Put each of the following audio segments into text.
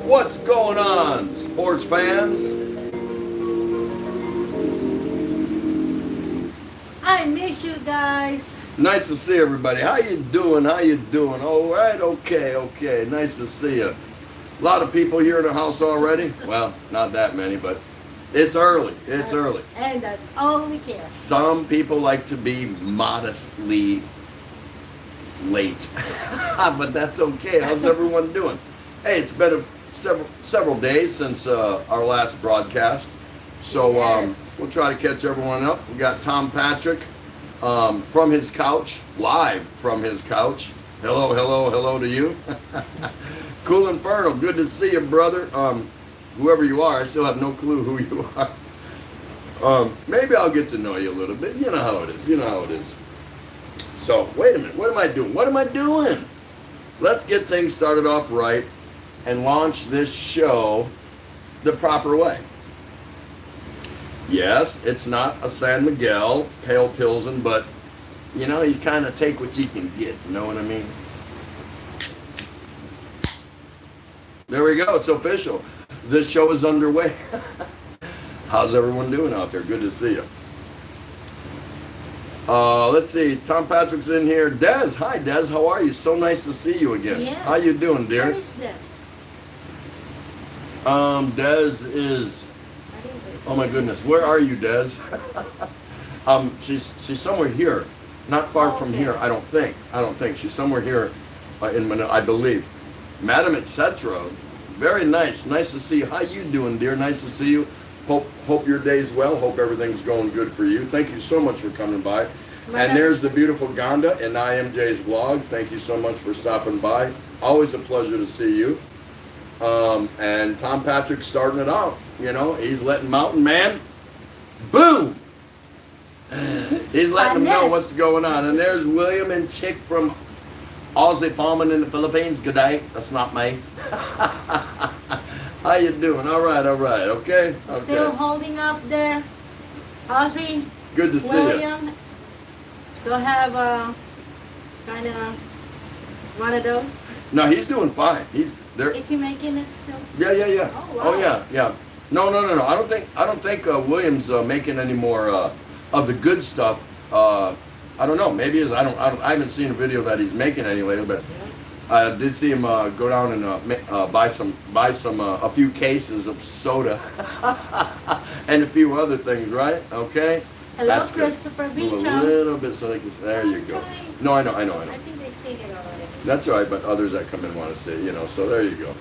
What's going on, sports fans? I miss you guys. Nice to see everybody. How you doing? How you doing? All right, okay. Nice to see you. A lot of people here in the house already. Well, not that many, but it's early. It's early. And that's all we care. Some people like to be modestly late, but that's okay. How's everyone doing? Hey, it's been several days since our last broadcast, so Yes. we'll try to catch everyone up. We got Tom Patrick from his couch, live from his couch. Hello to you. Cool Inferno, good to see you, brother. Whoever you are, I still have no clue who you are. Maybe I'll get to know you a little bit. You know how it is. So, wait a minute. What am I doing? Let's get things started off right and launch this show the proper way. Yes, it's not a San Miguel Pale Pilsen, but, you kind of take what you can get. You know what I mean? There we go. It's official. This show is underway. How's everyone doing out there? Good to see you. Let's see. Tom Patrick's in here. Des, hi Des. How are you? So nice to see you again. Yeah. How you doing, dear? What is this? Des is. Oh my goodness. Where are you, Des? She's somewhere here, not far from here. I don't think. She's somewhere here in Manila, I believe. Madam Etc. Very nice. Nice to see you. How you doing, dear? Nice to see you. Hope your day's well. Hope everything's going good for you. Thank you so much for coming by. And there's the beautiful Gonda in IMJ's vlog. Thank you so much for stopping by. Always a pleasure to see you. And Tom Patrick starting it out. He's letting Mountain Man, boom! He's letting them know what's going on. And there's William and Chick from Aussie Farming in the Philippines. Good day. That's not me. How you doing? All right. Okay. Still holding up there. Ozzy. Good to see William. Still have kind of one of those. No, he's doing fine. He's there. Is he making it still? Yeah. Oh, wow. Oh yeah. No. I don't think William's making any more of the good stuff. I don't know. Maybe I haven't seen a video that he's making any lately, but I did see him go down and buy a few cases of soda and a few other things. Right? Okay. Hello, That's Christopher good. Beacham. A little bit so they can. There you go. No, I know. I think they've seen it already. That's all right, but others that come in want to see. So there you go.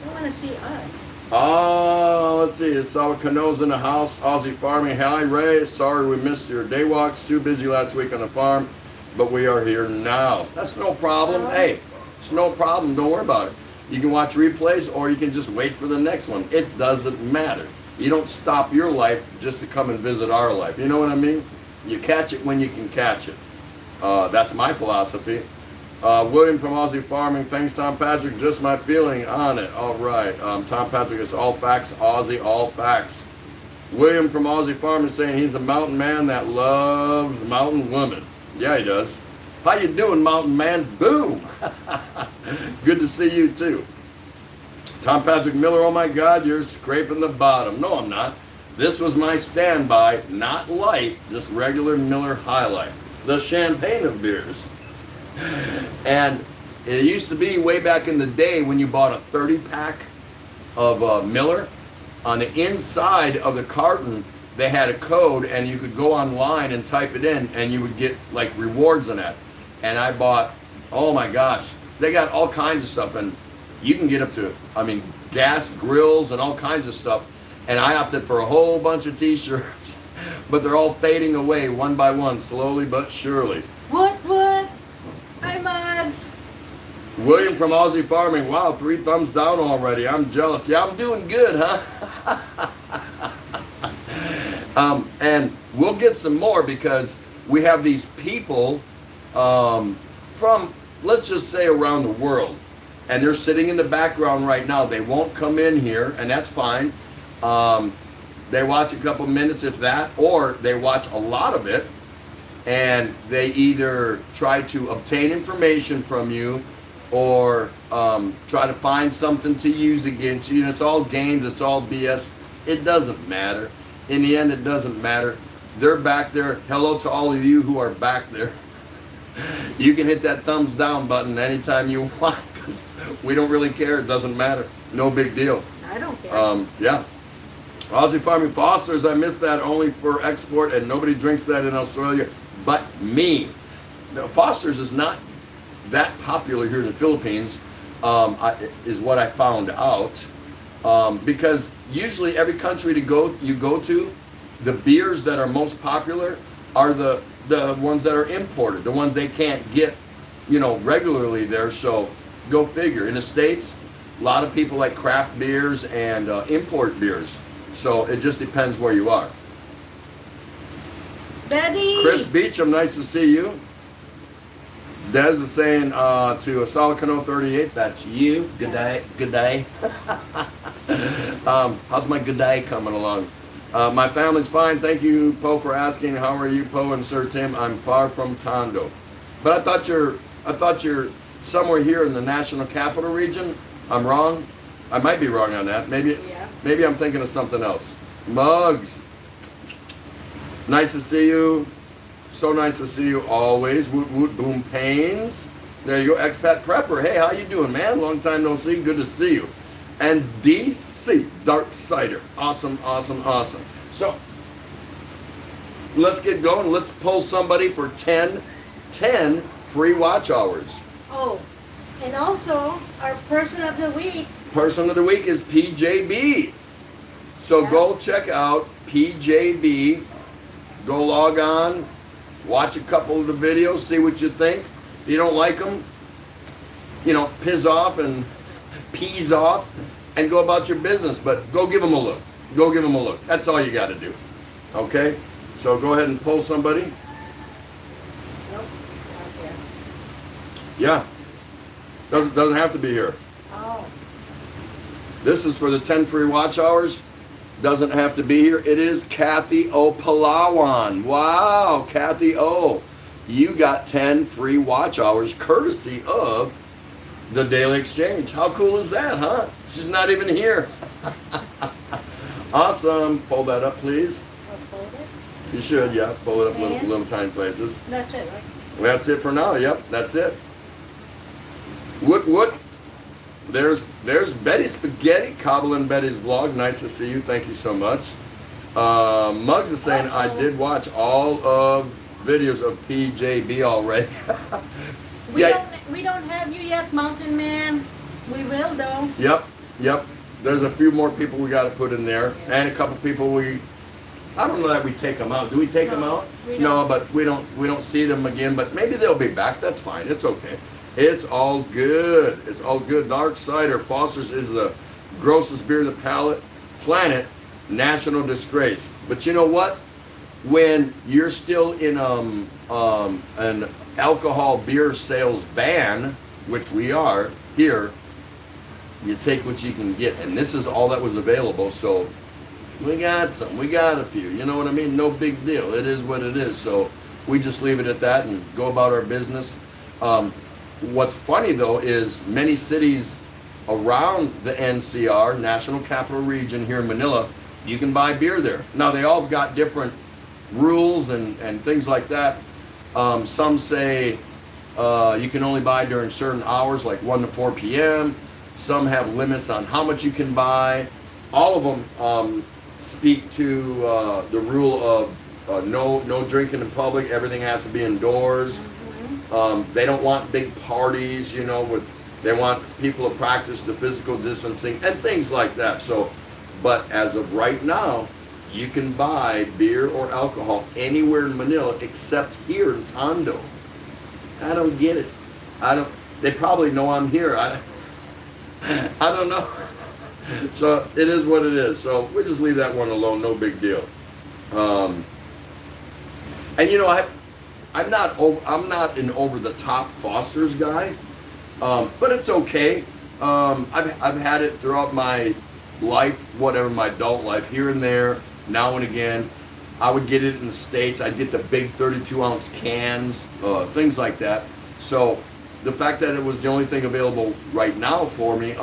They want to see us. Oh, let's see. Sawa Cano's in the house. Aussie Farming. Hi, Ray. Sorry we missed your day walks. Too busy last week on the farm, but we are here now. That's no problem. Hey, it's no problem. Don't worry about it. You can watch replays or you can just wait for the next one. It doesn't matter. You don't stop your life just to come and visit our life. You know what I mean? You catch it when you can catch it. That's my philosophy. William from Aussie Farming, thanks Tom Patrick, just my feeling on it. All right, Tom Patrick is all facts, Aussie, all facts. William from Aussie Farming saying he's a mountain man that loves mountain women. Yeah, he does. How you doing, mountain man? Boom. Good to see you too. Tom Patrick Miller, oh my God, you're scraping the bottom. No, I'm not. This was my standby, not light, just regular Miller High Life, the champagne of beers. And it used to be way back in the day when you bought a 30-pack of Miller. On the inside of the carton, they had a code, and you could go online and type it in, and you would get like rewards on that. And I bought, oh my gosh, they got all kinds of stuff, and you can get up to, gas grills and all kinds of stuff. And I opted for a whole bunch of T-shirts, but they're all fading away one by one, slowly but surely. What? Hi, Mads. William from Aussie Farming. Wow, 3 thumbs down already. I'm jealous. Yeah, I'm doing good, huh? And we'll get some more because we have these people from, let's just say, around the world. And they're sitting in the background right now. They won't come in here, and that's fine. They watch a couple minutes, if that, or they watch a lot of it. And they either try to obtain information from you or try to find something to use against you. And it's all games, it's all BS. It doesn't matter. In the end, it doesn't matter. They're back there. Hello to all of you who are back there. You can hit that thumbs down button anytime you want, because we don't really care. It doesn't matter. No big deal. I don't care. Yeah. Aussie Farming Foster's, I missed that, only for export, and nobody drinks that in Australia but me. Now, Foster's is not that popular here in the Philippines, is what I found out. Because usually every country you go to, the beers that are most popular are the ones that are imported, the ones they can't get, regularly there. So go figure. In the States, a lot of people like craft beers and import beers. So it just depends where you are. Betty. Chris Beecham, nice to see you. Des is saying to Solid Cano 38, that's you. Good day. Good day. How's my good day coming along? My family's fine. Thank you, Poe, for asking. How are you, Poe and Sir Tim? I'm far from Tondo. But I thought you're somewhere here in the National Capital Region. I'm wrong. I might be wrong on that. Maybe I'm thinking of something else. Mugs. Nice to see you. So nice to see you always. Woot woot boom pains. There you go. Expat Prepper. Hey, how you doing, man? Long time no see. Good to see you. And DC Dark Cider. Awesome, awesome, awesome. So let's get going. Let's pull somebody for 10 free watch hours. Oh, and also our person of the week. Person of the week is PJB. So go check out PJB. Go log on. Watch a couple of the videos, see what you think. If you don't like them, piss off and peas off and go about your business. But go give them a look. Go give them a look. That's all you got to do. Okay? So go ahead and pull somebody. Nope, not here. Yeah. Doesn't have to be here. Oh. This is for the 10 free watch hours. Doesn't have to be here. It is Kathy O. Palawan. Wow, Kathy O. You got 10 free watch hours courtesy of the Daily Exchange. How cool is that, huh? She's not even here. Awesome. Pull that up, please. I'll fold it. You should, yeah. Pull it up And? little tiny places. That's it, right? That's it for now. Yep, that's it. What? There's Betty Spaghetti, Cobbling Betty's vlog. Nice to see you. Thank you so much. Muggs is saying, I did watch all of videos of PJB already. We don't have you yet, Mountain Man. We will, though. Yep. There's a few more people we got to put in there. And a couple people I don't know that we take them out. Do we take them out? No, but we don't see them again. But maybe they'll be back. That's fine. It's okay. It's all good. It's all good. Dark Cider Foster's is the grossest beer of the planet. National disgrace. But you know what? When you're still in an alcohol beer sales ban, which we are here, you take what you can get. And this is all that was available. So we got some. We got a few. You know what I mean? No big deal. It is what it is. So we just leave it at that and go about our business. What's funny, though, is many cities around the NCR, National Capital Region, here in Manila, you can buy beer there. Now, they all got different rules and things like that. Some say you can only buy during certain hours, like 1 to 4 p.m. Some have limits on how much you can buy. All of them speak to the rule of no drinking in public. Everything has to be indoors. They don't want big parties, they want people to practice the physical distancing and things like that. So, but as of right now, you can buy beer or alcohol anywhere in Manila except here in Tondo. I don't get it. They probably know I'm here. I don't know. So it is what it is. So we just leave that one alone. No big deal. And I'm not an over the top Foster's guy, but it's okay. I've had it throughout my life, whatever, my adult life, here and there, now and again. I would get it in the States. I'd get the big 32-ounce cans, things like that. So the fact that it was the only thing available right now for me,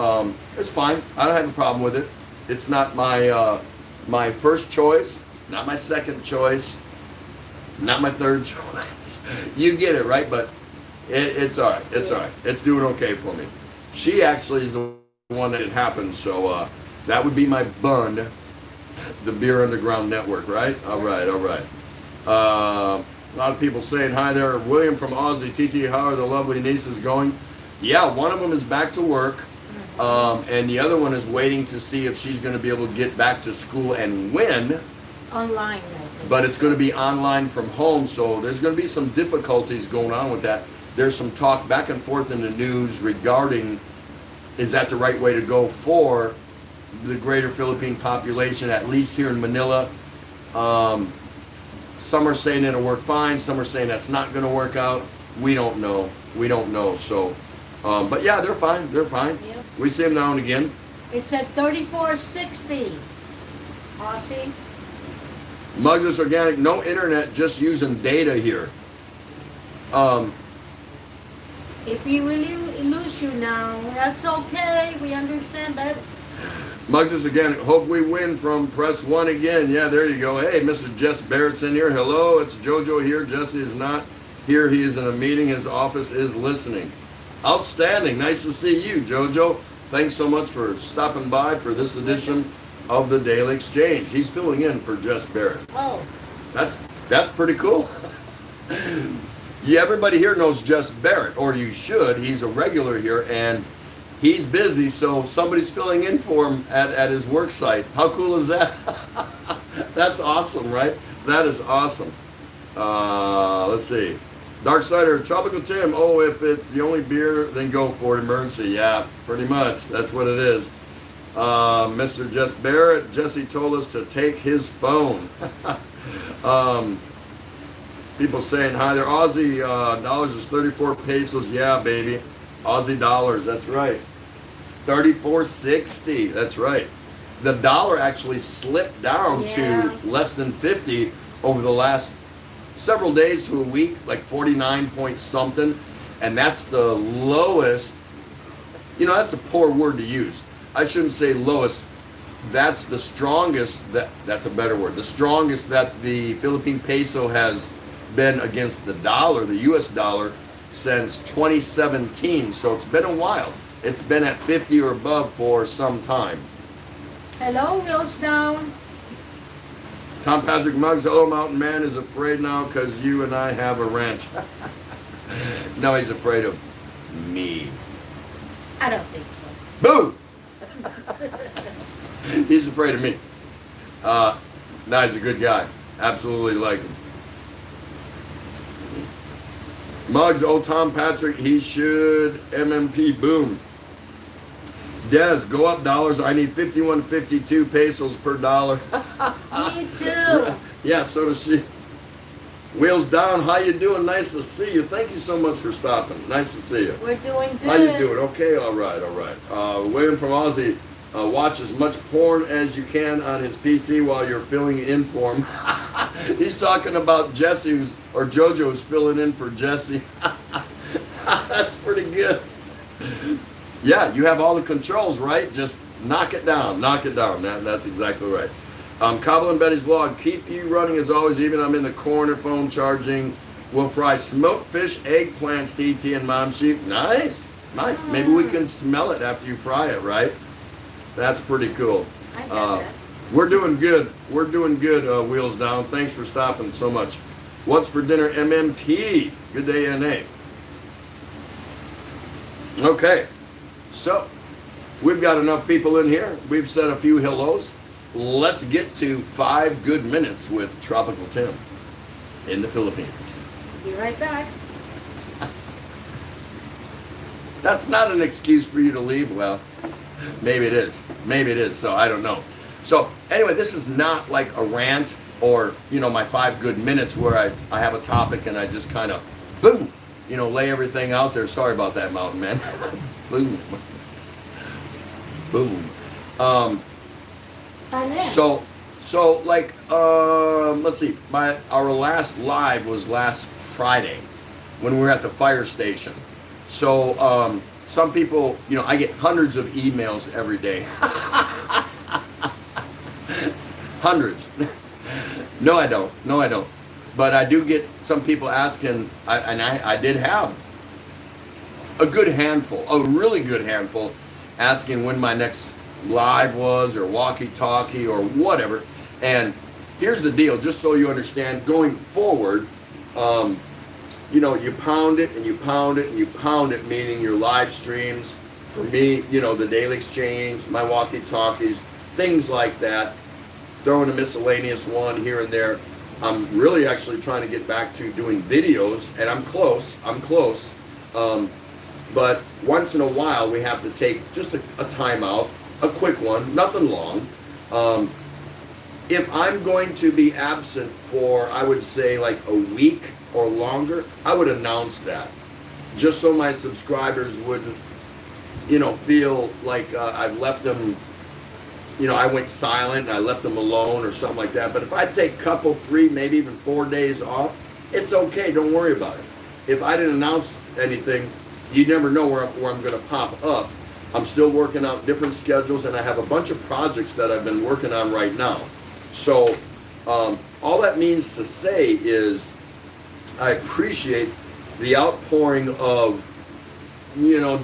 it's fine. I don't have a problem with it. It's not my my first choice, not my second choice, not my third choice. You get it, right? But it's all right. It's all right. It's doing okay for me. She actually is the one that it happened, so that would be my bun, the Beer Underground Network, right? All right, all right. A lot of people saying hi there. William from Aussie. TT, how are the lovely nieces going? Yeah, one of them is back to work, and the other one is waiting to see if she's going to be able to get back to school and when. Online, I think. But it's going to be online from home, so there's going to be some difficulties going on with that. There's some talk back and forth in the news regarding, is that the right way to go for the greater Philippine population, at least here in Manila. Some are saying it'll work fine, some are saying that's not going to work out. We don't know. We don't know. So, but yeah, they're fine. They're fine. Yep. We see them now and again. It's at 3460. Aussie. Muggs Organic, no internet, just using data here. If we really lose you now, that's okay. We understand that. Muggs Organic, hope we win from press 1 again. Yeah, there you go. Hey, Mr. Jess Barrett's in here. Hello, it's JoJo here. Jesse is not here. He is in a meeting. His office is listening. Outstanding. Nice to see you, JoJo. Thanks so much for stopping by for this edition of the Daily Exchange. He's filling in for Jess Barrett. Oh. That's pretty cool. Yeah, everybody here knows Jess Barrett, or you should. He's a regular here, and he's busy, so somebody's filling in for him at his work site. How cool is that? That's awesome, right? That is awesome. Let's see. Darksider, Tropical Tim. Oh, if it's the only beer, then go for it. Emergency. Yeah, pretty much. That's what it is. Mr. Jess Barrett, Jesse told us to take his phone. People saying hi there. Aussie dollars is 34 pesos. Yeah, baby. Aussie dollars. That's right. 34.60. That's right. The dollar actually slipped down to less than 50 over the last several days to a week, like 49 point something. And that's the lowest. You know, that's a poor word to use. I shouldn't say lowest. That's the strongest, that's a better word. The strongest that the Philippine peso has been against the dollar, the US dollar, since 2017. So it's been a while. It's been at 50 or above for some time. Hello, Wheels Down. Tom Patrick Muggs, hello, Mountain Man is afraid now because you and I have a ranch. No, he's afraid of me. I don't think so. Boo! He's afraid of me. No, he's a good guy. Absolutely like him. Muggs, oh Tom Patrick, he should MMP boom. Des, go up dollars. I need 51.52 pesos per dollar. Me too. Yeah, so does she. Wheels Down, how you doing? Nice to see you. Thank you so much for stopping. Nice to see you. We're doing good. How you doing? Okay, all right, all right. William from Aussie, watch as much porn as you can on his PC while you're filling in for him. He's talking about Jesse, or JoJo, who's filling in for Jesse. That's pretty good. Yeah, you have all the controls, right? Just knock it down, knock it down. That's exactly right. Cobble and Betty's vlog, keep you running as always, even I'm in the corner, phone charging. We'll fry smoked fish, eggplants, TT and Mom Sheep. Nice, nice. Maybe we can smell it after you fry it, right? That's pretty cool. I get that. We're doing good. We're doing good, Wheels Down. Thanks for stopping so much. What's for dinner, MMP? Good day, NA. Okay, so we've got enough people in here. We've said a few hellos. Let's get to 5 good minutes with Tropical Tim in the Philippines. Be right back. That's not an excuse for you to leave. Well, maybe it is. Maybe it is. So I don't know. So anyway, this is not like a rant or, you know, my 5 good minutes where I have a topic and I just kind of, boom, you know, lay everything out there. Sorry about that, Mountain Man. Boom. Boom. So like, let's see, our last live was last Friday when we were at the fire station. So some people, I get hundreds of emails every day. Hundreds. No, I don't. No, I don't. But I do get some people asking, and I did have a good handful, a really good handful, asking when my next live was, or walkie-talkie, or whatever. And here's the deal, just so you understand, going forward, you pound it and you pound it and you pound it, meaning your live streams, for me, the Daily Exchange, my walkie-talkies, things like that, throwing a miscellaneous one here and there. I'm really actually trying to get back to doing videos, and I'm close. But once in a while, we have to take just a timeout, a quick one, nothing long. If I'm going to be absent for, I would say, like a week or longer, I would announce that, just so my subscribers wouldn't, feel like I've left them, I went silent and I left them alone or something like that. But if I take a couple, 3, maybe even 4 days off, it's okay. Don't worry about it. If I didn't announce anything, you never know where I'm going to pop up. I'm still working out different schedules, and I have a bunch of projects that I've been working on right now. So all that means to say is I appreciate the outpouring of,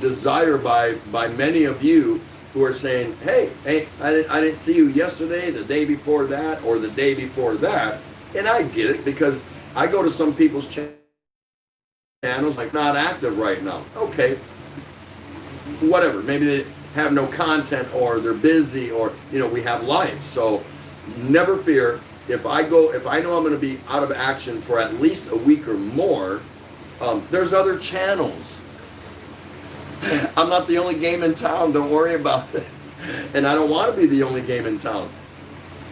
desire by many of you who are saying, hey, I didn't see you yesterday, the day before that, or the day before that. And I get it, because I go to some people's channels, like, not active right now. Okay, whatever. Maybe they have no content, or they're busy, or, we have life. So never fear. If I know I'm going to be out of action for at least a week or more, there's other channels. I'm not the only game in town. Don't worry about it. And I don't want to be the only game in town.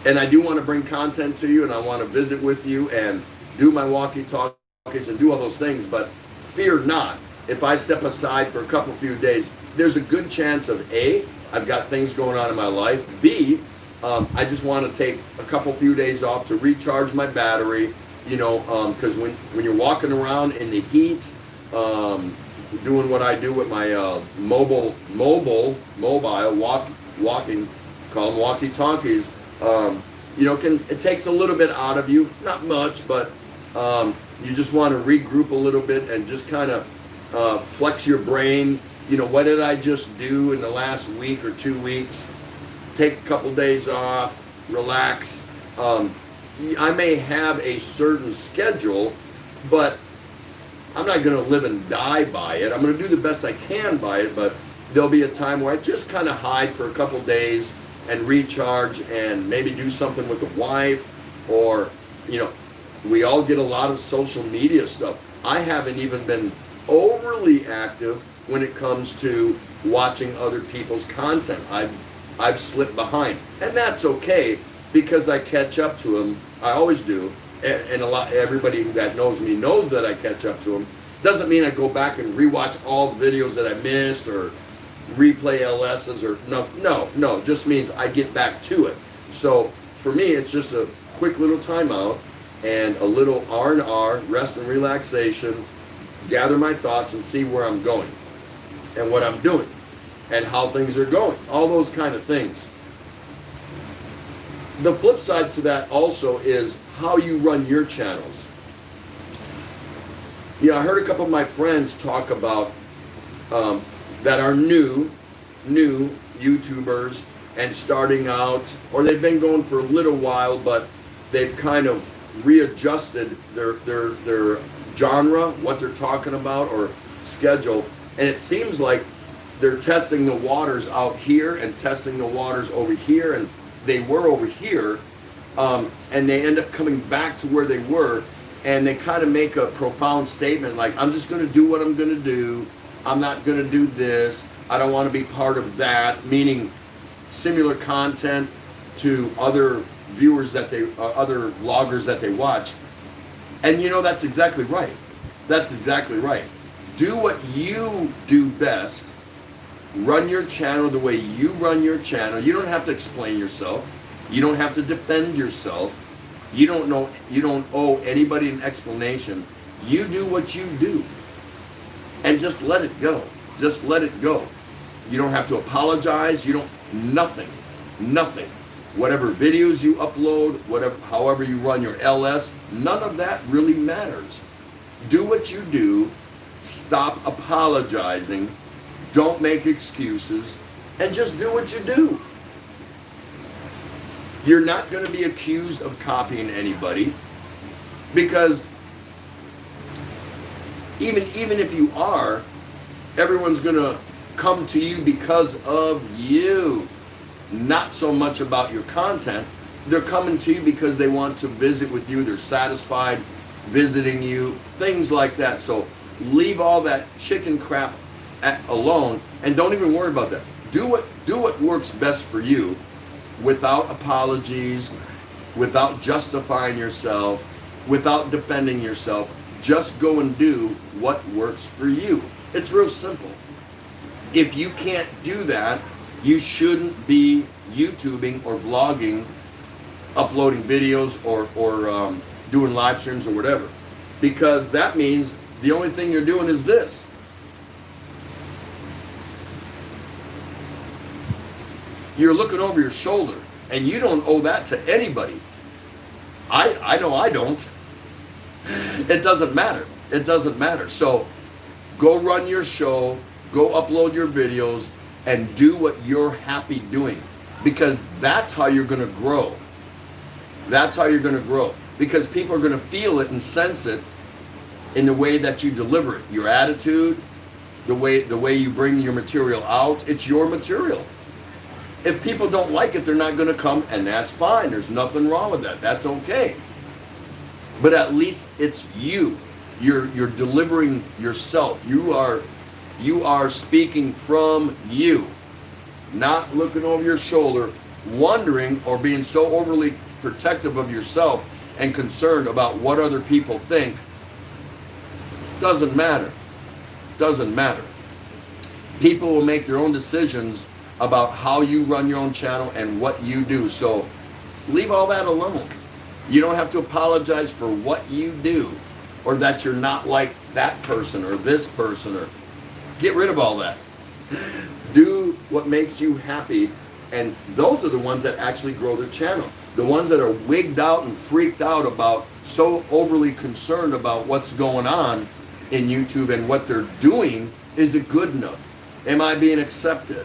And I do want to bring content to you, and I want to visit with you and do my walkie-talkies and do all those things. But fear not. If I step aside for a few days, there's a good chance of A, I've got things going on in my life. B, I just want to take a few days off to recharge my battery, because when you're walking around in the heat, doing what I do with my mobile walking, call them walkie-talkies, it takes a little bit out of you, not much, but you just want to regroup a little bit and just kind of flex your brain. What did I just do in the last week or 2 weeks? Take a couple days off, relax. I may have a certain schedule, but I'm not going to live and die by it. I'm going to do the best I can by it, but there'll be a time where I just kind of hide for a couple days and recharge and maybe do something with the wife, or, we all get a lot of social media stuff. I haven't even been overly active when it comes to watching other people's content. I've slipped behind, and that's okay, because I catch up to them. I always do. And everybody that knows me knows that I catch up to them. Doesn't mean I go back and rewatch all the videos that I missed, or replay LSs, or no. It just means I get back to it. So for me, it's just a quick little timeout and a little R&R, rest and relaxation, gather my thoughts and see where I'm going and what I'm doing and how things are going. All those kind of things. The flip side to that also is how you run your channels. I heard a couple of my friends talk about that are new YouTubers and starting out, or they've been going for a little while, but they've kind of readjusted their genre, what they're talking about, or schedule, and it seems like they're testing the waters out here and testing the waters over here, and they were over here, and they end up coming back to where they were, and they kind of make a profound statement like, I'm just going to do what I'm going to do. I'm not going to do this. I don't want to be part of that, meaning similar content to other viewers other vloggers that they watch. And that's exactly right. That's exactly right. Do what you do best. Run your channel the way you run your channel. You don't have to explain yourself. You don't have to defend yourself. You don't owe anybody an explanation. You do what you do. and just let it go. Just let it go. You don't have to apologize. You don't, nothing. Whatever videos you upload, however you run your LS, none of that really matters. Do what you do. Stop apologizing. Don't make excuses. And just do what you do. You're not going to be accused of copying anybody, because even if you are, everyone's going to come to you because of you. Not so much about your content. They're coming to you because they want to visit with you. They're satisfied visiting you. Things like that. So leave all that chicken crap alone and don't even worry about that. Do what works best for you, without apologies, without justifying yourself, without defending yourself. Just go and do what works for you. It's real simple. If you can't do that, you shouldn't be YouTubing or vlogging, uploading videos or doing live streams or whatever. Because that means the only thing you're doing is this. You're looking over your shoulder, and you don't owe that to anybody. I know I don't. It doesn't matter. It doesn't matter. So go run your show, go upload your videos, and do what you're happy doing. Because that's how you're going to grow. That's how you're going to grow. Because people are going to feel it and sense it in the way that you deliver it. Your attitude, the way you bring your material out, it's your material. If people don't like it, they're not going to come, and that's fine. There's nothing wrong with that. That's okay. But at least it's you. You're delivering yourself. You are speaking from you, not looking over your shoulder, wondering or being so overly protective of yourself and concerned about what other people think. Doesn't matter. Doesn't matter. People will make their own decisions about how you run your own channel and what you do. So leave all that alone. You don't have to apologize for what you do, or that you're not like that person or this person, or get rid of all that. Do what makes you happy, and those are the ones that actually grow their channel. The ones that are wigged out and freaked out about, so overly concerned about what's going on in YouTube and what they're doing. Is it good enough? Am I being accepted?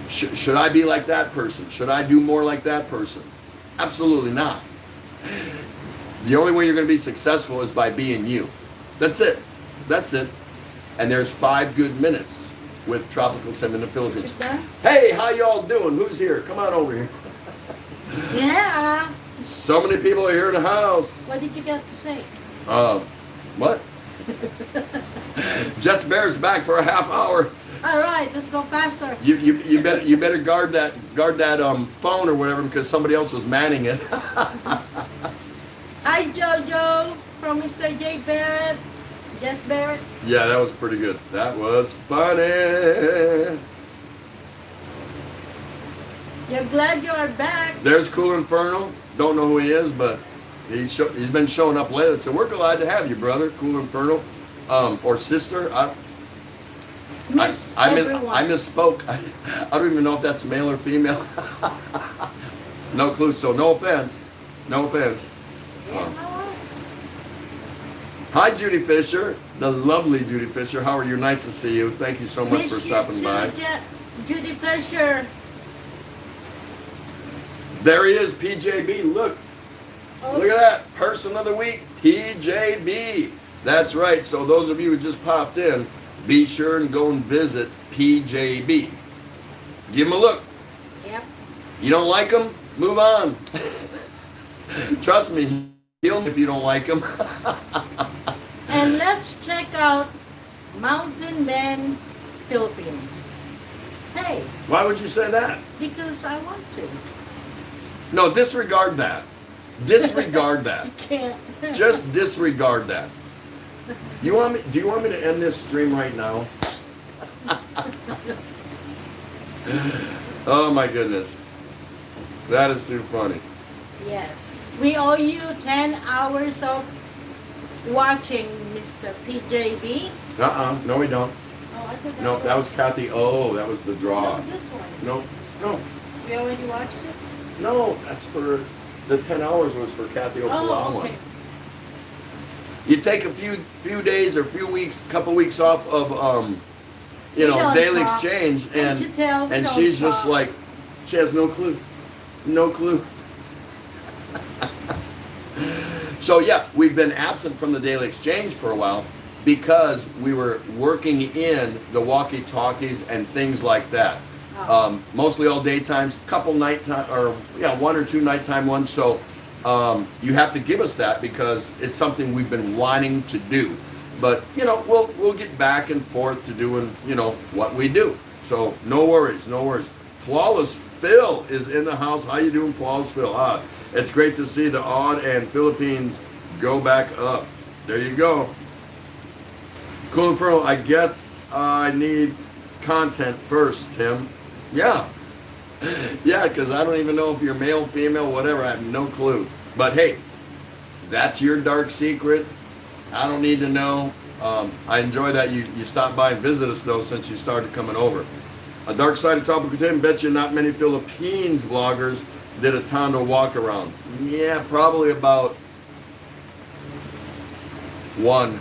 Should I be like that person? Should I do more like that person? Absolutely not. The only way you're going to be successful is by being you. That's it. That's it. And there's 5 good minutes with Tropical Tim in the Philippines. Hey, how y'all doing? Who's here? Come on over here. Yeah. So many people are here in the house. What did you got to say? What? Jess Bear's back for a half hour. All right, let's go faster. You better guard that phone or whatever, because somebody else was manning it. Hi, Jojo from Mr. J. Barrett. Jess Barrett. Yeah, that was pretty good. That was funny. You're glad you are back. There's Cool Inferno. Don't know who he is, but he's been showing up lately. So we're glad to have you, brother, Cool Inferno, or sister. I misspoke. I don't even know if that's male or female. No clue. So no offense. No offense. Hi, Judy Fisher, the lovely Judy Fisher. How are you? Nice to see you. Thank you so much for stopping by. Judy Fisher. There he is, PJB. Look. Look at that. Person of the week, PJB. That's right. So those of you who just popped in, be sure and go and visit PJB. Give him a look. Yep. You don't like him? Move on. Trust me, he'll know if you don't like him. And let's check out Mountain Man Philippines. Hey. Why would you say that? Because I want to. No, disregard that. Disregard that. You can't. Just disregard that. Do you want me to end this stream right now? Oh my goodness. That is too funny. Yes. We owe you 10 hours of watching PJB. No, we don't. Oh, I thought No, that was Kathy O. That was the draw. No, this one. No. We already watched it? No, that's for, the 10 hours was for Kathy O. Oh, okay. You take a few days or few weeks, couple weeks off of, We don't daily talk. exchange, Can't you tell? We and don't she's just talk. like, she has no clue. No clue. So yeah, we've been absent from the daily exchange for a while because we were working in the walkie-talkies and things like that. Oh. Mostly all daytimes, couple nighttime, or one or two nighttime ones. So you have to give us that because it's something we've been wanting to do. But we'll get back and forth to doing what we do. So no worries. Flawless Phil is in the house. How you doing, Flawless Phil? It's great to see the Odd and Philippines go back up. There you go. Cool Inferno, I guess I need content first, Tim. Yeah. Yeah, because I don't even know if you're male, female, whatever. I have no clue. But hey, that's your dark secret. I don't need to know. I enjoy that you stopped by and visit us, though, since you started coming over. A Dark Side of Tropical Tim, bet you not many Philippines vloggers did a Tondo walk around. Yeah, probably about one.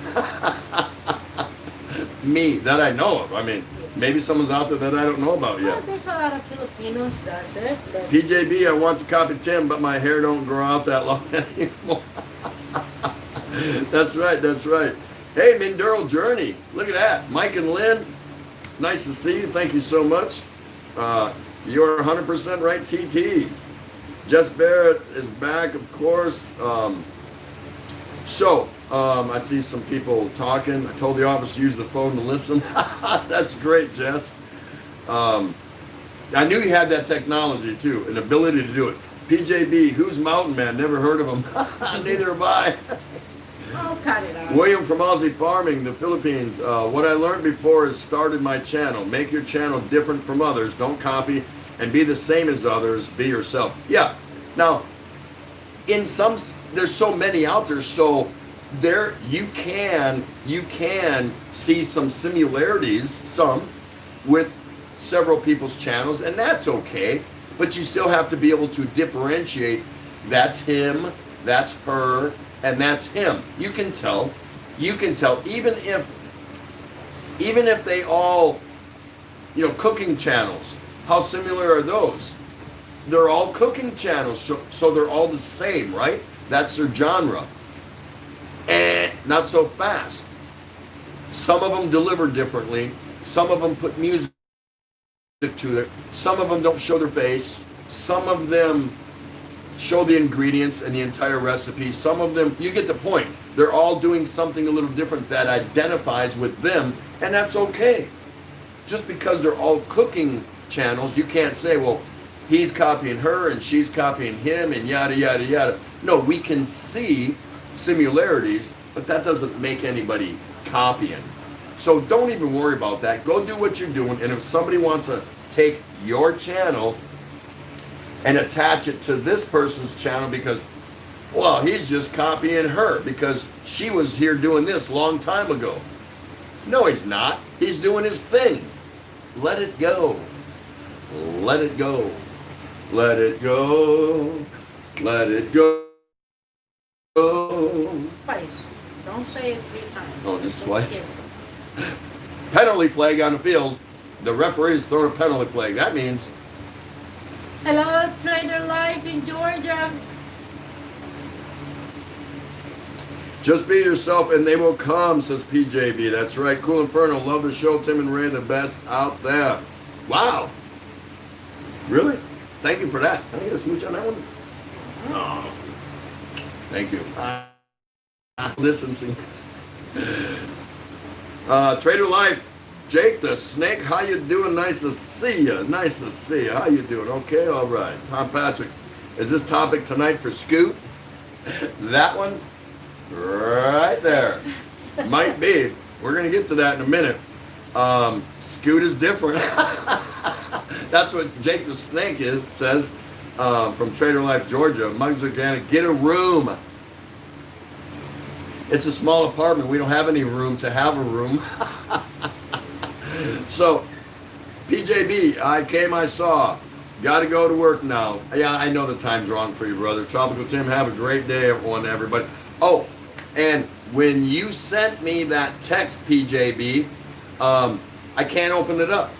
Me, that I know of. I mean, maybe someone's out there that I don't know about Well, yet. there's a lot of Filipinos, that's it. PJB, I want to copy Tim, but my hair don't grow out that long anymore. That's right. Hey, Minduro Journey, look at that. Mike and Lynn, nice to see you. Thank you so much. You are 100% right, TT. Jess Barrett is back, of course. I see some people talking. I told the office to use the phone to listen. That's great, Jess. I knew you had that technology too, an ability to do it. PJB, who's Mountain Man? Never heard of him. Neither have I. Oh, cut it out. William from Aussie Farming, the Philippines. What I learned before is started my channel. Make your channel different from others. Don't copy and be the same as others. Be yourself. Yeah. Now, there's so many out there, so there you can see some similarities, with several people's channels, and that's okay. But you still have to be able to differentiate. That's him, that's her, and that's him. You can tell, even if they all, cooking channels, how similar are those? They're all cooking channels, so they're all the same, right? That's their genre. Not so fast. Some of them deliver differently. Some of them put music to it. Some of them don't show their face. Some of them show the ingredients and the entire recipe. Some of them, you get the point. They're all doing something a little different that identifies with them, and that's okay. Just because they're all cooking channels, you can't say, well, he's copying her and she's copying him and yada, yada, yada. No, we can see similarities, but that doesn't make anybody copying. So don't even worry about that. Go do what you're doing, and if somebody wants to take your channel and attach it to this person's channel because, well, he's just copying her because she was here doing this a long time ago. No, he's not. He's doing his thing. Let it go. Let it go. Let it go. Let it go. Twice. Don't say it 3 times. Oh, just twice? Penalty flag on the field. The referee's throwing a penalty flag. That means... Hello, Trader Life in Georgia. Just be yourself and they will come, says PJB. That's right. Cool Inferno. Love the show. Tim and Ray, the best out there. Wow. Really? Thank you for that. Can I get a smooch on that one? Oh. Thank you. Listen, see. Trader Life. Jake the Snake, how you doing? Nice to see you. Nice to see you. How you doing? Okay, all right. Tom Patrick, is this topic tonight for Scoot? That one? Right there. Might be. We're going to get to that in a minute. Scoot is different. That's what Jake the Snake says from Trader Life, Georgia. Mugs Organic, get a room. It's a small apartment. We don't have any room to have a room. So, PJB, I came, I saw. Got to go to work now. Yeah, I know the time's wrong for you, brother. Tropical Tim, have a great day, everyone, everybody. Oh, and when you sent me that text, PJB, I can't open it up.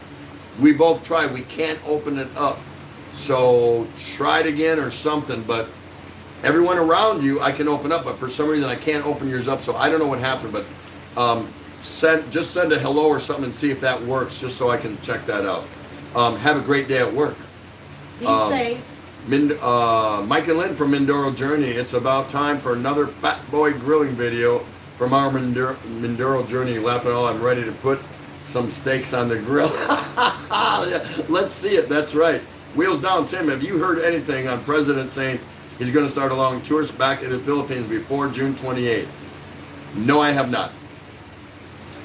We both tried. We can't open it up. So try it again or something. But everyone around you, I can open up. But for some reason, I can't open yours up. So I don't know what happened. But just send a hello or something and see if that works, just so I can check that out. Have a great day at work. Be safe. Mike and Lynn from Mindoro Journey. It's about time for another Fat Boy grilling video from our Mindoro Journey. Laughing all, I'm ready to put some steaks on the grill. Let's see it. That's right. Wheels down, Tim. Have you heard anything on President saying he's going to start a long tour back in the Philippines before June 28th? No, I have not.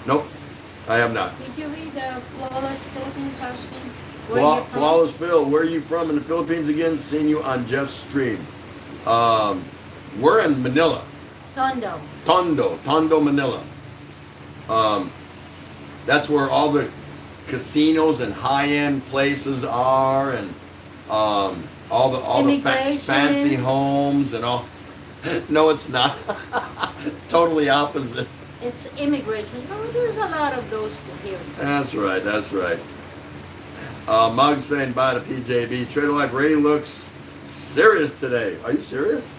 Nope, I have not. Did you read the Flawless Philippines, Austin? Where you from? Flawless Phil, where are you from in the Philippines again? Seeing you on Jeff's stream. We're in Manila. Tondo, Manila. That's where all the casinos and high-end places are, and all the fancy homes and all. No, it's not. Totally opposite. It's immigration. Oh, there's a lot of those here. That's right. That's right. Mug saying bye to PJB. Trader Life Ray looks serious today. Are you serious?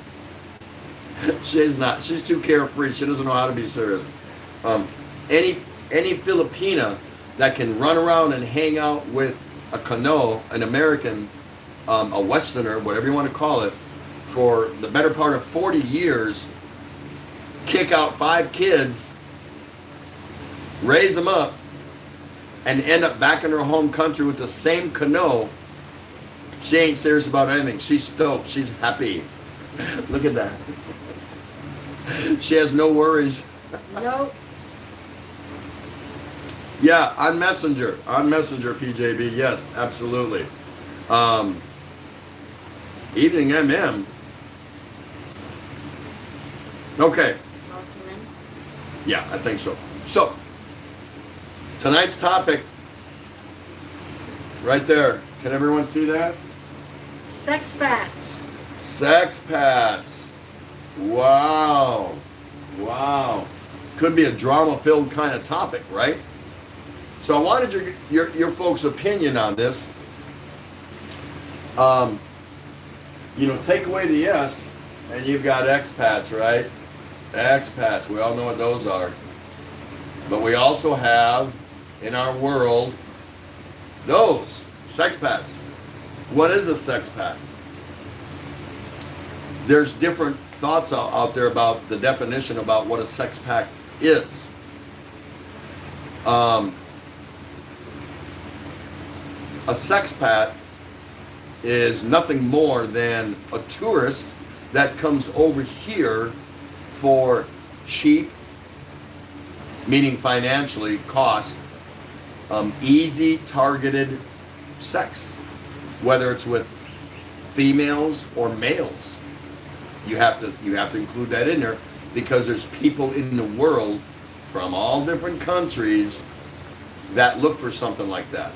She's not. She's too carefree. She doesn't know how to be serious. Any Filipina that can run around and hang out with a Kano, an American, a Westerner, whatever you want to call it, for the better part of 40 years, kick out 5 kids, raise them up, and end up back in her home country with the same Kano, she ain't serious about anything. She's stoked. She's happy. Look at that. She has no worries. No. Yeah, on Messenger, PJB. Yes, absolutely. Evening MM. Okay. Yeah, I think so. So, tonight's topic, right there. Can everyone see that? Sex packs. Sex packs. Wow. Wow. Could be a drama-filled kind of topic, right? So I wanted your folks' opinion on this. Take away the S, and you've got expats, right? Expats. We all know what those are. But we also have, in our world, those, sex packs. What is a sex pack? There's different thoughts out there about the definition about what a sex pack is. A sex pack is nothing more than a tourist that comes over here for cheap, meaning financially, cost, easy targeted sex, whether it's with females or males. You have to include that in there, because there's people in the world from all different countries that look for something like that.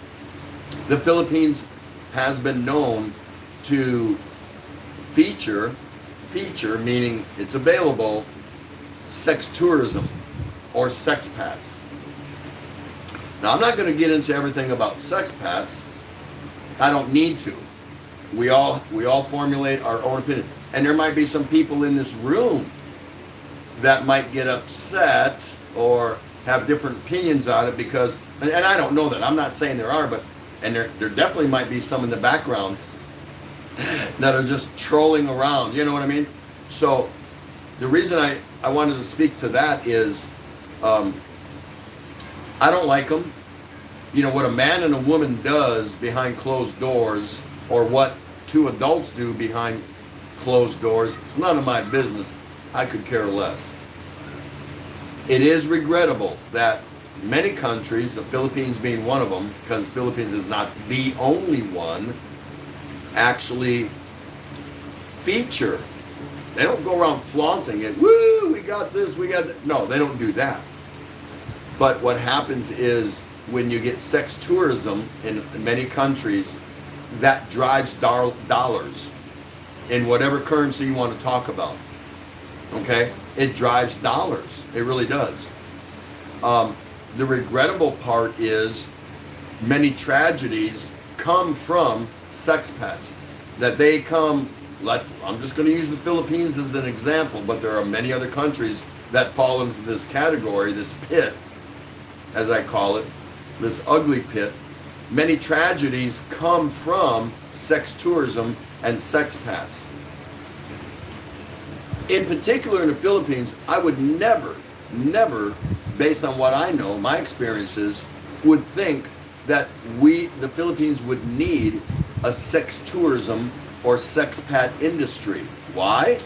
The Philippines has been known to feature meaning it's available, sex tourism or sex packs. Now, I'm not going to get into everything about sex packs. I don't need to. We all formulate our own opinion. And there might be some people in this room that might get upset or have different opinions on it because, and I don't know that. I'm not saying there are, but, and there definitely might be some in the background that are just trolling around. You know what I mean? So the reason I wanted to speak to that is I don't like them. What a man and a woman does behind closed doors, or what two adults do behind closed doors, it's none of my business. I could care less. It is regrettable that many countries, the Philippines being one of them, because the Philippines is not the only one, actually feature They don't go around flaunting it. Woo, we got this, we got that. No, they don't do that. But what happens is when you get sex tourism in many countries, that drives dollars in whatever currency you want to talk about. Okay? It drives dollars. It really does. The regrettable part is many tragedies come from sex pets. That they come, like, I'm just going to use the Philippines as an example, but there are many other countries that fall into this category, this pit, as I call it, this ugly pit. Many tragedies come from sex tourism and sex pets. In particular in the Philippines, I would never, based on what I know, my experiences, would think that the Philippines would need a sex tourism or sex pet industry. Why?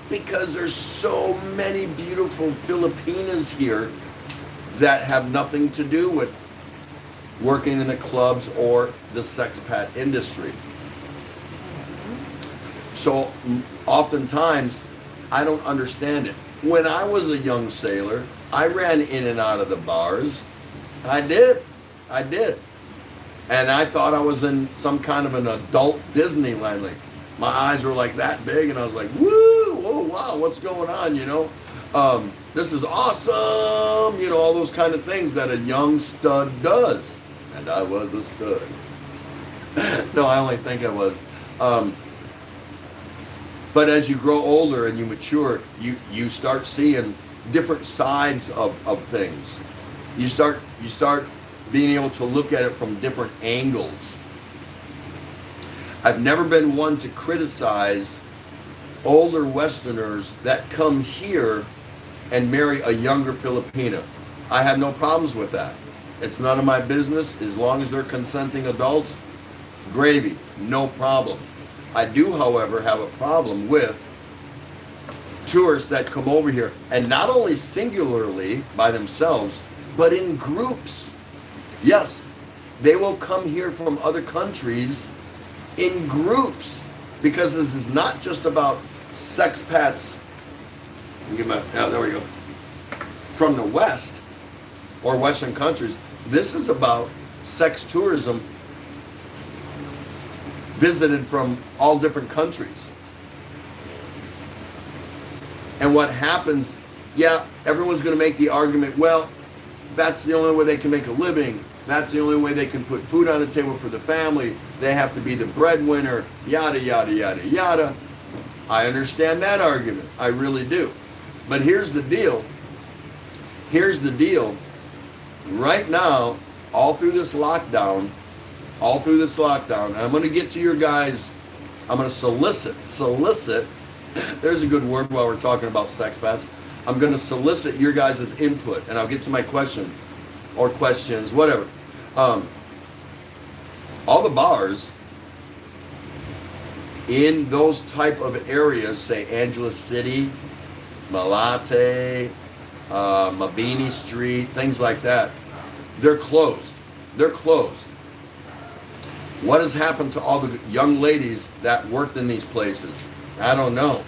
Because there's so many beautiful Filipinas here that have nothing to do with working in the clubs or the sex pet industry. So oftentimes, I don't understand it. When I was a young sailor, I ran in and out of the bars. I did. And I thought I was in some kind of an adult Disneyland. Like, my eyes were like that big, and I was like, woo, oh wow, what's going on, you know? This is awesome, you know, all those kind of things that a young stud does. And I was a stud. No, I only think I was. But as you grow older and you mature, you start seeing different sides of things. You start being able to look at it from different angles. I've never been one to criticize older Westerners that come here and marry a younger Filipina. I have no problems with that. It's none of my business. As long as they're consenting adults, gravy, no problem. I do, however, have a problem with tourists that come over here, and not only singularly by themselves, but in groups. Yes, they will come here from other countries in groups, because this is not just about sex pets. There we go. From the West or Western countries, this is about sex tourism visited from all different countries. And what happens, yeah, everyone's going to make the argument, well, that's the only way they can make a living. That's the only way they can put food on the table for the family. They have to be the breadwinner, yada, yada, yada, yada. I understand that argument. I really do. But here's the deal. Right now, all through this lockdown, and I'm going to get to your guys, I'm going to solicit, there's a good word while we're talking about sex pets. I'm going to solicit your guys' input, and I'll get to my question, or questions, whatever. All the bars in those type of areas, say Angeles City, Malate, Mabini Street, things like that, they're closed. What has happened to all the young ladies that worked in these places? I don't know.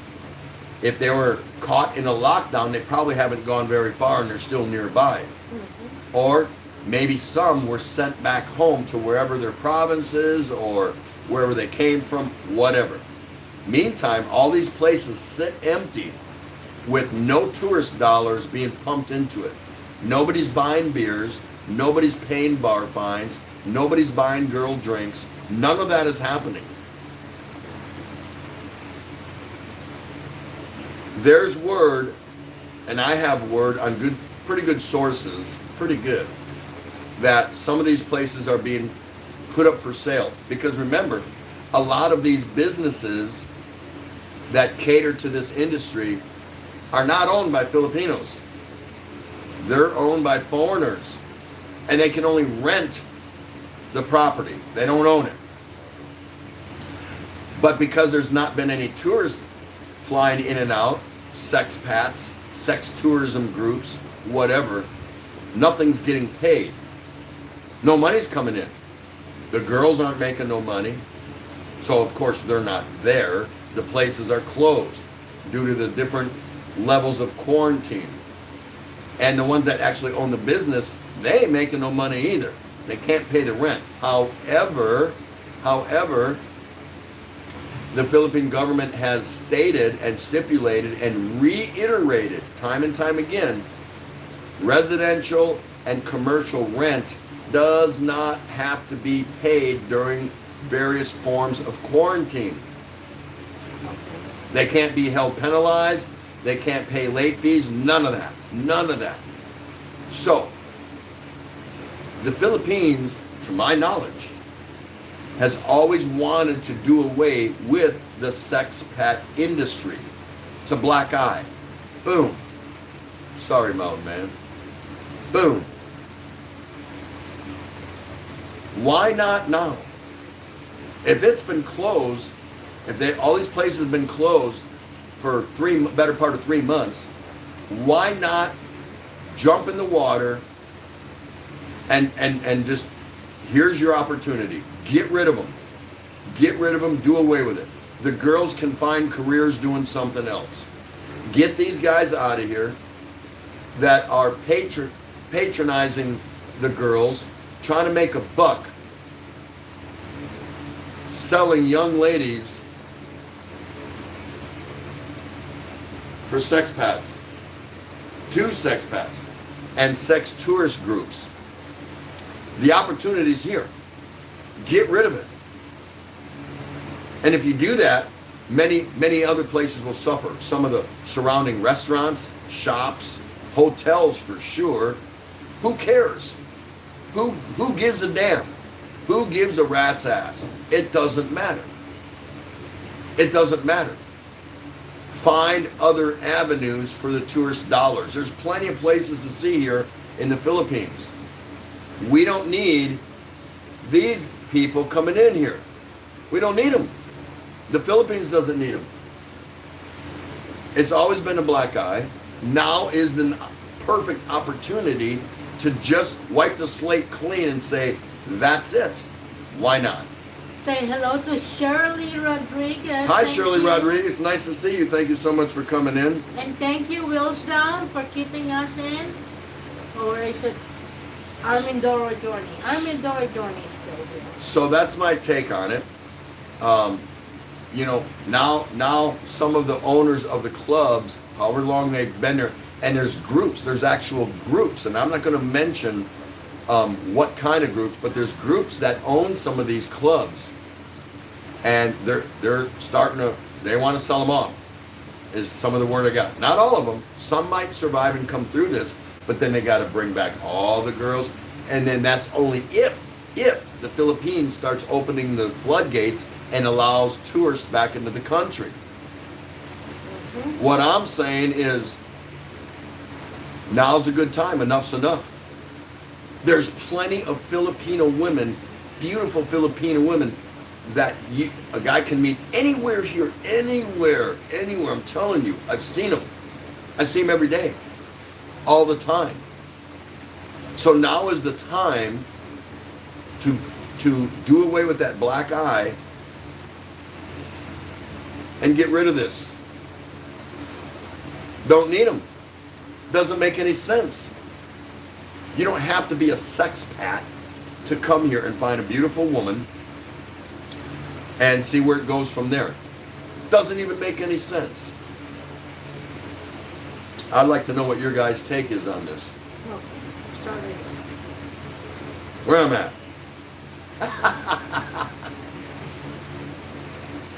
If they were caught in a lockdown, they probably haven't gone very far and they're still nearby. Mm-hmm. Or maybe some were sent back home to wherever their province is or wherever they came from, whatever. Meantime, all these places sit empty with no tourist dollars being pumped into it. Nobody's buying beers, nobody's paying bar fines, nobody's buying girl drinks. None of that is happening. There's word, and I have word on pretty good sources, pretty good, that some of these places are being put up for sale. Because remember, a lot of these businesses that cater to this industry are not owned by Filipinos. They're owned by foreigners. And they can only rent the property. They don't own it. But because there's not been any tourists flying in and out, sex pats, sex tourism groups, whatever, nothing's getting paid. No money's coming in. The girls aren't making no money. So of course they're not there. The places are closed. due to the different levels of quarantine. And the ones that actually own the business, they ain't making no money either. They can't pay the rent. However, the Philippine government has stated and stipulated and reiterated time and time again, residential and commercial rent does not have to be paid during various forms of quarantine. They can't be held penalized. They can't pay late fees. None of that. None of that. So, the Philippines, to my knowledge, has always wanted to do away with the sexpat industry. It's a black eye. Boom. Sorry, Mountain Man. Boom. Why not now? If it's been closed, all these places have been closed for better part of 3 months, why not jump in the water and just, here's your opportunity. Get rid of them. Get rid of them. Do away with it. The girls can find careers doing something else. Get these guys out of here that are patronizing the girls, trying to make a buck, selling young ladies for sex pats, to sex pats, and sex tourist groups. The opportunity's here. Get rid of it. And if you do that, many other places will suffer. Some of the surrounding restaurants, shops, hotels for sure. Who cares? Who gives a damn? Who gives a rat's ass? It doesn't matter. It doesn't matter. Find other avenues for the tourist dollars. There's plenty of places to see here in the Philippines. We don't need these people coming in here. We don't need them. The Philippines doesn't need them. It's always been a black eye. Now is the perfect opportunity to just wipe the slate clean and say, that's it. Why not? Say hello to Shirley Rodriguez. Hi, Thank Shirley you. Rodriguez. Nice to see you. Thank you so much for coming in. And thank you, Willsdown, for keeping us in. Or is it Armindoro Journey? Armindoro Journey is still here. So that's my take on it. Now some of the owners of the clubs, however long they've been there, and there's actual groups, and I'm not going to mention what kind of groups, but there's groups that own some of these clubs, and they're starting to, they want to sell them off, is some of the word I got. Not all of them. Some might survive and come through this, but then they got to bring back all the girls, and then that's only if the Philippines starts opening the floodgates and allows tourists back into the country. Mm-hmm. What I'm saying is, now's a good time. Enough's enough. There's plenty of Filipino women, beautiful Filipino women, that a guy can meet anywhere here, anywhere. I'm telling you, I've seen them. I see them every day, all the time. So now is the time to do away with that black eye and get rid of this. Don't need them. Doesn't make any sense. You don't have to be a sex pat to come here and find a beautiful woman and see where it goes from there. Doesn't even make any sense. I'd like to know what your guys' take is on this. Oh, sorry. Where I'm at.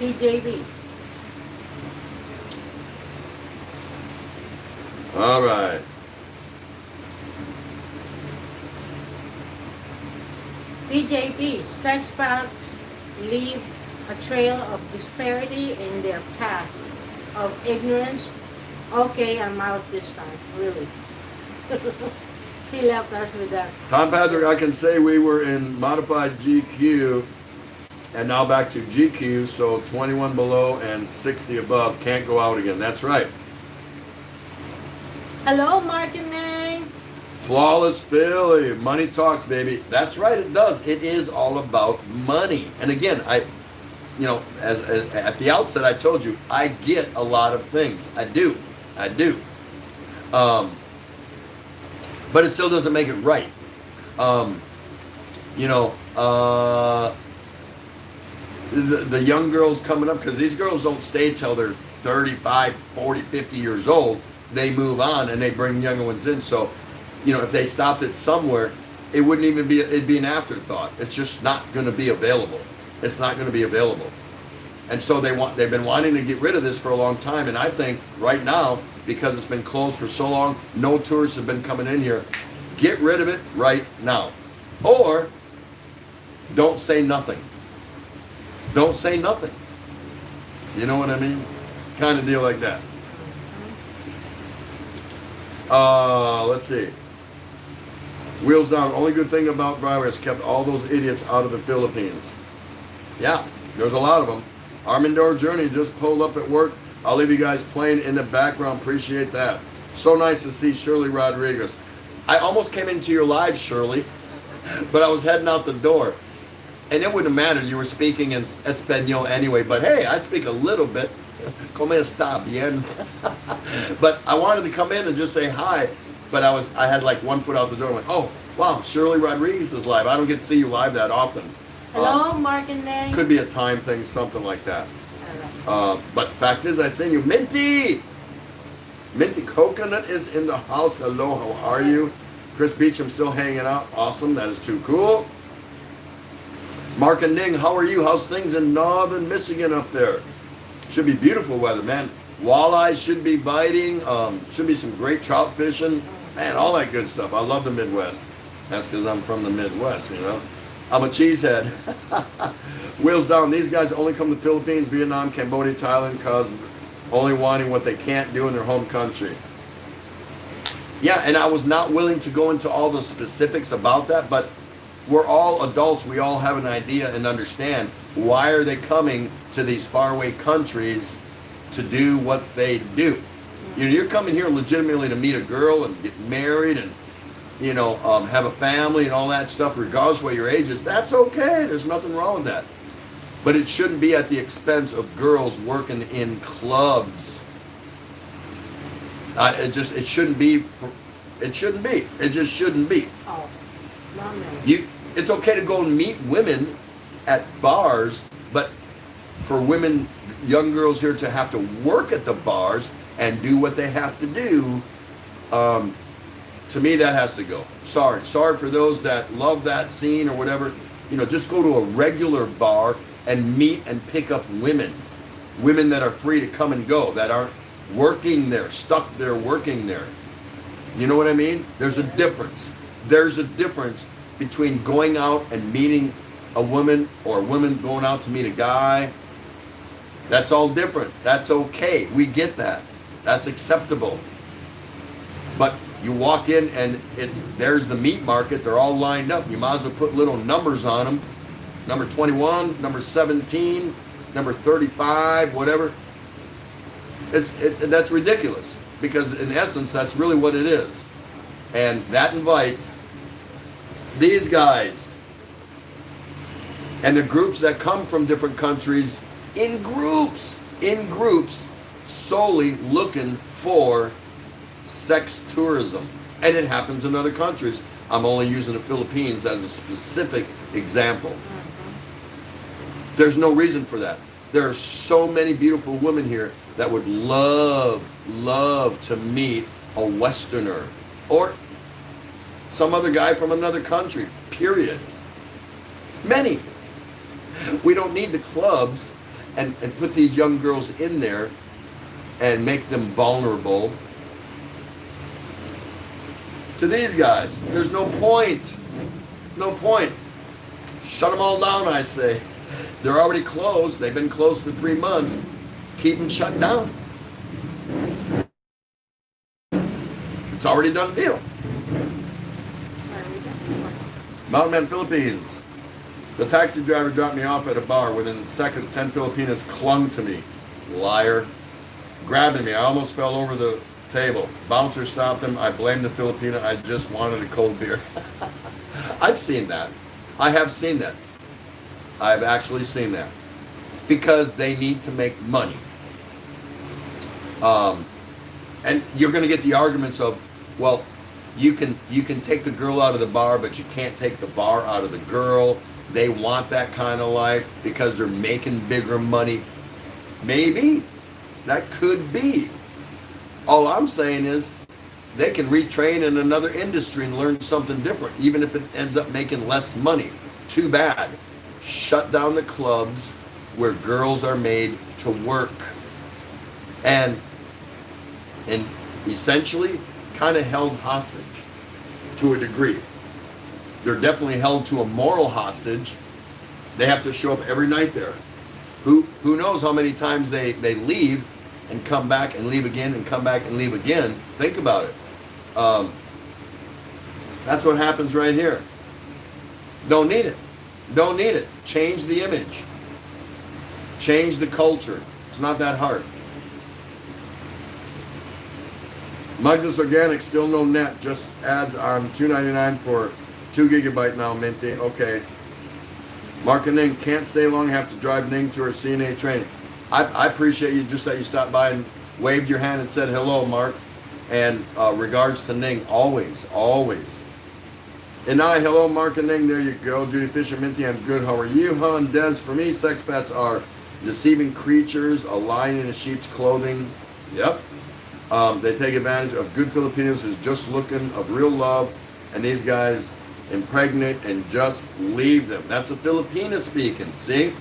PJB. All right. PJB, sex pacts leave a trail of disparity in their path of ignorance. Okay, I'm out this time, really. He left us with that. Tom Patrick, I can say we were in modified GQ and now back to GQ, so 21 below and 60 above can't go out again. That's right. Hello, Martinez. Flawless Philly. Money talks, baby. That's right, it does. It is all about money. And again, you know, as at the outset, I told you I get a lot of things. I do. But it still doesn't make it right. You know, the young girls coming up, because these girls don't stay till they're 35, 40, 50 years old. They move on and they bring younger ones in. So, you know, if they stopped it somewhere, it wouldn't even be, it'd be an afterthought. It's just not going to be available. It's not going to be available. And so they've been wanting to get rid of this for a long time. And I think right now, because it's been closed for so long, no tourists have been coming in here. Get rid of it right now. Or don't say nothing. Don't say nothing. You know what I mean? Kind of deal like that. Let's see. Wheels down. Only good thing about virus kept all those idiots out of the Philippines. Yeah, there's a lot of them. Armandor Journey just pulled up at work. I'll leave you guys playing in the background. Appreciate that. So nice to see Shirley Rodriguez. I almost came into your live, Shirley, but I was heading out the door. And it wouldn't have mattered. You were speaking in Espanol anyway. But hey, I speak a little bit. ¿Cómo está bien? But I wanted to come in and just say hi. But I had like one foot out the door. I'm like, oh, wow, Shirley Rodriguez is live. I don't get to see you live that often. Hello, Mark and Nang. Could be a time thing, something like that. But fact is, I seen you. Minty! Minty Coconut is in the house. Hello, how are you? Chris Beecham still hanging out. Awesome, that is too cool. Mark and Ning, how are you? How's things in northern Michigan up there? Should be beautiful weather, man. Walleyes should be biting. Should be some great trout fishing. Man, all that good stuff. I love the Midwest. That's because I'm from the Midwest, you know. I'm a cheesehead. Wheels down. These guys only come to the Philippines, Vietnam, Cambodia, Thailand because only wanting what they can't do in their home country. Yeah, and I was not willing to go into all the specifics about that, but we're all adults. We all have an idea and understand why are they coming to these faraway countries to do what they do. You know, you're coming here legitimately to meet a girl and get married and, you know, have a family and all that stuff, regardless of what your age is. That's okay. There's nothing wrong with that. But it shouldn't be at the expense of girls working in clubs. It shouldn't be. It shouldn't be. It just shouldn't be. Oh, no. It's okay to go and meet women at bars, but for women, young girls here to have to work at the bars and do what they have to do, to me that has to go. Sorry for those that love that scene or whatever. You know, just go to a regular bar and meet and pick up women that are free to come and go, that aren't working there, stuck there working there. You know what I mean? There's a difference. There's a difference between going out and meeting a woman or a woman going out to meet a guy. That's all different. That's okay. We get that. That's acceptable. But you walk in and there's the meat market. They're all lined up. You might as well put little numbers on them. Number 21, number 17, number 35, whatever. That's ridiculous, because in essence, that's really what it is. And that invites these guys and the groups that come from different countries in groups, solely looking for sex tourism. And it happens in other countries. I'm only using the Philippines as a specific example. There's no reason for that. There are so many beautiful women here that would love to meet a Westerner or some other guy from another country, period. Many. We don't need the clubs and put these young girls in there and make them vulnerable to these guys. There's no point. No point. Shut them all down, I say. They're already closed. They've been closed for 3 months. Keep them shut down. It's already done deal. Mountain Man, Philippines. The taxi driver dropped me off at a bar. Within seconds, 10 Filipinas clung to me. Liar. Grabbing me. I almost fell over the table. Bouncer stopped him. I blamed the Filipina. I just wanted a cold beer. I've seen that. I have seen that. I've actually seen that. because they need to make money. And you're going to get the arguments of, well, you can take the girl out of the bar, but you can't take the bar out of the girl. They want that kind of life because they're making bigger money. Maybe. That could be. All I'm saying is they can retrain in another industry and learn something different, even if it ends up making less money. Too bad. Shut down the clubs where girls are made to work. And essentially kind of held hostage to a degree. They're definitely held to a moral hostage. They have to show up every night there. Who knows how many times they leave and come back and leave again and come back and leave again. Think about it. That's what happens right here. Don't need it. Don't need it. Change the image. Change the culture. It's not that hard. Mugs Organic, still no net, just ads on $2.99 for 2 gigabyte now, Minty. Okay. Mark and Ning, can't stay long, have to drive Ning to her CNA training. I appreciate you just that you stopped by and waved your hand and said hello, Mark. And regards to Ning, always, always. And I, hello, Mark and Ning, there you go. Judy Fisher, Minty, I'm good. How are you, hon? Des, for me, sex pets are deceiving creatures, a lion in a sheep's clothing. Yep. They take advantage of good Filipinos who's just looking of real love, and these guys impregnate and just leave them. That's a Filipina speaking, see?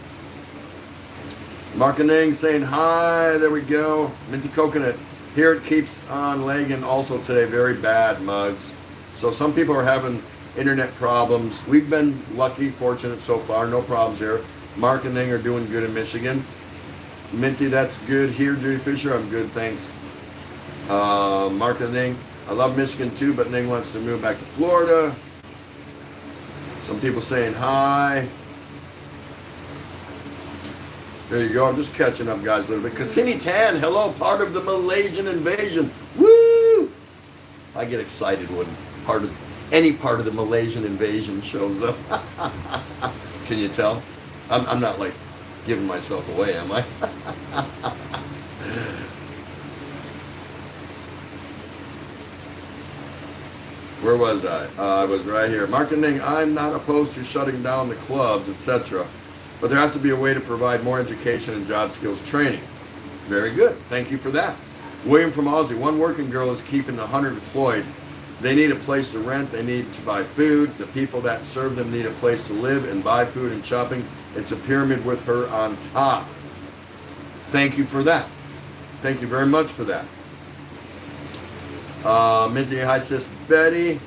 Marketing saying hi, there we go. Minty Coconut, here it keeps on lagging also today, very bad, Mugs. So some people are having internet problems. We've been lucky, fortunate so far, no problems here. Marketing are doing good in Michigan. Minty, that's good here. Judy Fisher, I'm good, thanks. Mark and Ning, I love Michigan too, but Ning wants to move back to Florida. Some people saying hi. There you go. I'm just catching up, guys, a little bit. Cassini Tan, hello, part of the Malaysian invasion. Woo! I get excited when any part of the Malaysian invasion shows up. Can you tell? I'm not like giving myself away, am I? Where was I? I was right here. Marketing, I'm not opposed to shutting down the clubs, etc. But there has to be a way to provide more education and job skills training. Very good. Thank you for that. William from Aussie, one working girl is keeping 100 employed. They need a place to rent. They need to buy food. The people that serve them need a place to live and buy food and shopping. It's a pyramid with her on top. Thank you for that. Thank you very much for that. Minty, hi sis Betty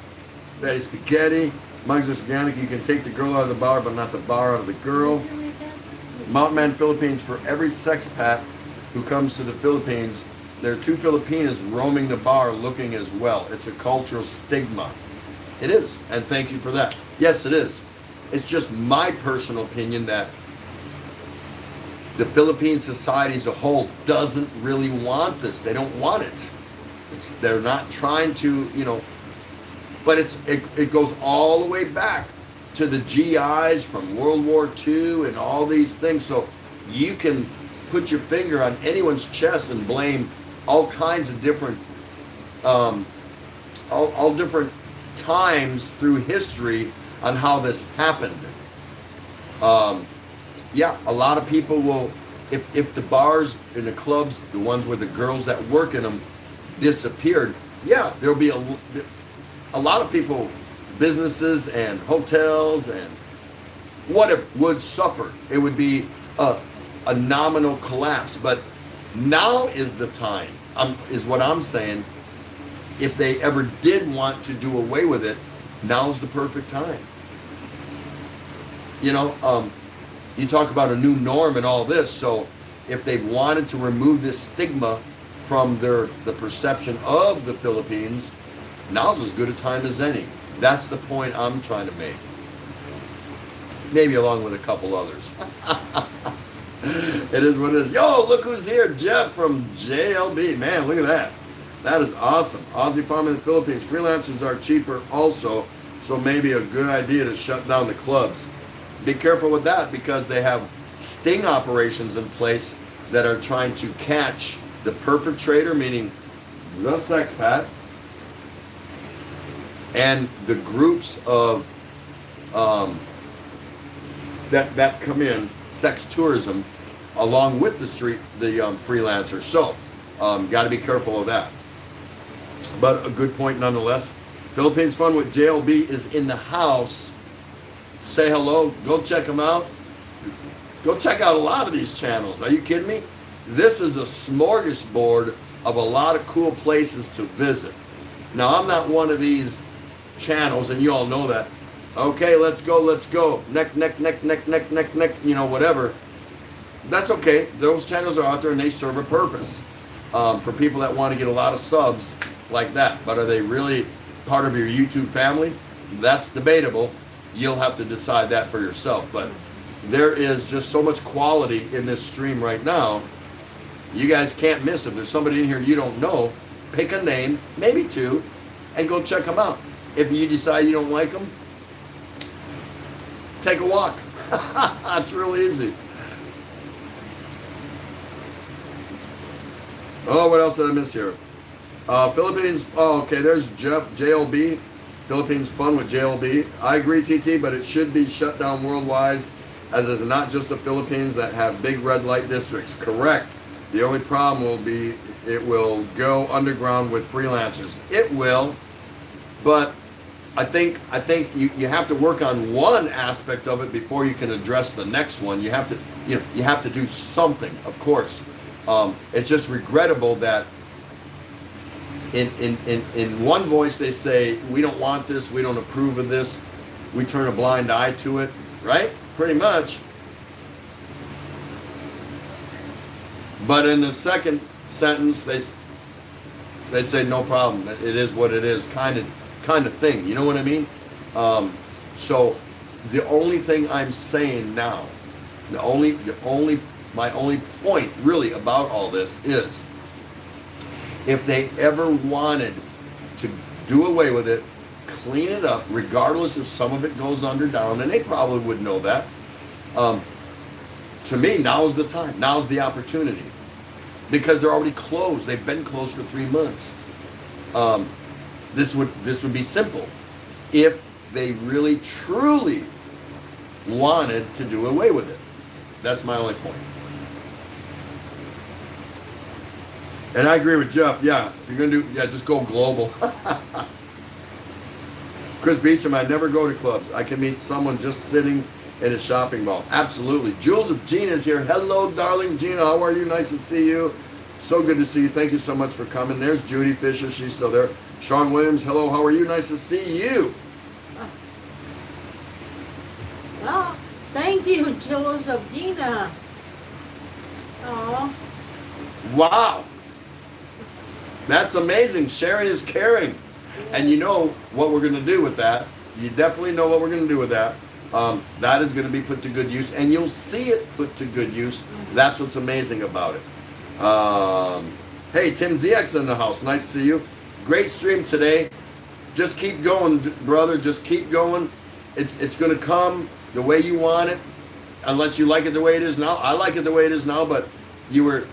Spaghetti. Mugs Organic, you can take the girl out of the bar, but not the bar out of the girl. Mountain Man Philippines, for every sexpat who comes to the Philippines, there are 2 Filipinas roaming the bar looking as well. It's a cultural stigma. It is, and thank you for that. Yes, it is. It's just my personal opinion that the Philippine society as a whole doesn't really want this. They don't want it. They're not trying to, but it goes all the way back to the GIs from World War II and all these things. So you can put your finger on anyone's chest and blame all kinds of different, all different times through history on how this happened. Yeah, a lot of people will, if the bars and the clubs, the ones where the girls that work in them disappeared, yeah, there'll be a lot of people, businesses and hotels and what it would suffer. It would be a nominal collapse. But now is the time, is what I'm saying. If they ever did want to do away with it, now's the perfect time. You talk about a new norm and all this. So if they wanted to remove this stigma from the perception of the Philippines, now's as good a time as any. That's the point I'm trying to make. Maybe along with a couple others. It is what it is. Yo, look who's here. Jeff from JLB. Man, look at that. That is awesome. Aussie Farm in the Philippines. Freelancers are cheaper also, so maybe a good idea to shut down the clubs. Be careful with that because they have sting operations in place that are trying to catch the perpetrator, meaning the sexpat, and the groups of that come in, sex tourism, along with the freelancers. So, got to be careful of that. But a good point nonetheless. Philippines Fun with JLB is in the house. Say hello. Go check them out. Go check out a lot of these channels. Are you kidding me? This is a smorgasbord of a lot of cool places to visit. Now, I'm not one of these channels, and you all know that. Okay, let's go. Neck, you know, whatever. That's okay. Those channels are out there, and they serve a purpose for people that want to get a lot of subs like that. But are they really part of your YouTube family? That's debatable. You'll have to decide that for yourself. But there is just so much quality in this stream right now. You guys can't miss. If there's somebody in here you don't know, pick a name, maybe two, and go check them out. If you decide you don't like them, take a walk. It's real easy. Oh, what else did I miss here? Philippines, oh, okay, there's Jeff, JLB. Philippines Fun with JLB. I agree, TT, but it should be shut down worldwide, as it's not just the Philippines that have big red light districts. Correct. The only problem will be it will go underground with freelancers. It will, but I think you have to work on one aspect of it before you can address the next one. You have to you have to do something, of course. It's just regrettable that in one voice they say, we don't want this, we don't approve of this, we turn a blind eye to it, right? Pretty much. But in the second sentence, they say no problem. It is what it is, kind of thing. You know what I mean? So the only thing I'm saying now, my only point really about all this is, if they ever wanted to do away with it, clean it up, regardless if some of it goes down, and they probably would know that. To me, now's the time. Now's the opportunity. Because they're already closed. They've been closed for 3 months. This would be simple if they really, truly wanted to do away with it. That's my only point. And I agree with Jeff. Yeah, if you're going to do, just go global. Chris Beecham, I never go to clubs. I can meet someone just sitting in a shopping mall. Absolutely. Jules of Gina is here. Hello, darling Gina. How are you? Nice to see you. So good to see you. Thank you so much for coming. There's Judy Fisher. She's still there. Sean Williams. Hello. How are you? Nice to see you. Oh, thank you, Jules of Gina. Oh. Wow. That's amazing. Sharing is caring. And you know what we're going to do with that. You definitely know what we're going to do with that. That is going to be put to good use, and you'll see it put to good use. That's what's amazing about it. Hey, Tim ZX in the house. Nice to see you. Great stream today. Just keep going, brother. Just keep going. It's going to come the way you want it, unless you like it the way it is now. I like it the way it is now, but you were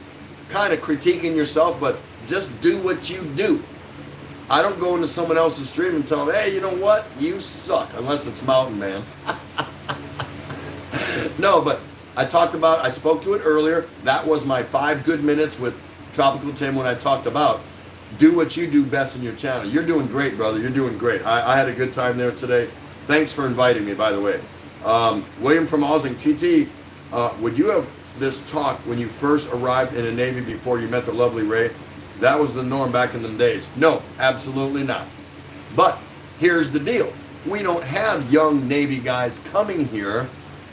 kind of critiquing yourself, but just do what you do. I don't go into someone else's stream and tell them, hey, you know what? You suck, unless it's Mountain Man. No, but I spoke to it earlier. That was my 5 good minutes with Tropical Tim when I talked about do what you do best in your channel. You're doing great, brother. You're doing great. I had a good time there today. Thanks for inviting me, by the way. William from Osing, TT, would you have this talk when you first arrived in the Navy before you met the lovely Ray? That was the norm back in the days. No, absolutely not. But here's the deal. We don't have young Navy guys coming here.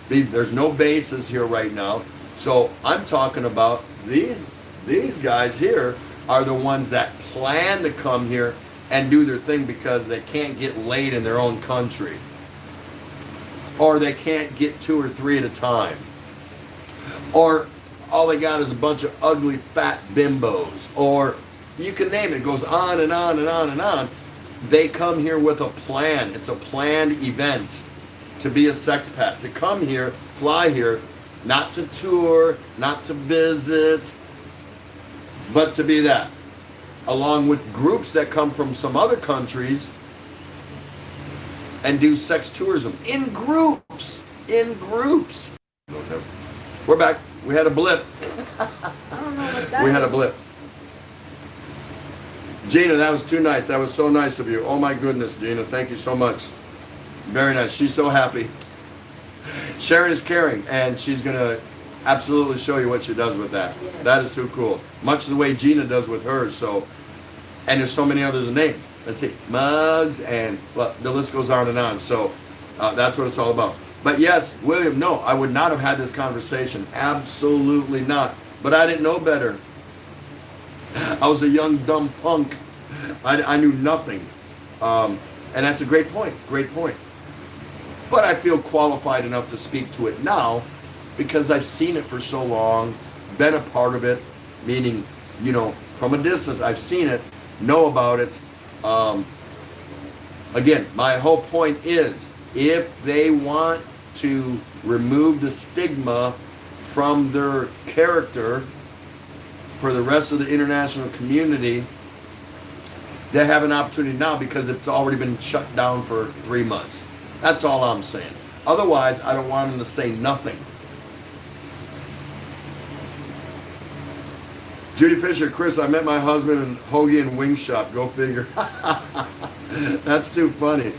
There's no bases here right now. So I'm talking about these guys here are the ones that plan to come here and do their thing because they can't get laid in their own country. Or they can't get 2 or 3 at a time. Or all they got is a bunch of ugly fat bimbos, or you can name it. It goes on and on and on and on. They come here with a plan. It's a planned event to be a sexpat, to come here, fly here, Not to tour, not to visit, but to be that. Along with groups that come from some other countries and do sex tourism in groups. In groups. We're back. We had a blip. I don't know what that We had a is. blip. Gina, that was too nice. That was so nice of you. Oh my goodness, Gina. Thank you so much. Very nice. She's so happy. Sharon is caring, and she's going to absolutely show you what she does with that. Yeah. That is too cool. Much the way Gina does with hers. So, and there's so many others to name. Let's see, mugs, and well, the list goes on and on. So that's what it's all about. But yes, William, no, I would not have had this conversation. Absolutely not. But I didn't know better. I was a young, dumb punk. I knew nothing. And that's a great point. Great point. But I feel qualified enough to speak to it now because I've seen it for so long, been a part of it, meaning, you know, from a distance, I've seen it, know about it. Again, my whole point is, if they want to remove the stigma from their character for the rest of the international community, they have an opportunity now because it's already been shut down for 3 months. That's all I'm saying. Otherwise, I don't want them to say nothing. Judy Fisher, Chris, I met my husband in Hoagie and Wing Shop. Go figure. That's too funny.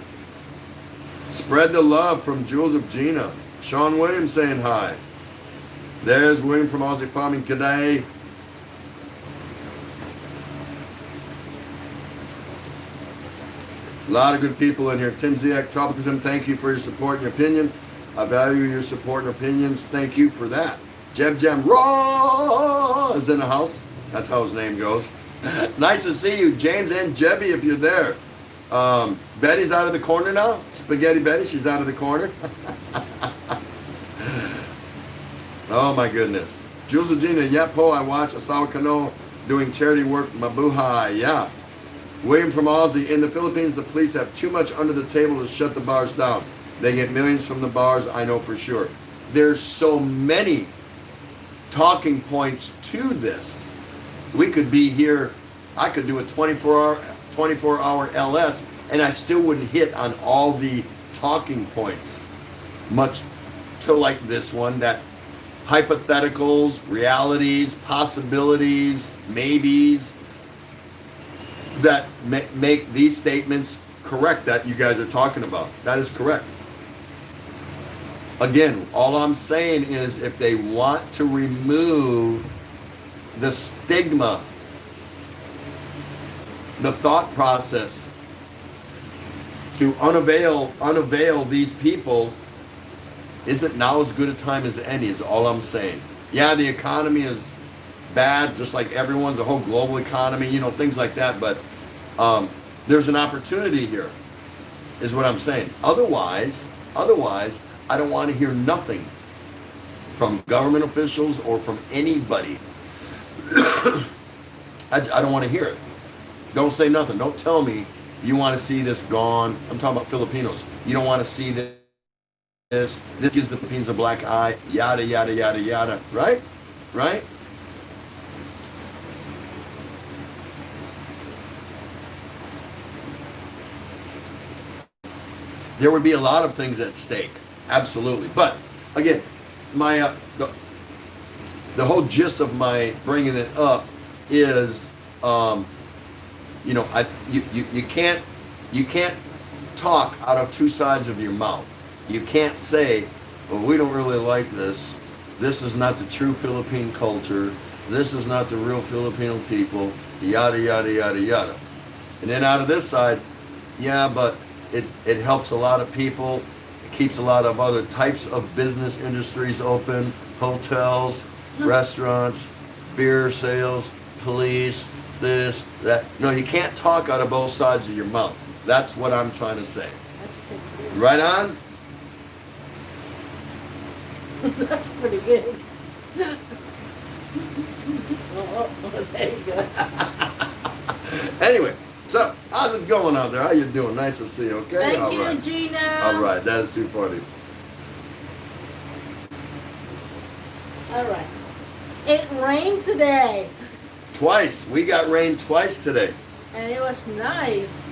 Spread the love from Jules of Gina. Sean Williams saying hi. There's William from Aussie Farming. G'day. A lot of good people in here. Tim Ziak, Tropical Tim, thank you for your support and your opinion. I value your support and opinions. Thank you for that. Jeb Jam Raw is in the house. That's how his name goes. Nice to see you, James and Jebby, if you're there. Betty's out of the corner now. Spaghetti Betty, she's out of the corner. Oh my goodness. Jules Regina, Yapo, I watch Asawa Kano doing charity work, Mabuhay, yeah. William from Aussie, in the Philippines, the police have too much under the table to shut the bars down. They get millions from the bars, I know for sure. There's so many talking points to this. We could be here, I could do a 24-hour LS, and I still wouldn't hit on all the talking points. Much to like this one, that hypotheticals, realities, possibilities, maybes, that make these statements correct that you guys are talking about. That is correct. Again, all I'm saying is if they want to remove the stigma, the thought process, to unavail these people, isn't now as good a time as any, is all I'm saying. Yeah, the economy is bad, just like everyone's, the whole global economy, you know, things like that, but there's an opportunity here, is what I'm saying. Otherwise, I don't want to hear nothing from government officials or from anybody. I don't want to hear it. Don't say nothing. Don't tell me you want to see this gone. I'm talking about Filipinos. You don't want to see this. This gives the Philippines a black eye. Yada, yada, yada, yada. Right? Right? There would be a lot of things at stake. Absolutely. But, again, my the whole gist of my bringing it up is, you know, you can't talk out of two sides of your mouth. You can't say, well, we don't really like this. This is not the true Philippine culture. This is not the real Filipino people. Yada, yada, yada, yada. And then out of this side, yeah, but it helps a lot of people. It keeps a lot of other types of business industries open. Hotels, restaurants, beer sales, police, this, that. No, you can't talk out of both sides of your mouth. That's what I'm trying to say. Right on? That's pretty good. Oh, there you go. Anyway, so how's it going out there? How you doing? Nice to see you, okay? Thank All you, right. Gina. All right, that is too funny. All right. It rained today, Twice. We got rain twice today. and it was nice.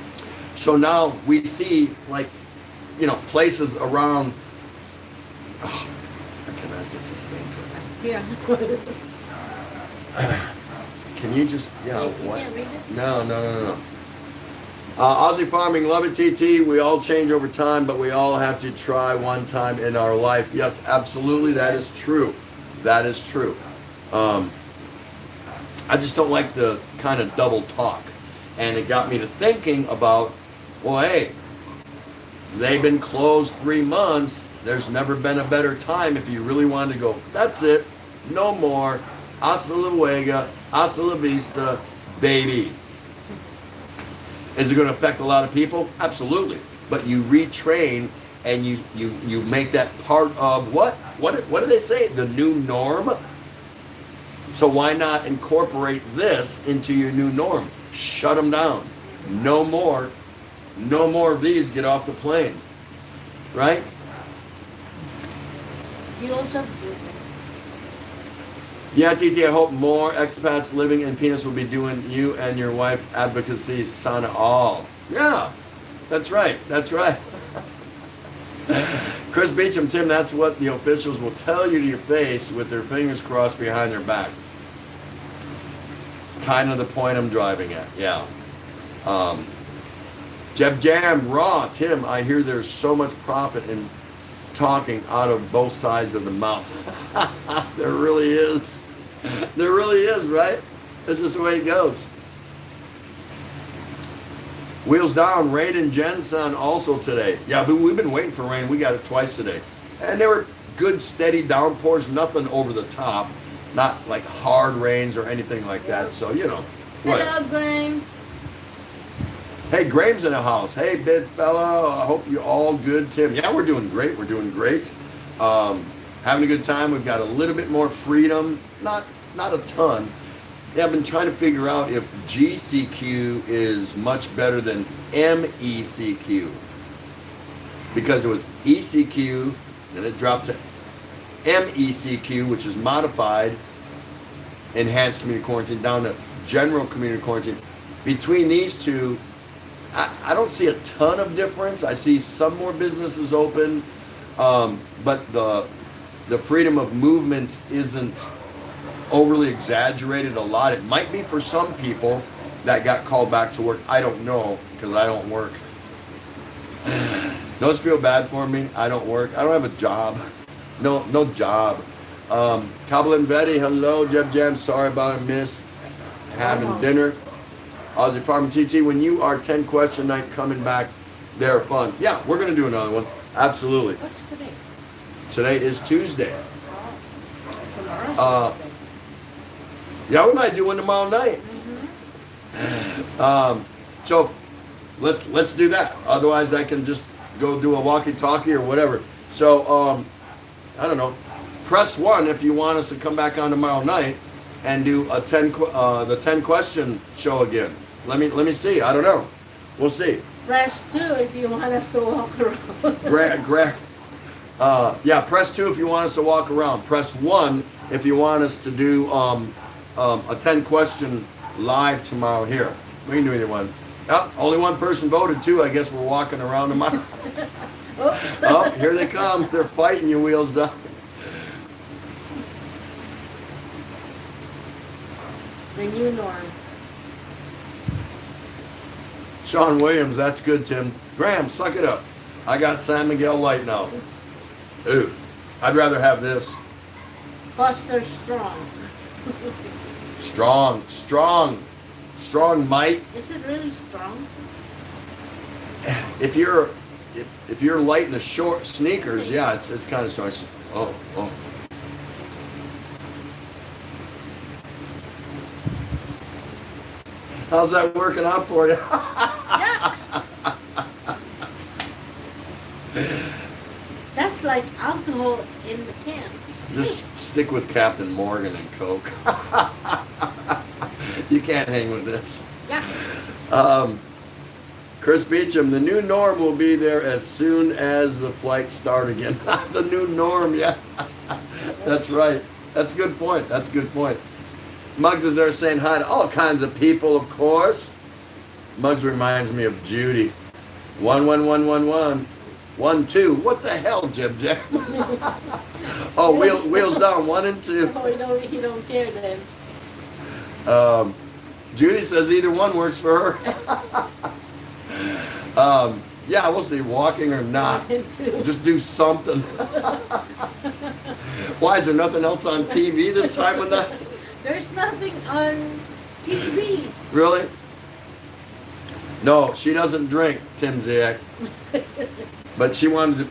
So now we see, like, you know, places around. Oh, I cannot get this thing to. Yeah. Can you just, yeah, You what? can't read it? No. Aussie Farming, love it, TT. We all change over time, but we all have to try one time in our life. Yes, absolutely, that is true. That is true. I just don't like the kind of double talk. And it got me to thinking about, well, hey, they've been closed 3 months. There's never been a better time if you really wanted to go, that's it, no more, hasta luego, hasta la vista, baby. Is it going to affect a lot of people? Absolutely. But you retrain and you make that part of what? What do they say? The new norm? So why not incorporate this into your new norm? Shut them down. No more of these. Get off the plane. Right? You also. Yeah, TT, I hope more expats living in Penis will be doing you and your wife advocacy sana all. Yeah, that's right. Chris Beecham, Tim, that's what the officials will tell you to your face with their fingers crossed behind their back. Kind of the point I'm driving at, yeah. Jeb Jam, Raw, Tim, I hear there's so much profit in talking out of both sides of the mouth. There really is. There really is, right? That's just the way it goes. Wheels down, rain in Jensen also today. Yeah, but we've been waiting for rain. We got it twice today. And they were good, steady downpours, nothing over the top. Not like hard rains or anything like that. So, you know. What? Hello, Graham. Hey, Graham's in the house. Hey, big fella. I hope you're all good, Tim. Yeah, we're doing great. We're doing great. Having a good time. We've got a little bit more freedom. Not a ton. Yeah, I've been trying to figure out if GCQ is much better than MECQ. Because it was ECQ, then it dropped to MECQ, which is modified enhanced community quarantine, down to general community quarantine. Between these two, I don't see a ton of difference. I see some more businesses open, but the freedom of movement isn't overly exaggerated a lot. It might be for some people that got called back to work. I don't know, because I don't work. Don't feel bad for me. I don't work. I don't have a job. No job. Kabul and Betty, hello. Jeb Jam, sorry about a miss. Having dinner. Aussie Farm TT, when you are 10 question night coming back, they're fun. Yeah, we're going to do another one. Absolutely. What's today? Today is Tuesday. Tomorrow. Yeah, we might do one tomorrow night. So let's do that. Otherwise, I can just go do a walkie-talkie or whatever. So I don't know. Press 1 if you want us to come back on tomorrow night and do a the 10 question show again. Let me see. I don't know. We'll see. Press 2 if you want us to walk around. Yeah, press 2 if you want us to walk around. Press 1 if you want us to do a 10 question live tomorrow here. We can do either one. Oh, only one person voted too. I guess we're walking around tomorrow. Oops. Oh, here they come. They're fighting you, Wheels down. The new norm. Sean Williams, that's good, Tim. Graham, suck it up. I got San Miguel Light now. Ooh, I'd rather have this. Foster strong. Strong might. Is it really strong? If you're light in the short sneakers, yeah, it's kind of strong. Oh. How's that working out for you? Yeah. That's like alcohol in the can. Just stick with Captain Morgan and Coke. You can't hang with this. Yeah. Chris Beecham, the new norm will be there as soon as the flights start again. The new norm, yeah. That's right. That's a good point. That's a good point. Muggs is there saying hi to all kinds of people, of course. Muggs reminds me of Judy. 11111. 1 2. What the hell, Jim Jim? Oh, wheels down. 1 and 2. No, he don't care then. Judy says either one works for her. Yeah, we'll see. Walking or not. 1 and 2. Just do something. Why is there nothing else on TV this time of night? There's nothing on TV. Really? No, she doesn't drink, Tim Ziak. But she wanted to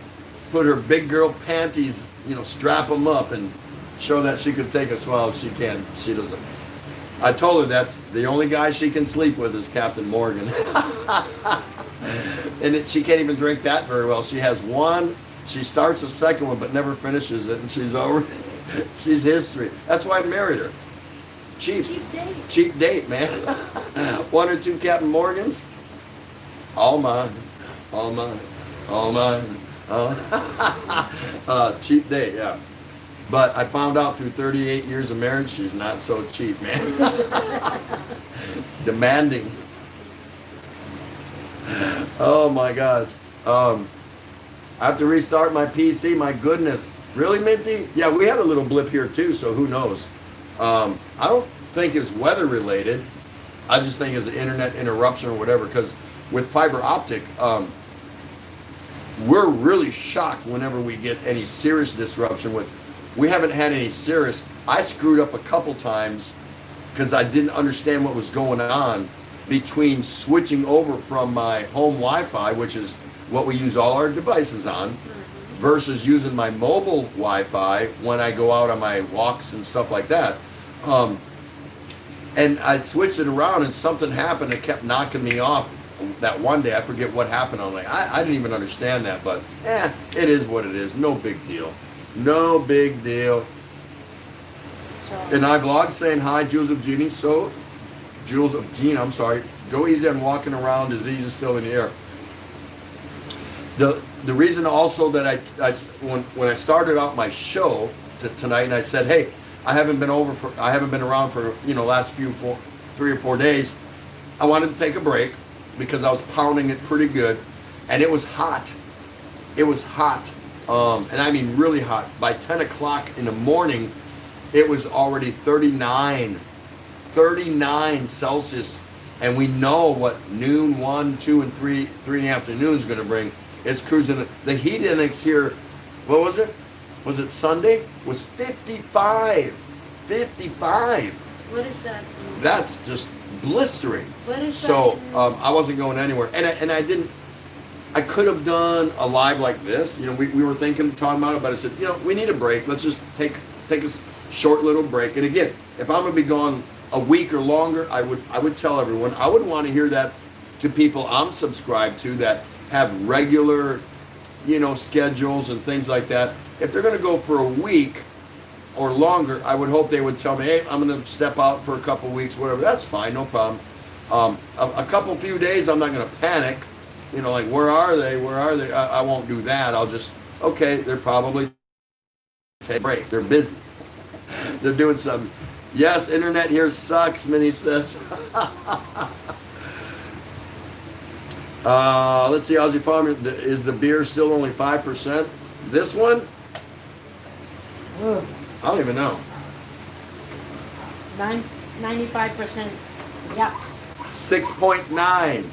put her big girl panties, strap them up and show that she could take a swallow if she can. She doesn't. I told her that's the only guy she can sleep with is Captain Morgan. And she can't even drink that very well. She has one, she starts a second one but never finishes it, and she's over. She's history. That's why I married her. Cheap. Cheap date. Cheap date, man. 1 or 2 Captain Morgans. All mine. All mine. All mine. Cheap date, yeah. But I found out through 38 years of marriage, she's not so cheap, man. Demanding. Oh my gosh. I have to restart my PC, my goodness. Really, Minty? Yeah, we had a little blip here too, so who knows? I don't think it's weather related. I just think it's an internet interruption or whatever, because with fiber optic, we're really shocked whenever we get any serious disruption. We haven't had any serious. I screwed up a couple times because I didn't understand what was going on between switching over from my home Wi-Fi, which is what we use all our devices on, versus using my mobile Wi-Fi when I go out on my walks and stuff like that. And I switched it around and something happened that kept knocking me off that one day. I forget what happened. I'm like, I didn't even understand that, but it is what it is. No big deal. No big deal. And I vlog saying hi, Jules of Genie. So, Jules of Gene, I'm sorry. Go easy on walking around. Disease is still in the air. The reason also that when I started out my show tonight, and I said, hey, I haven't been around for last 3 or 4 days. I wanted to take a break because I was pounding it pretty good, and it was hot. It was hot, and I mean really hot. By 10 o'clock in the morning, it was already 39 Celsius, and we know what noon, 1, 2, and 3 in the afternoon is going to bring. It's cruising. The heat index here, what was it? Was it Sunday? Was 55. 55. What is that? That's just blistering. What is so that? I wasn't going anywhere, and I could have done a live like this. We were talking about it, but I said, we need a break. Let's just take a short little break. And again, if I'm gonna be gone a week or longer, I would tell everyone. I would want to hear that to people I'm subscribed to that have regular, schedules and things like that. If they're gonna go for a week or longer, I would hope they would tell me, hey, I'm going to step out for a couple weeks, whatever. That's fine, no problem. A few days, I'm not going to panic. Like, where are they? Where are they? I won't do that. I'll just, okay, they're probably take a break. They're busy. They're doing something. Yes, internet here sucks, Minnie says. Let's see, Aussie Farmer, is the beer still only 5%? This one? Ugh. I don't even know. 95%. Yeah. 6.9.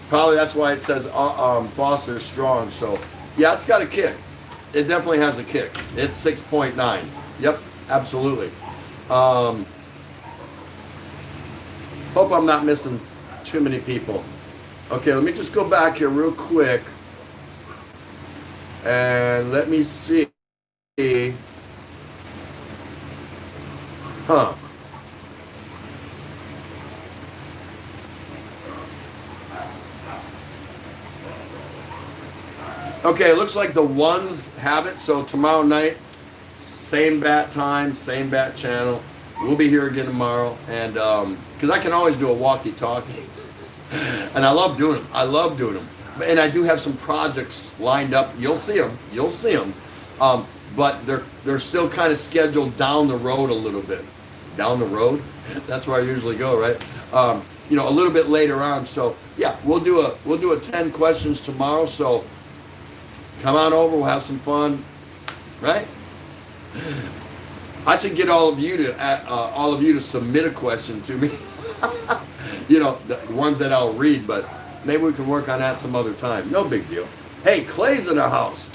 Probably that's why it says Foster Strong. So, yeah, it's got a kick. It definitely has a kick. It's 6.9. Yep, absolutely. Hope I'm not missing too many people. Okay, let me just go back here real quick. And let me see. Huh. Okay, it looks like the ones have it. So tomorrow night, same bat time, same bat channel. We'll be here again tomorrow. And because I can always do a walkie-talkie. And I love doing them. I love doing them. And I do have some projects lined up. You'll see them. You'll see them. but they're still kind of scheduled down the road a little bit. Down the road? That's where I usually go, right? You know, a little bit later on. So yeah, we'll do a 10 questions tomorrow. So come on over, we'll have some fun, right? I should get all of you to submit a question to me. You know, the ones that I'll read, but maybe we can work on that some other time. No big deal. Hey, Clay's in the house.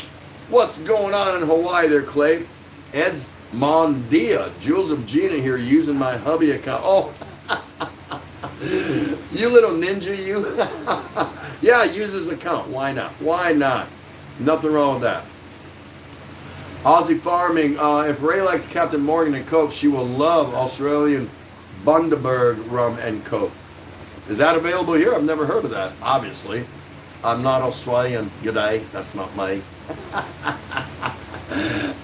What's going on in Hawaii there, Clay? Ed's Mondia. Jules of Gina here using my hubby account. Oh, you little ninja, you. Yeah, use his account. Why not? Why not? Nothing wrong with that. Aussie Farming. If Ray likes Captain Morgan and Coke, she will love Australian Bundaberg rum and Coke. Is that available here? I've never heard of that, obviously. I'm not Australian. G'day. That's not me.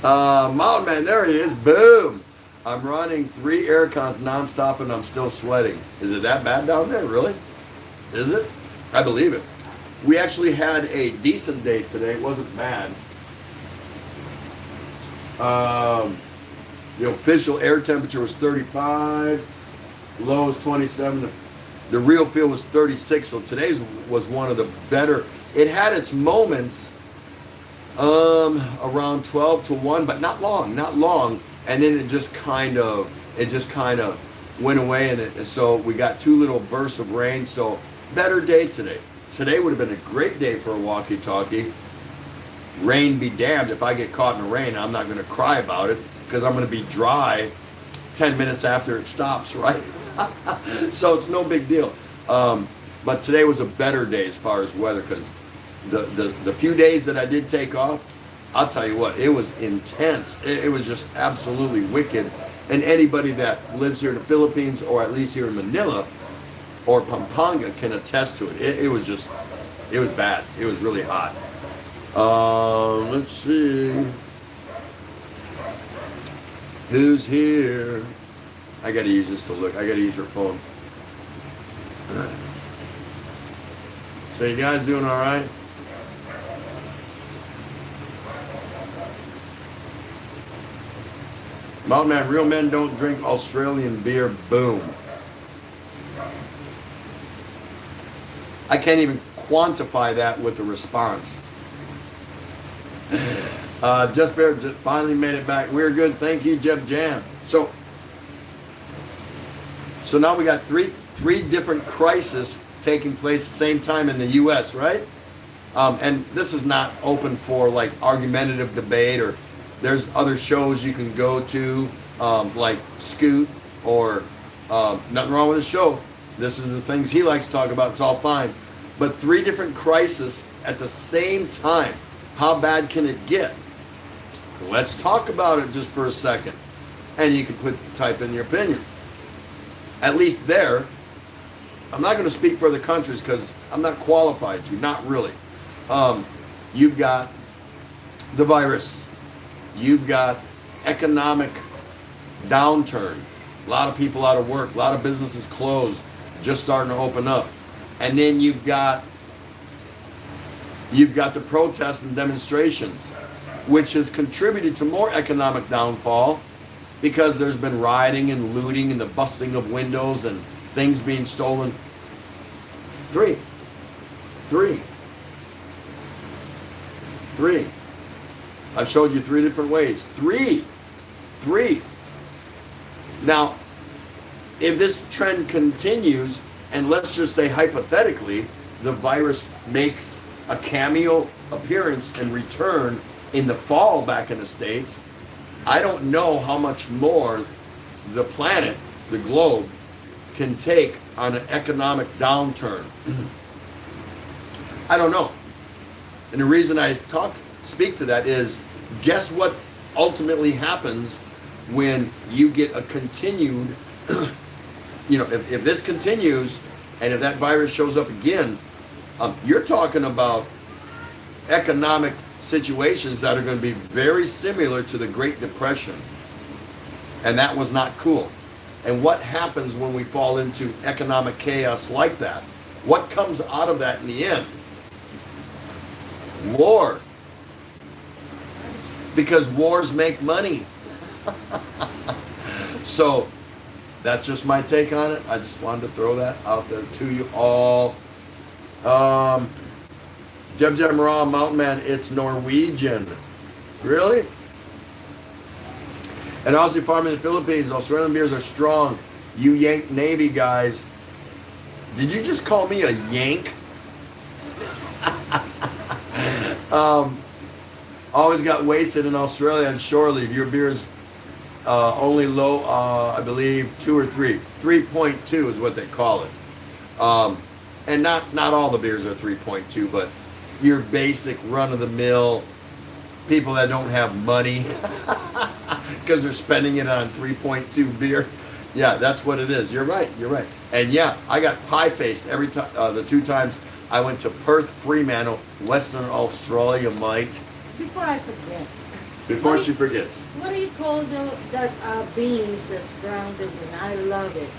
Mountain Man, there he is. Boom. I'm running 3 air cons nonstop and I'm still sweating. Is it that bad down there? Really? Is it? I believe it. We actually had a decent day today. It wasn't bad. The official air temperature was 35. Low was 27. The real feel was 36. So today's was one of the better. It had its moments around 12 to 1, but not long. And then it just kind of went away, and so we got 2 little bursts of rain. So better day today. Today would have been a great day for a walkie-talkie. Rain be damned. If I get caught in the rain, I'm not going to cry about it because I'm going to be dry 10 minutes after it stops, right? So it's no big deal. But today was a better day as far as weather, because the few days that I did take off, I'll tell you what, it was intense. It was just absolutely wicked. And anybody that lives here in the Philippines, or at least here in Manila or Pampanga, can attest to it. It was bad. It was really hot. Let's see. Who's here? I gotta use this to look. I gotta use your phone. So you guys doing all right? Mountain Man, real men don't drink Australian beer. Boom. I can't even quantify that with a response. Just Bear just finally made it back. We're good. Thank you, Jeff Jam. So now we got three different crises taking place at the same time in the U.S., right? And this is not open for like argumentative debate, or there's other shows you can go to, like Scoot, or nothing wrong with the show. This is the things he likes to talk about. It's all fine. But 3 different crises at the same time. How bad can it get? Let's talk about it just for a second. And you can type in your opinion. At least there, I'm not going to speak for other countries because I'm not qualified to, not really. You've got the virus. You've got economic downturn. A lot of people out of work. A lot of businesses closed, just starting to open up. And then you've got the protests and demonstrations, which has contributed to more economic downfall, because there's been rioting and looting and the busting of windows and things being stolen. 3. I've showed you 3 different ways. 3. Now, if this trend continues, and let's just say hypothetically, the virus makes a cameo appearance and return in the fall back in the States, I don't know how much more the planet, the globe, can take on an economic downturn. I don't know. And the reason I speak to that is, guess what ultimately happens when you get a continued, if this continues, and if that virus shows up again, you're talking about economic situations that are going to be very similar to the Great Depression. And that was not cool. And what happens when we fall into economic chaos like that? What comes out of that in the end? War. Because wars make money. So that's just my take on it. I just wanted to throw that out there to you all. Jeb Raw Mountain Man, it's Norwegian. Really? And Aussie farming in the Philippines, Australian beers are strong. You Yank Navy guys. Did you just call me a Yank? Always got wasted in Australia on shore leave. Your beer's only low, I believe, 2 or 3. 3.2 is what they call it. And not all the beers are 3.2, but your basic run-of-the-mill people that don't have money because they're spending it on 3.2 beer. Yeah, that's what it is. You're right. And yeah, I got pie-faced every time. The 2 times I went to Perth, Fremantle, Western Australia, mate. Before I forget. Before she forgets. What do you call that beans that's grounded in? I love it.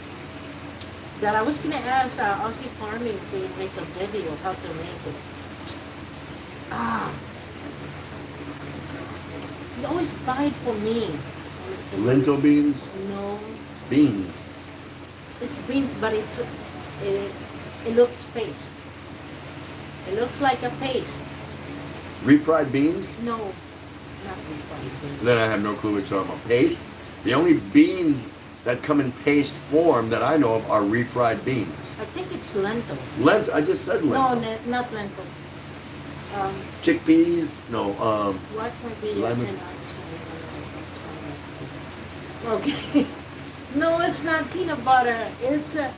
That I was going to ask Aussie Farming to make a video how to make it. You always buy it for me. Lentil beans? No. Beans. It's beans, but it looks paste. It looks like a paste. Refried beans? No, not refried beans. Then I have no clue what you're talking about. Paste? The only beans that come in paste form that I know of are refried beans. I think it's lentil. I just said lentil. No, not lentil. Chickpeas? No. What would be Lemon. Okay. No, it's not peanut butter. It's a.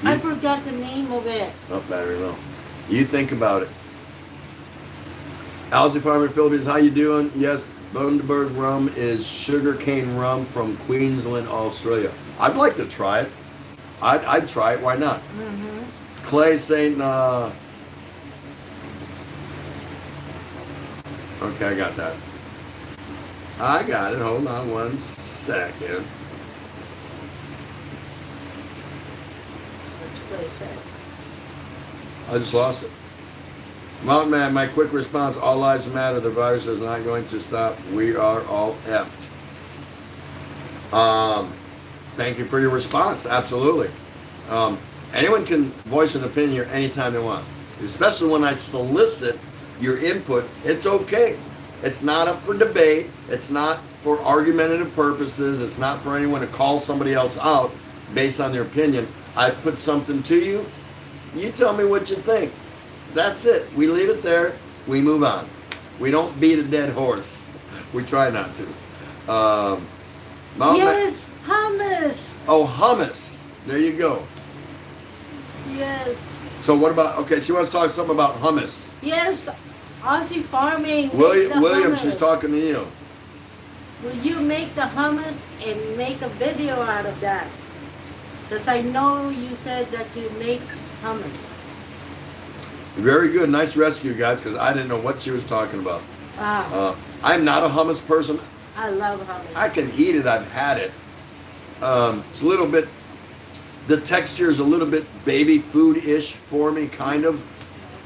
I forgot the name of it. Not very well. You think about it. Aussie Farmer Philippines, how you doing? Yes, Bundaberg rum is sugarcane rum from Queensland, Australia. I'd like to try it. I'd try it. Why not? Mm-hmm. Clay saying, okay, I got that. I got it. Hold on 1 second. I just lost it. Mountain Man, my quick response, all lives matter. The virus is not going to stop. We are all effed. Thank you for your response. Absolutely. Anyone can voice an opinion here anytime they want. Especially when I solicit your input. It's okay. It's not up for debate. It's not for argumentative purposes. It's not for anyone to call somebody else out based on their opinion. I put something to you. You tell me what you think. That's it. We leave it there. We move on. We don't beat a dead horse. We try not to. Yes, hummus. Oh, hummus. There you go. Yes. So what about, okay, she wants to talk something about hummus. Yes, Aussie Farming. William, she's talking to you. Will you make the hummus and make a video out of that? Because I know you said that you make hummus. Very good. Nice rescue, guys, because I didn't know what she was talking about. I'm not a hummus person. I love hummus. I can eat it. I've had it. It's a little bit, the texture is a little bit baby food-ish for me, kind of,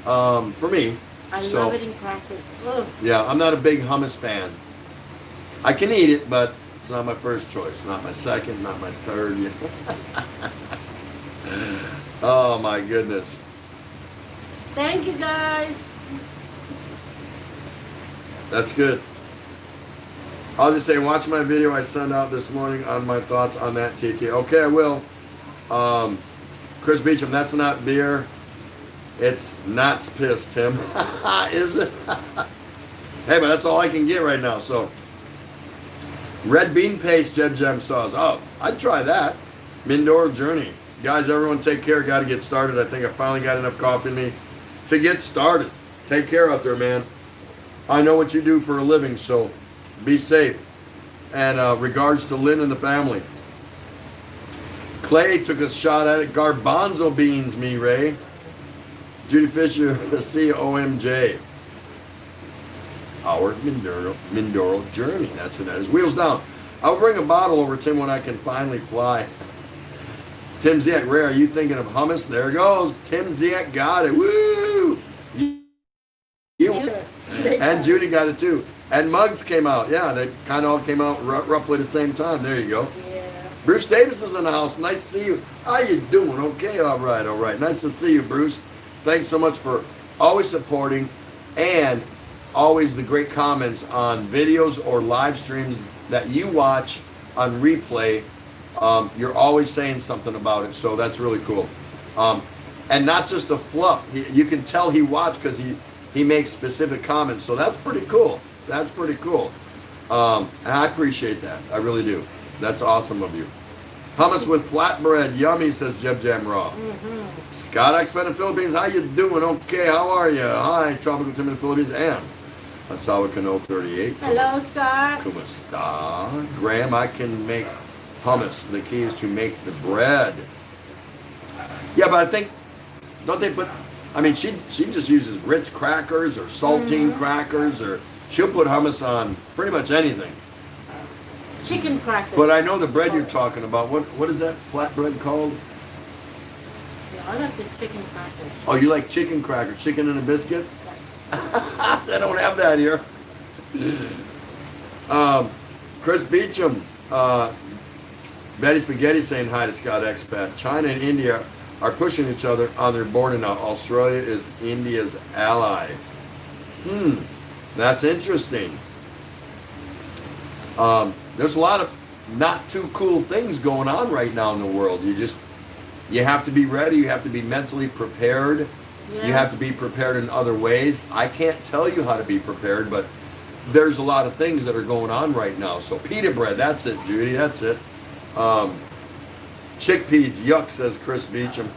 for me. I love it in crackers. Ugh. Yeah, I'm not a big hummus fan. I can eat it, but it's not my first choice. Not my second, not my third. Oh, my goodness. Thank you, guys. That's good. I'll just say, watch my video I sent out this morning on my thoughts on that TT. Okay, I will. Chris Beecham, that's not beer. It's Knott's piss, Tim. Is it? Hey, but that's all I can get right now, so. Red bean paste, Jeb Jem sauce. Oh, I'd try that. Mindoro Journey. Guys, everyone take care. Got to get started. I think I finally got enough coffee in me to get started. Take care out there, man. I know what you do for a living, so be safe. And regards to Lynn and the family. Clay took a shot at it. Garbanzo beans, me, Ray. Judy Fisher, COMJ. Howard Mindoro Journey. That's who that is. Wheels down. I'll bring a bottle over, Tim, when I can finally fly. Tim Ziak, Ray, are you thinking of hummus? There it goes. Tim Ziak got it. Woo! You And Judy got it too. And Muggs came out. Yeah, they kind of all came out roughly the same time. There you go. Yeah. Bruce Davis is in the house. Nice to see you. How you doing? Okay, all right, all right. Nice to see you, Bruce. Thanks so much for always supporting and always the great comments on videos or live streams that you watch on replay. You're always saying something about it, so that's really cool. And not just a fluff. You can tell he watched because he makes specific comments, so that's pretty cool. That's pretty cool. And I appreciate that. I really do. That's awesome of you. Hummus with flatbread, yummy, says Jeb Jam Raw. Mm-hmm. Scott Expen in the Philippines, how you doing? Okay, how are you? Hi, Tropical Tim in the Philippines, and Asawa Cano 38. Hello, Scott. Kumusta? Graham, I can make hummus. The key is to make the bread. Yeah, but I think, don't they put, I mean, she just uses Ritz crackers or saltine crackers, or she'll put hummus on pretty much anything. Chicken crackers. But I know the bread you're talking about. What is that flatbread called? Yeah, I like the chicken crackers. Oh, you like chicken cracker, chicken and a biscuit? They don't have that here. Chris Beecham, Betty Spaghetti saying hi to Scott Expat. China and India are pushing each other on their border now. Australia is India's ally. That's interesting. There's a lot of not too cool things going on right now in the world. You have to be ready. You have to be mentally prepared. Yeah. You have to be prepared in other ways. I can't tell you how to be prepared, but there's a lot of things that are going on right now. So pita bread, that's it, Judy, that's it. Chickpeas, yuck, says Chris Beecham.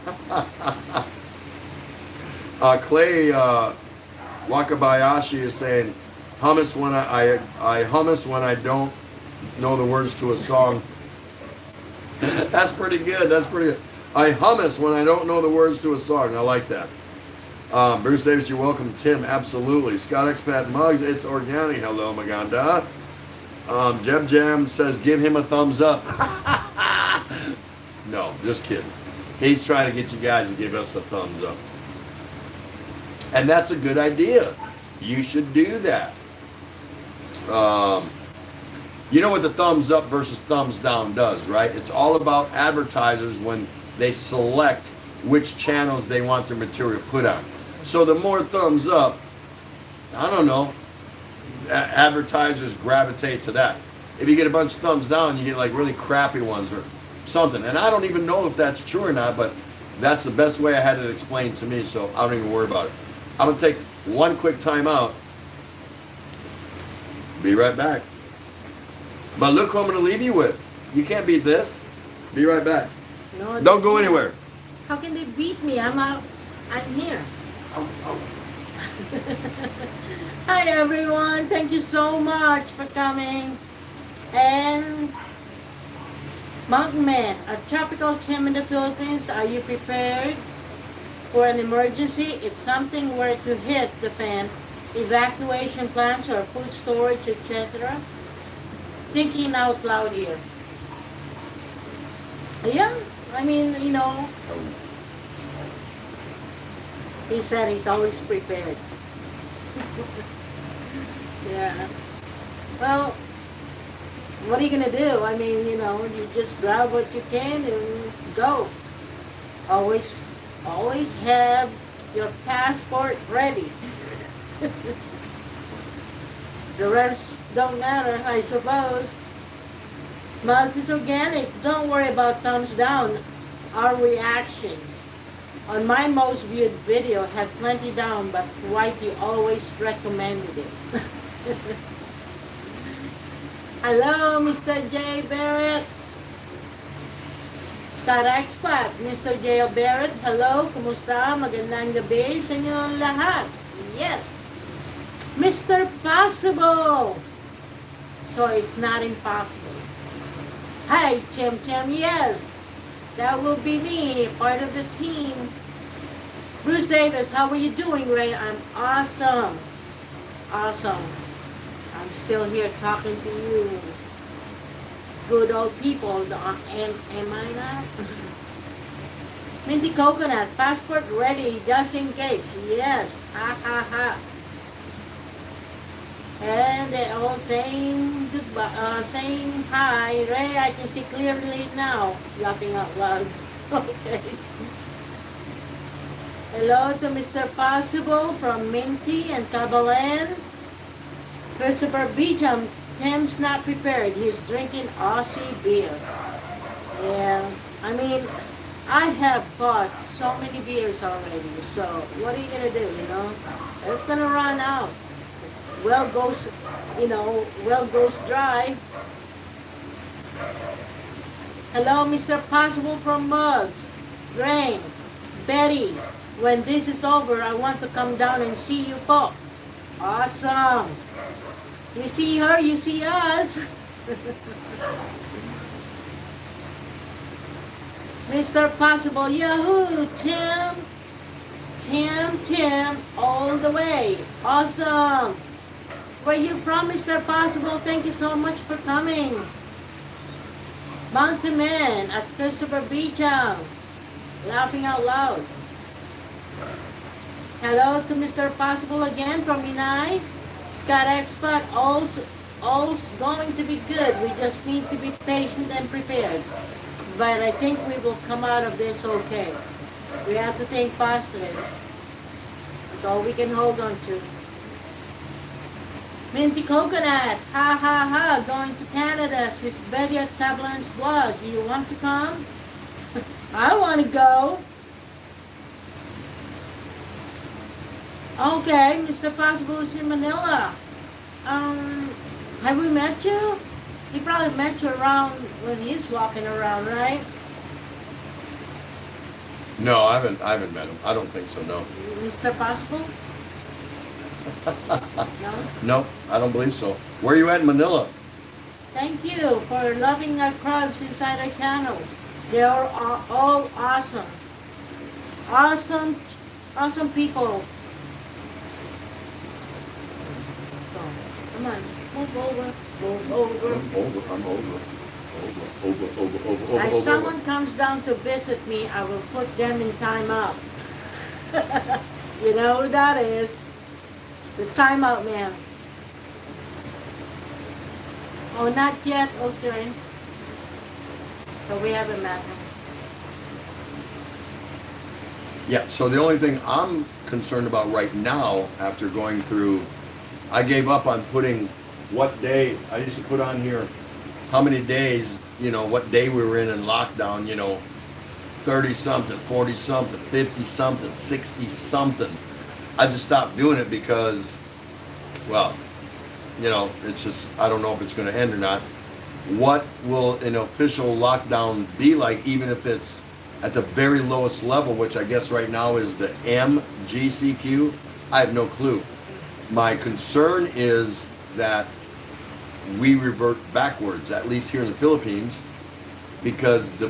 Clay Wakabayashi is saying, hummus when I hummus when I don't know the words to a song. That's pretty good. That's pretty good. I hummus when I don't know the words to a song. I like that. Bruce Davis, you're welcome. Tim, absolutely. Scott Expat Muggs, it's organic. Hello, Maganda. Jeb Jam says, give him a thumbs up. No, just kidding. He's trying to get you guys to give us a thumbs up. And that's a good idea. You should do that. You know what the thumbs up versus thumbs down does, right? It's all about advertisers when they select which channels they want their material put on. So the more thumbs up, I don't know, advertisers gravitate to that. If you get a bunch of thumbs down, you get like really crappy ones or something. And I don't even know if that's true or not, but that's the best way I had it explained to me, so I don't even worry about it. I'm going to take one quick time out. Be right back. But look who I'm going to leave you with. You can't beat this. Be right back. No, Don't go anywhere. How can they beat me? I'm out. I'm here. Hi everyone. Thank you so much for coming. And Mountain Man, a tropical gym in the Philippines. Are you prepared for an emergency if something were to hit the fan? Evacuation plans or food storage, etc. Thinking out loud here. Yeah, I mean, you know, he said he's always prepared. Yeah. Well, what are you gonna do? I mean, you know, you just grab what you can and go. Always have your passport ready. The rest don't matter, I suppose. Mugs is organic. Don't worry about thumbs down. Our reactions on my most viewed video had plenty down, but Whitey always recommended it. Hello, Mr. J. Barrett. Scott Expat, Mr. J. Barrett. Hello, kumusta? Magandang gabi sa inyo lahat. Yes. Mr. Possible. So it's not impossible. Hi, Tim. Yes. That will be me, part of the team. Bruce Davis, how are you doing, Ray? I'm awesome. Awesome. I'm still here talking to you. Good old people. Am I not? Minty Coconut, passport ready just in case. Yes. Ha ha ha. And they're all saying goodbye, saying hi. Ray, I can see clearly now. Laughing out loud. Okay. Hello to Mr. Possible from Minty and Kabalan. Christopher Beecham, Tim's not prepared. He's drinking Aussie beer. Yeah, I mean, I have bought so many beers already. So what are you gonna do? You know, it's gonna run out. Well goes, well goes dry. Hello, Mr. Possible from Mugs. Grain, Betty. When this is over, I want to come down and see you pop. Awesome. You see her, you see us. Mr. Possible, Yahoo, Tim, all the way. Awesome. Where you from, Mr. Possible? Thank you so much for coming. Mountain Man at Christopher Beecham. Laughing out loud. Hello to Mr. Possible again from Inay. Scott Expat, all's going to be good. We just need to be patient and prepared. But I think we will come out of this okay. We have to think positive. That's all we can hold on to. Minty Coconut, ha ha ha, going to Canada. She's Betty at Tablan's blog. Do you want to come? I want to go. Okay, Mr. Possible is in Manila. Have we met you? He probably met you around when he's walking around, right? No, I haven't met him. I don't think so, no. Mr. Possible? No? No, I don't believe so. Where are you at in Manila? Thank you for loving our crowds inside our channel. They are all awesome. Awesome people. So, come on, move over. I'm over. As someone comes down to visit me, I will put them in timeout. You know who that is? The timeout man. Oh, not yet. Okay. So we haven't met him. Yeah, so the only thing I'm concerned about right now, after going through, I gave up on putting what day. I used to put on here how many days, what day we were in lockdown, 30 something, 40 something, 50 something, 60 something. I just stopped doing it because, well, it's just, I don't know if it's going to end or not. What will an official lockdown be like, even if it's at the very lowest level, which I guess right now is the MGCQ? I have no clue. My concern is that we revert backwards, at least here in the Philippines, because the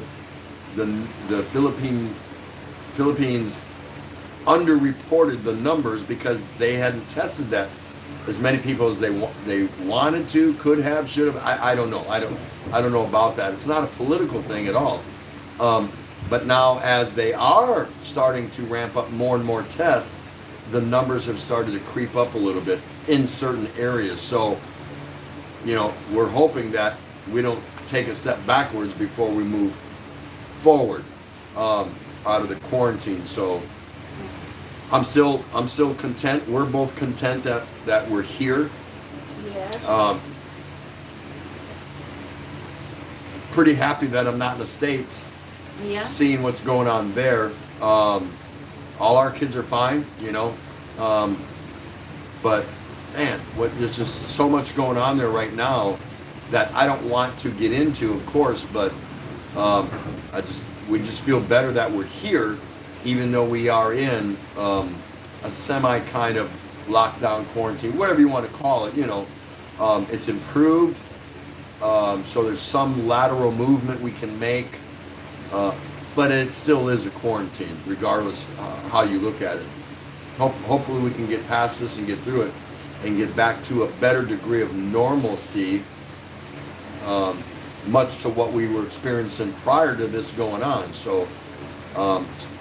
Philippines underreported the numbers because they hadn't tested that as many people as they wanted to, could have, should have. I don't know. I don't know about that. It's not a political thing at all. But now, as they are starting to ramp up more and more tests, the numbers have started to creep up a little bit in certain areas. So, we're hoping that we don't take a step backwards before we move forward out of the quarantine. So I'm still content. We're both content that we're here. Yes. Pretty happy that I'm not in the States. Yeah. Seeing what's going on there. All our kids are fine, but man, there's just so much going on there right now that I don't want to get into, of course, but we just feel better that we're here, even though we are in a semi kind of lockdown, quarantine, whatever you want to call it. It's improved, so there's some lateral movement we can make, but it still is a quarantine, regardless how you look at it. Hopefully we can get past this and get through it and get back to a better degree of normalcy, much to what we were experiencing prior to this going on. So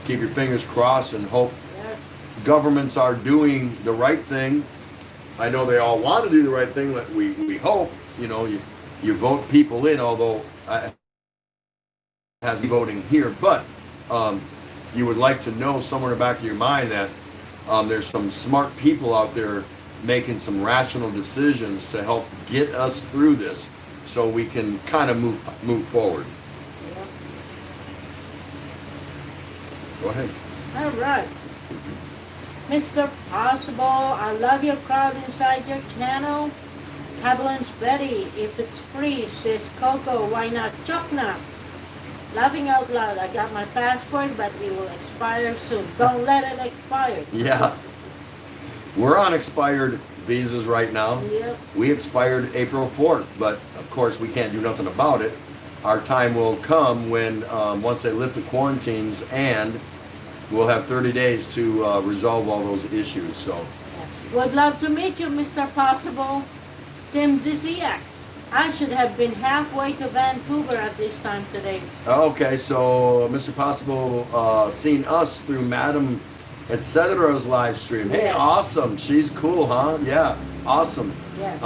keep your fingers crossed and hope governments are doing the right thing. I know they all want to do the right thing. We hope, you vote people in, although I has voting here, but you would like to know somewhere in the back of your mind that there's some smart people out there making some rational decisions to help get us through this, so we can kind of move forward. Yeah. Go ahead. All right. Mr. Possible, I love your crowd inside your channel. Cablin's Betty, if it's free, says Coco, why not Chokna? Laughing out loud, I got my passport, but it will expire soon. Don't let it expire. Yeah. We're on expired visas right now. Yep. We expired April 4th, but of course we can't do nothing about it. Our time will come when, once they lift the quarantines, and we'll have 30 days to resolve all those issues. So, Would love to meet you, Mr. Possible. Tim Disiak. I should have been halfway to Vancouver at this time today. okay, so Mr. Possible seen us through Madam Etcetera's live stream. Hey, Yes. awesome. She's cool, huh? Yeah, awesome. Yes.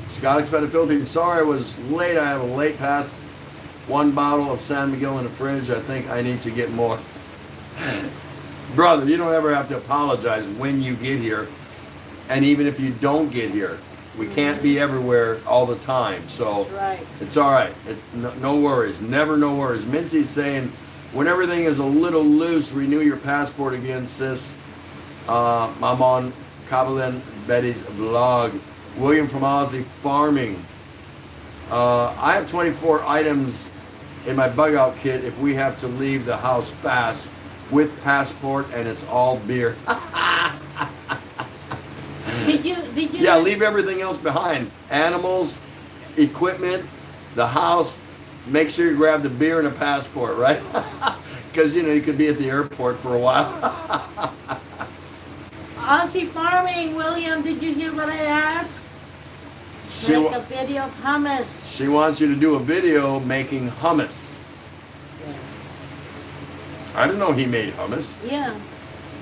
Scott Expected Philippines. Sorry I was late. I have a late pass. One bottle of San Miguel in the fridge. I think I need to get more. Brother, you don't ever have to apologize when you get here. And even if you don't get here, we can't be everywhere all the time. So Right. it's all right. No worries. Never no worries. Minty's saying, when everything is a little loose, renew your passport again, sis. I'm on Kabalin Betty's vlog. William from Aussie Farming. I have 24 items in my bug out kit if we have to leave the house fast with passport, and it's all beer. Did you? Yeah, leave everything else behind. Animals, equipment, the house. Make sure you grab the beer and a passport, right? Because, you could be at the airport for a while. Aussie Farming, William, did you hear what I asked? She, Make wa- a video of hummus. she wants you to do a video making hummus. I didn't know he made hummus. Yeah.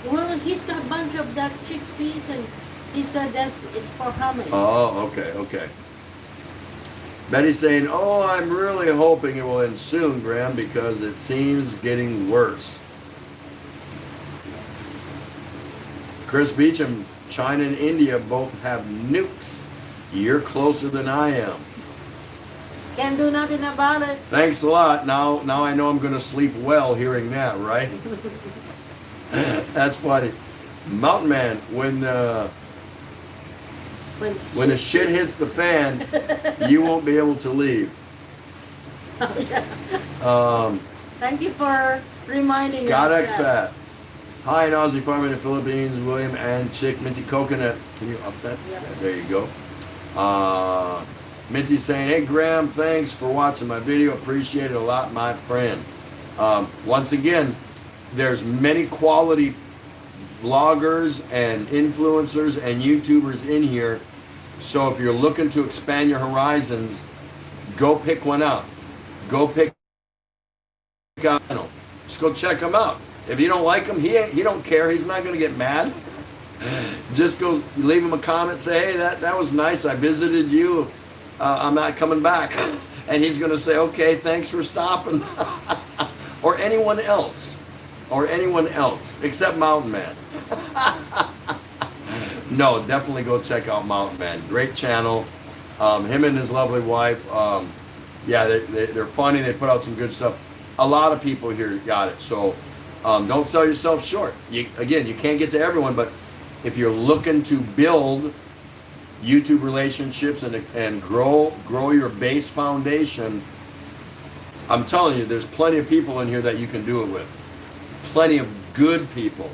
Well, he's got a bunch of that chickpeas, and he said that it's for hummus. Oh, okay. Betty's saying, oh, I'm really hoping it will end soon, Graham, because it seems getting worse. Chris Beecham, China and India both have nukes. You're closer than I am. Can't do nothing about it. Thanks a lot. Now I know I'm going to sleep well hearing that, right? That's funny. Mountain Man, when the shit hits the fan, you won't be able to leave. Thank you for reminding Scott us. that. Expat. Hi, in Aussie Farming in the Philippines, William and Chick Minty Coconut. Can you up that? Yep. There you go. Minty's saying, hey Graham, thanks for watching my video. Appreciate it a lot, my friend. Once again, there's many quality vloggers and influencers and YouTubers in here. So if you're looking to expand your horizons, go pick one out. Go pick out. Just go check him out. If you don't like him, he don't care. He's not going to get mad. Just go leave him a comment. Say, hey, that was nice. I visited you. I'm not coming back. And he's going to say, okay, thanks for stopping. Or anyone else. Except Mountain Man. No, definitely go check out Mountain Man. Great channel. Him and his lovely wife. Yeah, they're funny. They put out some good stuff. A lot of people here got it. So don't sell yourself short. You can't get to everyone, but if you're looking to build YouTube relationships and grow your base foundation, I'm telling you, there's plenty of people in here that you can do it with. Plenty of good people.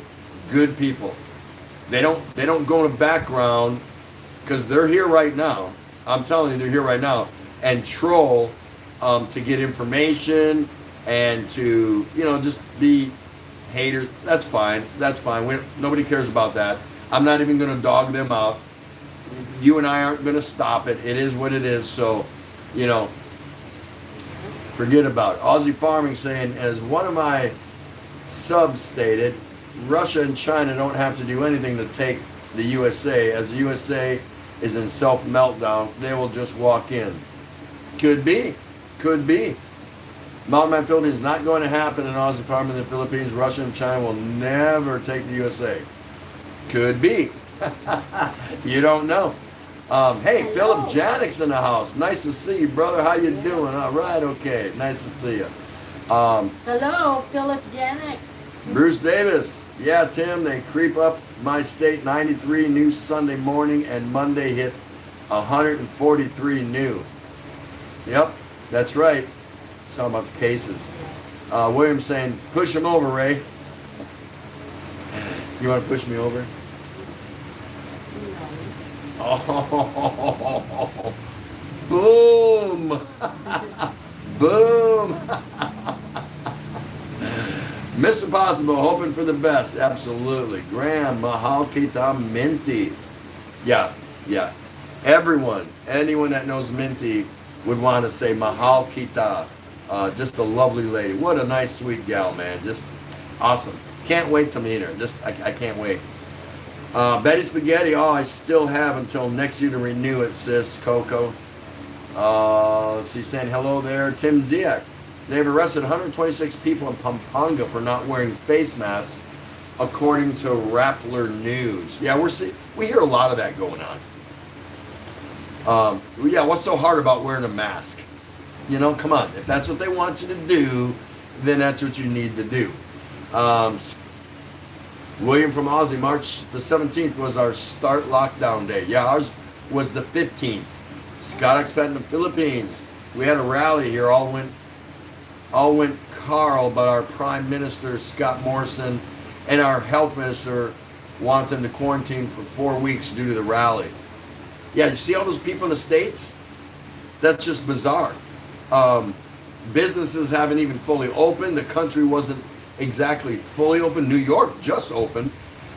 They don't go in the background because they're here right now. I'm telling you, they're here right now and troll to get information and to just be haters. That's fine. Nobody cares about that. I'm not even going to dog them out. You and I aren't going to stop it. It is what it is. So, forget about it. Aussie Farming saying, as one of my subs stated, Russia and China don't have to do anything to take the USA, as the USA is in self-meltdown, they will just walk in. Could be. Could be. Mountain Man Philippines is not going to happen in Aussie farming in the Philippines. Russia and China will never take the USA. Could be. You don't know. Hey, Hello. Philip Janik's in the house. Nice to see you, brother. How you doing? All right, okay. Nice to see you. Hello, Philip Janek. Bruce Davis. Yeah, Tim, they creep up my state. 93 new Sunday morning, and Monday hit 143 new. Yep, that's right. Talking about the cases. William saying, push him over, Ray. You want to push me over? Oh, boom! Boom! Mr. Possible, hoping for the best. Absolutely. Graham, mahal kita Minty. Yeah, yeah. Everyone, anyone that knows Minty would want to say mahal kita. Just a lovely lady. What a nice, sweet gal, man. Just awesome. Can't wait to meet her. I can't wait. Betty Spaghetti, I still have until next year to renew it, sis. Coco. She's saying hello there. Tim Ziak. They've arrested 126 people in Pampanga for not wearing face masks, according to Rappler News. Yeah, we hear a lot of that going on. Yeah, what's so hard about wearing a mask? You know, come on. If that's what they want you to do, then that's what you need to do. William from Aussie, March the 17th was our start lockdown day. Yeah, ours was the 15th. Scott Expat in the Philippines. We had a rally here. All went Carl, but our Prime Minister, Scott Morrison, and our Health Minister want them to quarantine for 4 weeks due to the rally. Yeah, you see all those people in the States? That's just bizarre. Businesses haven't even fully opened. The country wasn't exactly fully open. New York just opened,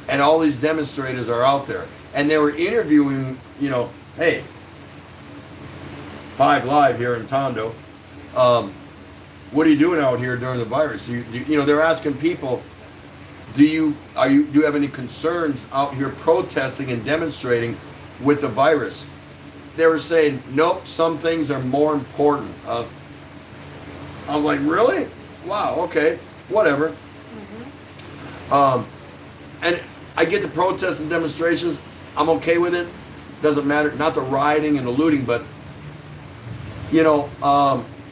and all these demonstrators are out there. And they were interviewing, hey, 5 Live here in Tondo. What are you doing out here during the virus? They're asking people, do you have any concerns out here protesting and demonstrating with the virus? They were saying, nope, some things are more important. I was like, really? Wow, okay, whatever. Mm-hmm. And I get the protests and demonstrations. I'm okay with it. Doesn't matter. Not the rioting and the looting, but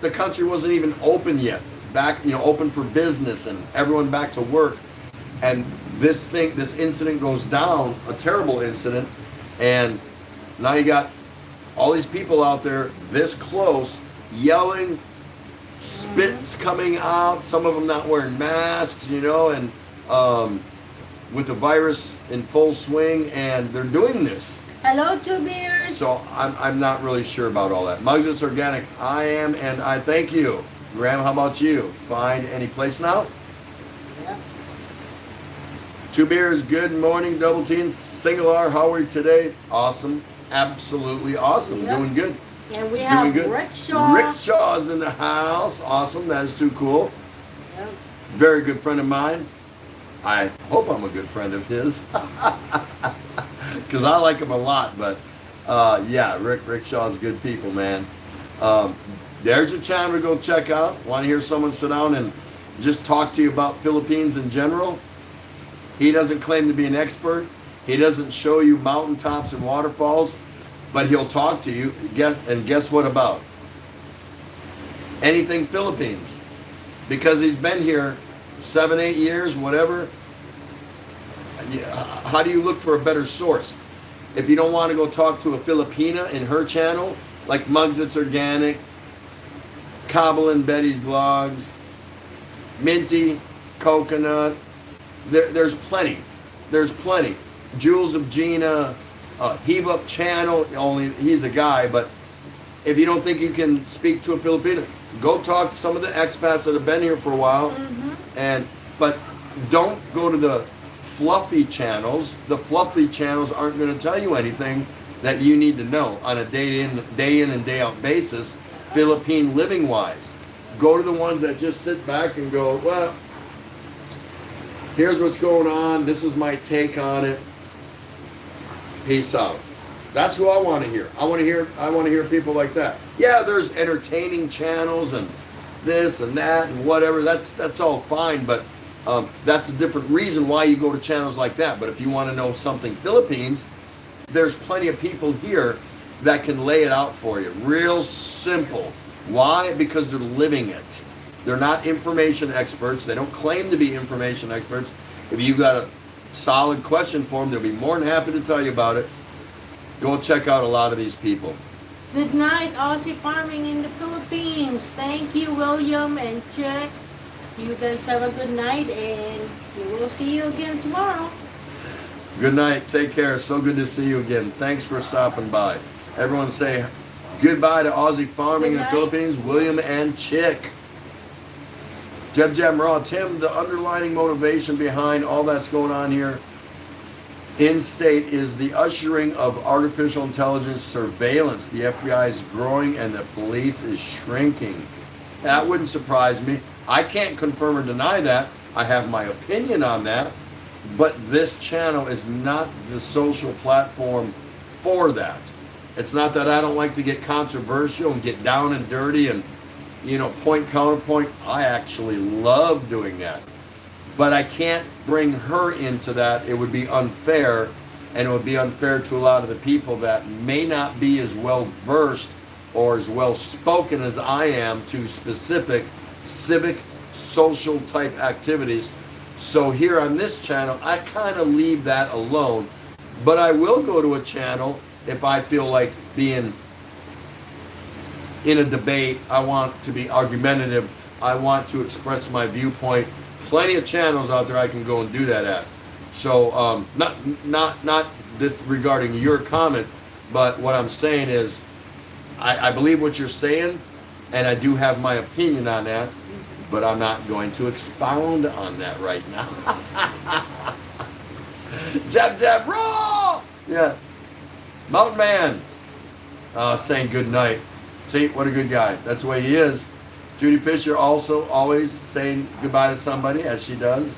the country wasn't even open yet. Back, open for business and everyone back to work. And this incident goes down, a terrible incident, and now you got all these people out there this close, yelling, spits coming out, some of them not wearing masks, and with the virus in full swing, and they're doing this. Hello, Two Beers. So I'm not really sure about all that. Mugs, it's organic. I am, and I thank you. Graham, how about you? Find any place now? Yeah. Two Beers, good morning, Double Team. Single R, how are you today? Awesome. Absolutely awesome. Yep. Doing good. And we have Doing good. Rickshaw. Rickshaw's in the house. Awesome. That is too cool. Yep. Very good friend of mine. I hope I'm a good friend of his. Because I like him a lot. But yeah, Rickshaw's good people, man. There's your channel to go check out. Want to hear someone sit down and just talk to you about Philippines in general? He doesn't claim to be an expert. He doesn't show you mountaintops and waterfalls, but he'll talk to you. Guess what about? Anything Philippines. Because he's been here 7, 8 years, whatever. How do you look for a better source? If you don't want to go talk to a Filipina in her channel, like Mugs It's Organic, Cobble and Betty's blogs, Minty, Coconut, there's plenty. There's plenty. Jules of Gina, Heave Up Channel, only he's a guy, but if you don't think you can speak to a Filipino, go talk to some of the expats that have been here for a while. Mm-hmm. But don't go to the fluffy channels. The fluffy channels aren't going to tell you anything that you need to know on a day in and day out basis, Philippine living wise. Go to the ones that just sit back and go, well, here's what's going on. This is my take on it. Peace out. That's who I want to hear. I want to hear people like that. Yeah, there's entertaining channels and this and that and whatever. That's all fine, but that's a different reason why you go to channels like that. But if you want to know something Philippines, there's plenty of people here that can lay it out for you. Real simple. Why? Because they're living it. They're not information experts. They don't claim to be information experts. If you got a solid question for them, they'll be more than happy to tell you about it. Go check out a lot of these people. Good night, Aussie farming in the Philippines. Thank you, William and Chick. You guys have a good night, and we will see you again tomorrow. Good night. Take care. So good to see you again. Thanks for stopping by. Everyone say goodbye to Aussie farming in the Philippines. William and Chick. Jeb Jam Raw. Tim, the underlying motivation behind all that's going on here in state is the ushering of artificial intelligence surveillance. The FBI is growing and the police is shrinking. That wouldn't surprise me. I can't confirm or deny that. I have my opinion on that. But this channel is not the social platform for that. It's not that I don't like to get controversial and get down and dirty and, point counterpoint. I actually love doing that. But I can't bring her into that. It would be unfair, and it would be unfair to a lot of the people that may not be as well versed or as well spoken as I am to specific civic, social type activities. So here on this channel, I kind of leave that alone. But I will go to a channel if I feel like being in a debate. I want to be argumentative. I want to express my viewpoint. Plenty of channels out there I can go and do that at. So not disregarding your comment, but what I'm saying is I believe what you're saying, and I do have my opinion on that, but I'm not going to expound on that right now. Jab raw! Yeah. Mountain Man saying good night. See, what a good guy. That's the way he is. Judy Fisher also always saying goodbye to somebody, as she does,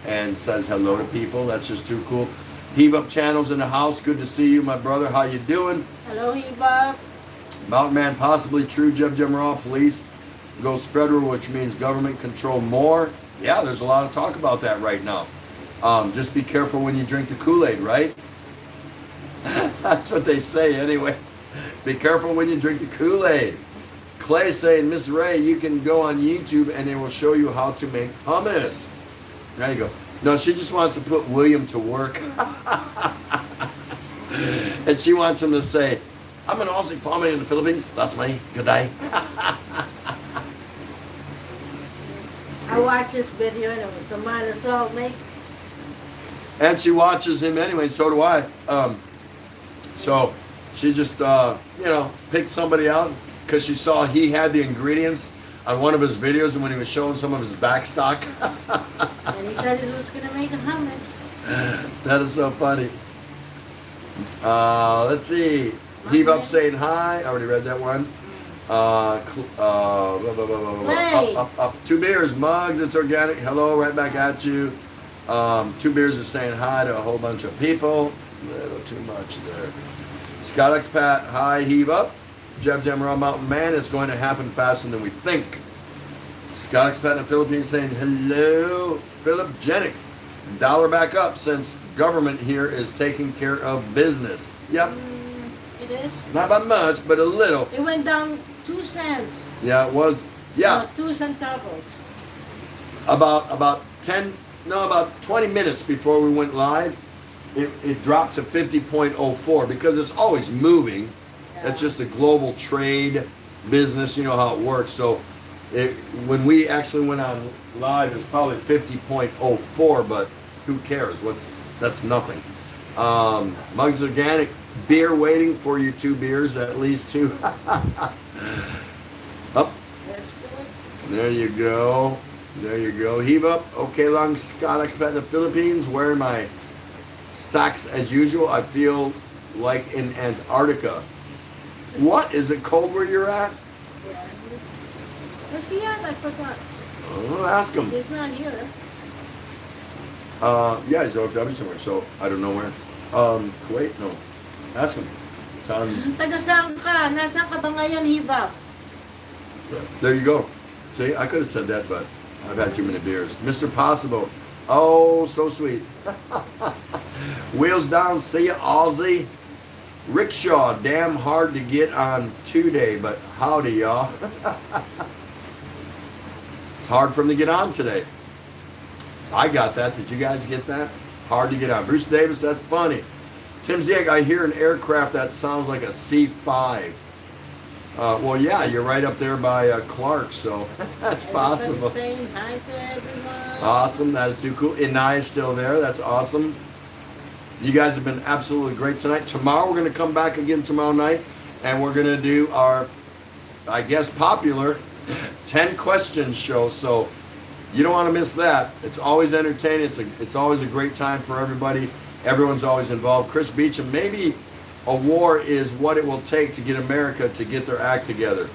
and says hello to people. That's just too cool. Heave Up Channels in the house. Good to see you, my brother. How you doing? Hello, Heave Up. Mountain Man, possibly true. Jeb Jim Raw, police goes federal, which means government control more. Yeah, there's a lot of talk about that right now. Just be careful when you drink the Kool-Aid, right? That's what they say anyway. Be careful when you drink the Kool-Aid. Clay saying, Miss Ray, you can go on YouTube and they will show you how to make hummus. There you go. No, she just wants to put William to work. And she wants him to say, I'm an Aussie farmer in the Philippines. That's me. Good day. I watched this video and it was a minor salt make. And she watches him anyway, so do I. So she just, picked somebody out because she saw he had the ingredients on one of his videos and when he was showing some of his back stock. And he said he was going to make a hummus. That is so funny. Let's see. Heave Up saying hi. I already read that one. Up. 2 beers, mugs, it's organic. Hello, right back at you. 2 beers is saying hi to a whole bunch of people. A little too much there. Scott Expat, hi, Heave Up. Jeb Raw Mountain Man, it's going to happen faster than we think. Scott Expat in the Philippines saying hello. Philip Jenick, dollar back up since government here is taking care of business. Yep. It is? Not by much, but a little. It went down 2 cents. Yeah, it was. Yeah. No, 2 centavos. About 20 minutes before we went live, it dropped to 50.04 because it's always moving. Yeah. That's just a global trade business. You know how it works. So when we actually went on live, it was probably 50.04, but who cares? That's nothing. Mugs Organic beer waiting for you. 2 beers, at least 2. Up. There you go. There you go. Heave Up. Okay, long Scott Expat in the Philippines. Wearing my socks as usual. I feel like in Antarctica. What? Is it cold where you're at? Yeah. Where's he at? I forgot. Oh, ask him. He's not here. Yeah, he's OFW somewhere, so I don't know where. Kuwait? No. Ask him. Saan? Taga saan ka? Nasaan ka ba ngayon, Hiba? There you go. See, I could have said that, but I've had too many beers. Mr. Possible. Oh, so sweet. Wheels down, see ya, Aussie. Rickshaw, damn hard to get on today, but howdy, y'all. It's hard for him to get on today. I got that. Did you guys get that? Hard to get on. Bruce Davis, that's funny. Tim Zieg, I hear an aircraft that sounds like a C5. Well, yeah, you're right up there by Clark, so that's possible. Saying hi to everyone. Awesome, that is too cool. Inai is still there, that's awesome. You guys have been absolutely great tonight. Tomorrow we're going to come back again tomorrow night, and we're going to do our, I guess, popular 10 questions show. So you don't want to miss that. It's always entertaining. It's always a great time for everybody. Everyone's always involved. Chris Beecham, maybe a war is what it will take to get America to get their act together.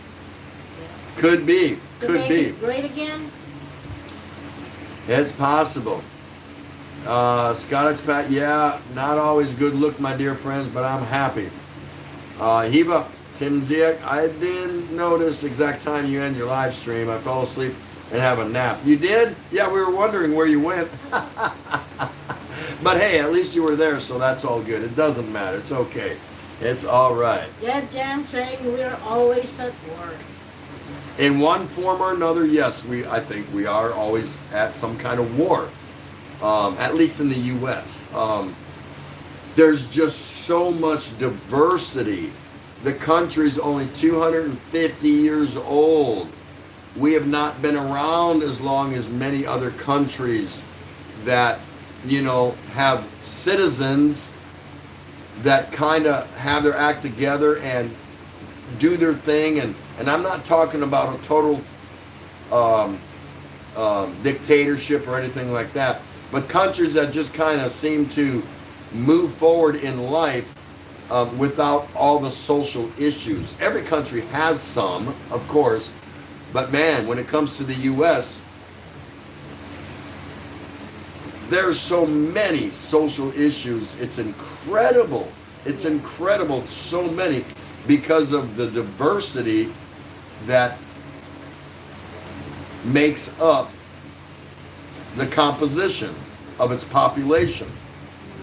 Could be. Could be. Great again? It's possible. Scott Expat, yeah, not always good look, my dear friends, but I'm happy. Hiba, Tim Ziek, I didn't notice the exact time you end your live stream. I fell asleep and have a nap. You did? Yeah, we were wondering where you went. But hey, at least you were there, so that's all good. It doesn't matter. It's okay. It's all right. Jeff Jam saying we're always at work. In one form or another, yes, I think we are always at some kind of war. At least in the U.S. There's just so much diversity. The country's only 250 years old. We have not been around as long as many other countries that, you know, have citizens that kind of have their act together and do their thing. And I'm not talking about a total dictatorship or anything like that, but countries that just kind of seem to move forward in life without all the social issues. Every country has some, of course, but man, when it comes to the U.S., there's so many social issues. It's incredible. It's incredible, so many, because of the diversity that makes up the composition of its population.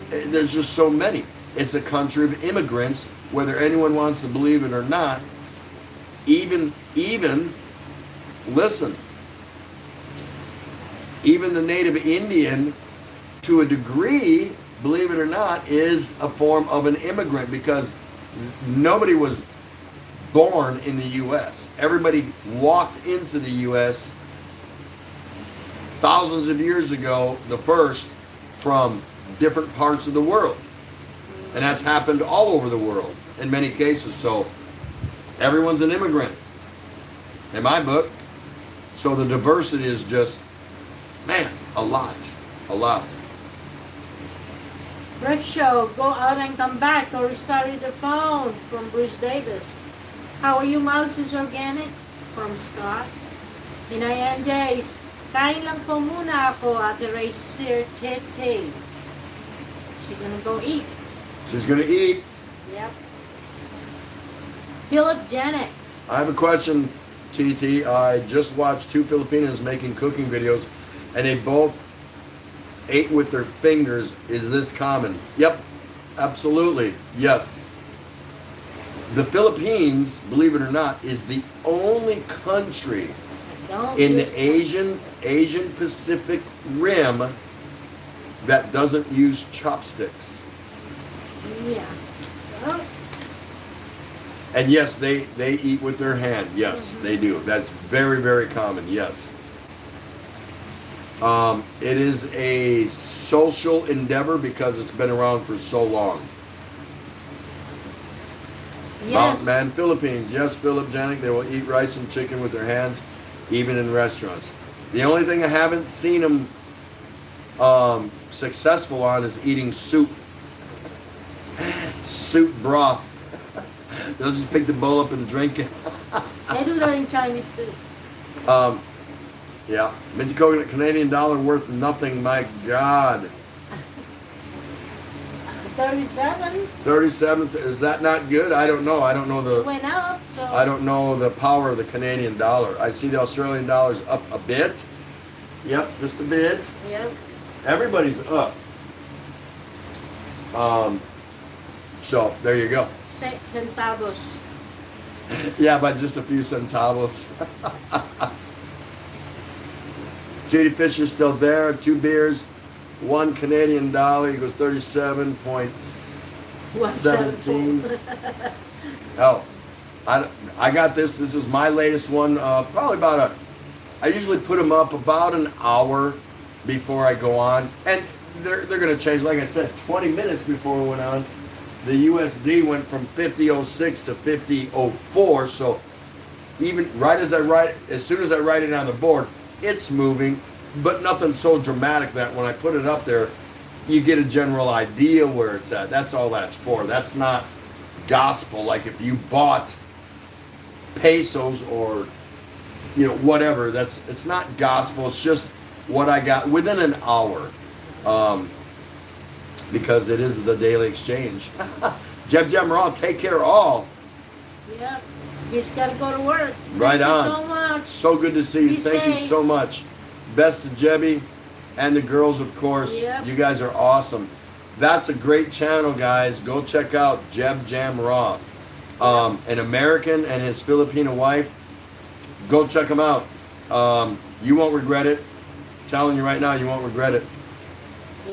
There's just so many. It's a country of immigrants, whether anyone wants to believe it or not. Even listen, even the native Indian, to a degree, believe it or not, is a form of an immigrant, because nobody was born in the U.S. Everybody walked into the U.S. thousands of years ago, the first, from different parts of the world. And that's happened all over the world in many cases. So everyone's an immigrant in my book. So the diversity is just, man, a lot. Rick Show, go out and come back or restart the phone, from Bruce Davis. How are you, Malsis Organic? From Scott. Inayan Jays, kain lang po muna ako, Ate Ray Sir Tete. She's gonna go eat. She's going to eat. Yep. Philip Janet. I have a question, TT. I just watched two Filipinos making cooking videos, and they both ate with their fingers. Is this common? Yep, absolutely, yes. The Philippines, believe it or not, is the only country in the Asian Pacific Rim that doesn't use chopsticks. Yeah. Oh. And yes, they eat with their hand. Yes, they do. That's very, very common. Yes. It is a social endeavor because it's been around for so long. Yes. Man, Philippines. Yes, Philip Janik. They will eat rice and chicken with their hands, even in restaurants. The only thing I haven't seen them successful on is eating soup. Soup broth. They'll just pick the bowl up and drink it. They do that in Chinese too. Yeah. Minty coconut, Canadian dollar worth nothing, my God. 37. 37. Is that not good? I don't know. I don't know It the. went up. So I don't know the power of the Canadian dollar. I see the Australian dollar's up a bit. Yep, just a bit. Yep. Everybody's up. So there you go. Centavos. Yeah, by just a few centavos. Judy Fisher's still there. 2 beers, 1 Canadian dollar equals 37.17. Oh, I got this. This is my latest one. Probably about I usually put them up about an hour before I go on, and they're going to change. Like I said, 20 minutes before we went on, the USD went from 50.06 to 50.04. So even as soon as I write it on the board, it's moving, but nothing so dramatic that when I put it up there, you get a general idea where it's at. That's all that's for. That's not gospel. Like if you bought pesos or whatever, it's not gospel. It's just what I got within an hour, because it is the daily exchange. Jeb Raw, take care all. Yep. He's got to go to work. Right Thank on. you so much. So good to see you. Be Thank you safe. so much. Best to Jebby and the girls, of course. Yep. You guys are awesome. That's a great channel, guys. Go check out Jeb Jam Raw. An American and his Filipino wife. Go check them out. You won't regret it. Telling you right now, you won't regret it.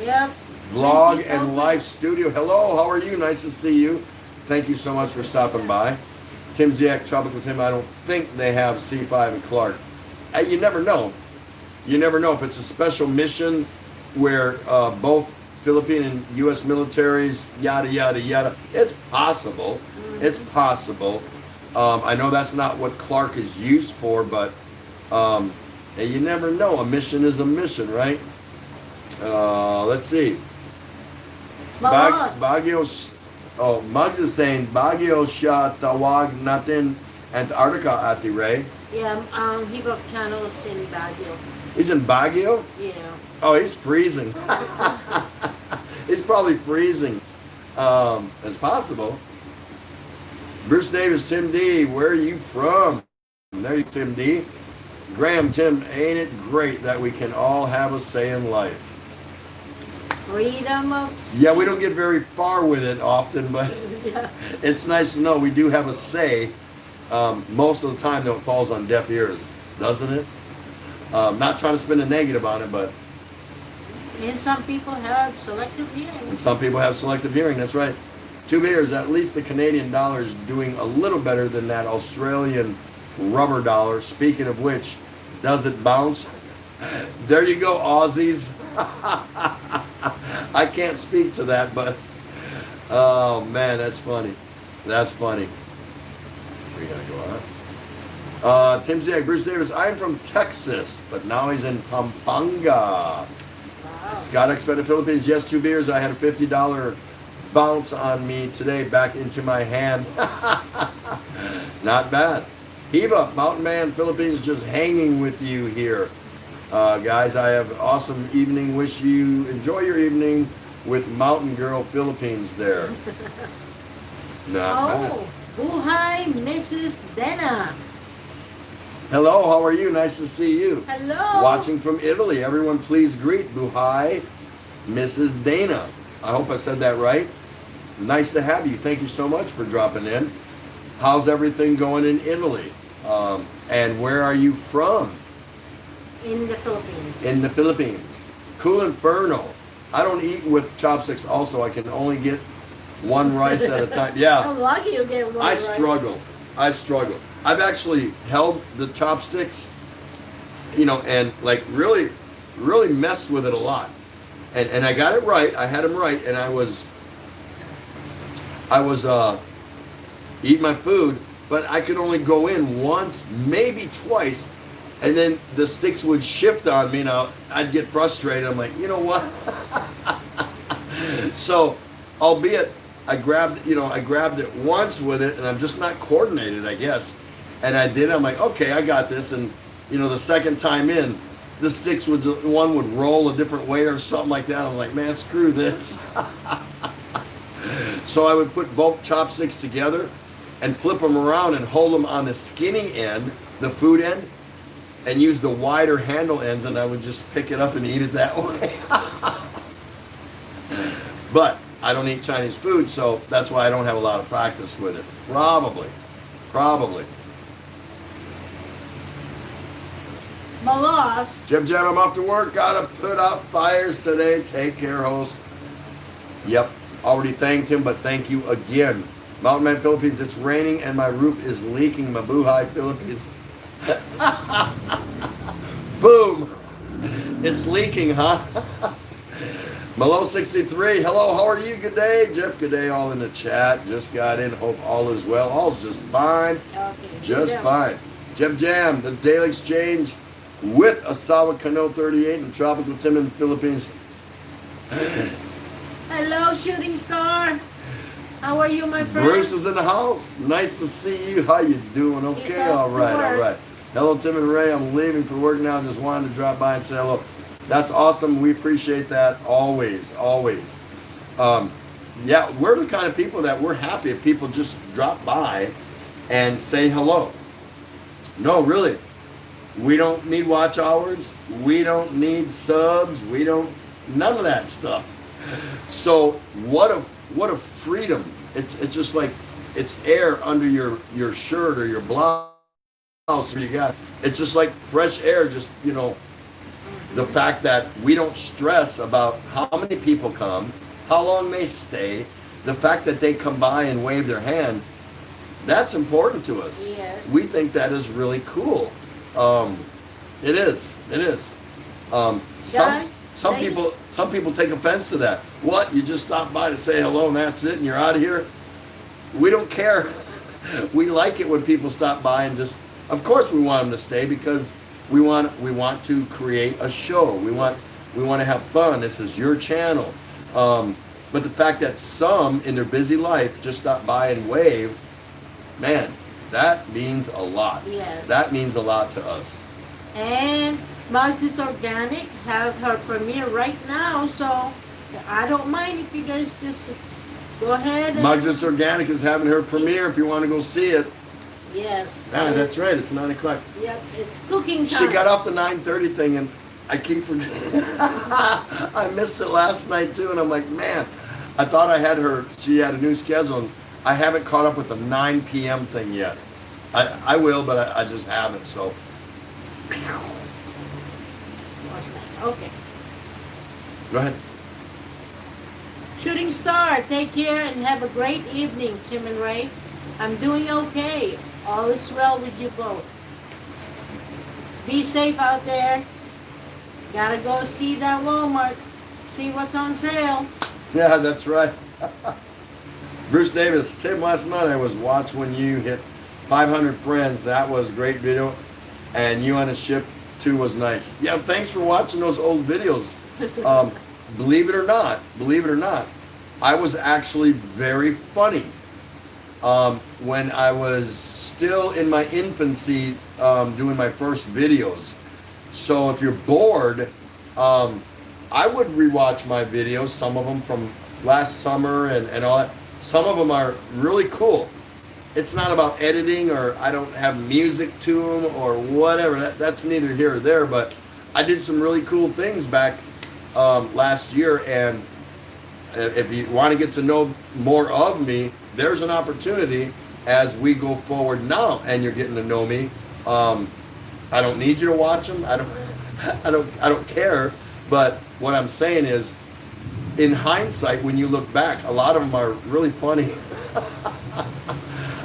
Yep. Vlog Thank you, and Elvis. Live Studio. Hello, how are you? Nice to see you. Thank you so much for stopping by. Tim Ziak, Tropical Tim, I don't think they have C5 and Clark. You never know. You never know if it's a special mission where both Philippine and U.S. militaries, yada, yada, yada. It's possible. It's possible. I know that's not what Clark is used for, but you never know. A mission is a mission, right? Let's see. Malos. Baguio. Oh, Muggs is saying Baguio siya tawag natin Antarctica, Ate Ray. Yeah, Hibok channels in Baguio. He's in Baguio? Yeah. Oh, he's freezing. He's probably freezing. It's possible. Bruce Davis, Tim D, where are you from? There you Tim D. Graham, Tim, ain't it great that we can all have a say in life? Freedom of Yeah, we don't get very far with it often, but yeah. it's nice to know we do have a say. Most of the time, though, it falls on deaf ears, doesn't it? Not trying to spin a negative on it, but And some people have selective hearing. and some people have selective hearing. That's right. 2 beers. At least the Canadian dollar is doing a little better than that Australian rubber dollar. Speaking of which, does it bounce? There you go, Aussies. I can't speak to that, but oh man, that's funny. That's funny. We gotta go on. Tim Ziak, Bruce Davis. I'm from Texas, but now he's in Pampanga. Wow. Scott Expedited Philippines. Yes, 2 beers. I had a $50 bounce on me today, back into my hand. Not bad. Hiva, Mountain Man Philippines, just hanging with you here. Guys, I have an awesome evening. Wish you enjoy your evening with Mountain Girl Philippines there. Not bad. Oh, buhay, Mrs. Dena. Hello, how are you? Nice to see you. Hello. Watching from Italy. Everyone please greet Buhai, Mrs. Dana. I hope I said that right. Nice to have you. Thank you so much for dropping in. How's everything going in Italy? And where are you from? In the Philippines. In the Philippines. Cool Inferno. I don't eat with chopsticks also. I can only get one rice at a time. Yeah. I'm lucky you get one. I right. struggle. I've actually held the chopsticks, and like really messed with it a lot. And I got it right. I had them right, and I was eating my food, but I could only go in once, maybe twice, and then the sticks would shift on me. Now I'd get frustrated. I'm like, you know what? So, albeit I grabbed it once with it, and I'm just not coordinated, I guess. And I did. I'm like, okay, I got this. And the second time in, the sticks one would roll a different way or something like that. I'm like, man, screw this. So I would put both chopsticks together and flip them around and hold them on the skinny end, the food end, and use the wider handle ends, and I would just pick it up and eat it that way. But I don't eat Chinese food, so that's why I don't have a lot of practice with it. Probably. Malos. Jim Jam, I'm off to work. Gotta put out fires today. Take care, host. Yep, already thanked him, but thank you again. Mountain Man Philippines, it's raining and my roof is leaking. Mabuhay Philippines. Boom. It's leaking, huh? Malo 63, hello, how are you? Good day. Jeff, good day, all in the chat. Just got in, hope all is well. All's just fine. Okay. Just fine. Jeb Jam, the Daily Exchange with Asawa Cano 38 in Tropical Timon, Philippines. Hello, Shooting Star. How are you, my friend? Bruce is in the house. Nice to see you. How you doing? Okay, all right. Hello, Tim and Ray. I'm leaving for work now. Just wanted to drop by and say hello. That's awesome. We appreciate that always. Yeah, we're the kind of people that we're happy if people just drop by and say hello. No, really. We don't need watch hours. We don't need subs. We don't, none of that stuff. So what a freedom. It's just like, it's air under your shirt or your blouse you got. It's just like fresh air, just, you know, the fact that we don't stress about how many people come, how long they stay, the fact that they come by and wave their hand, that's important to us. Yes. We think that is really cool. It is. Some people take offense to that. What? You just stop by to say hello and that's it and you're out of here? We don't care. We like it when people stop by and just, of course we want them to stay because we want to create a show. We want to have fun. This is your channel. But the fact that some in their busy life just stop by and wave, man, that means a lot. Yes. That means a lot to us. And Mugs is Organic have her premiere right now, so I don't mind if you guys just go ahead. And Mugs is Organic is having her premiere if you want to go see it. Yes. Ah, that's right. It's 9 o'clock. Yep, it's cooking time. She got off the 9:30 thing, and I keep forgetting. I missed it last night too, and I'm like, man, I thought I had her. She had a new schedule, and I haven't caught up with the 9 p.m. thing yet. I will, but I just haven't. So. What's that? Okay. Go ahead. Shooting Star, take care and have a great evening, Tim and Ray. I'm doing okay. All is well with you both. Be safe out there. Gotta go see that Walmart. See what's on sale. Yeah, that's right. Bruce Davis, Tim, last night I was watching when you hit 500 friends. That was a great video. And you on a ship too was nice. Yeah, thanks for watching those old videos. Believe it or not, I was actually very funny. When I was still in my infancy doing my first videos. So if you're bored, I would rewatch my videos, some of them from last summer and all that. Some of them are really cool. It's not about editing or I don't have music to them or whatever. That's neither here or there, but I did some really cool things back last year, and if you want to get to know more of me, there's an opportunity as we go forward now, and you're getting to know me. I don't need you to watch them. I don't care. But what I'm saying is, in hindsight, when you look back, a lot of them are really funny.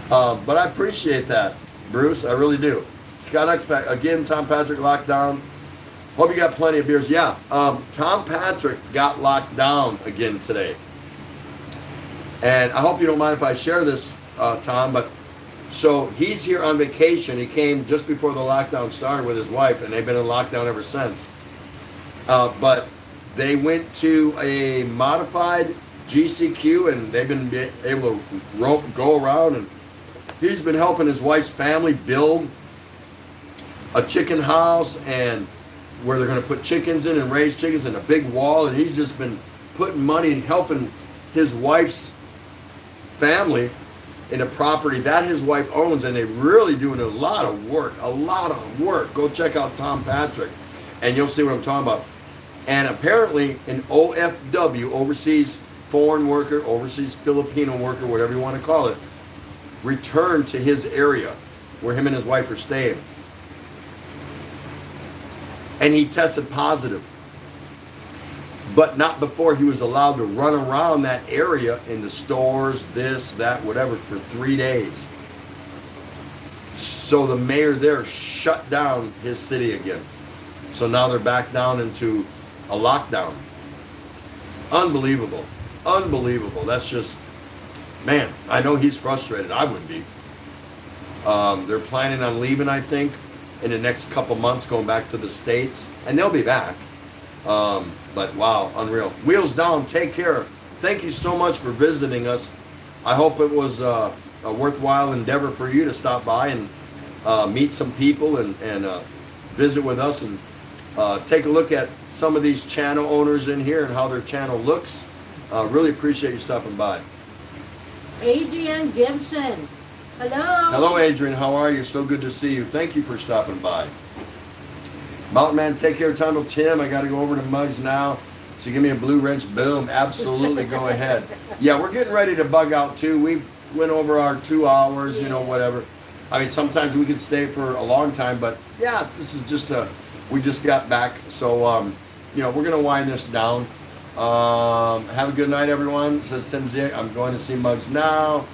But I appreciate that, Bruce. I really do. Scott X back again. Tom Patrick locked down. Hope you got plenty of beers. Yeah, Tom Patrick got locked down again today. And I hope you don't mind if I share this, Tom, but so he's here on vacation. He came just before the lockdown started with his wife, and they've been in lockdown ever since. But they went to a modified GCQ, and they've been able to go around, and he's been helping his wife's family build a chicken house and where they're going to put chickens in and raise chickens in a big wall, and he's just been putting money and helping his wife's family in a property that his wife owns, and they're really doing a lot of work, Go check out Tom Patrick, and you'll see what I'm talking about. And apparently an OFW, overseas foreign worker, overseas Filipino worker, whatever you want to call it, returned to his area where him and his wife are staying. And he tested positive. But not before he was allowed to run around that area in the stores, this, that, whatever, for 3 days. So the mayor there shut down his city again. So now they're back down into a lockdown. Unbelievable. Unbelievable. That's just, man, I know he's frustrated. I would be. They're planning on leaving, I think, in the next couple months, going back to the States. And they'll be back. But wow, unreal. Wheels down, take care. Thank you so much for visiting us. I hope it was a worthwhile endeavor for you to stop by and meet some people and visit with us and take a look at some of these channel owners in here and how their channel looks. Really appreciate you stopping by. Adrian Gibson. Hello. Hello, Adrian. How are you? So good to see you. Thank you for stopping by. Mountain Man, take care. Tundle Tim, I got to go over to Muggs now. So give me a blue wrench. Boom. Absolutely. Go ahead. Yeah, we're getting ready to bug out too. We've went over our 2 hours, you know, whatever. I mean, sometimes we could stay for a long time, but yeah, this is just we just got back. So, you know, we're going to wind this down. Have a good night, everyone. Says Tim Zick. I'm going to see Muggs now.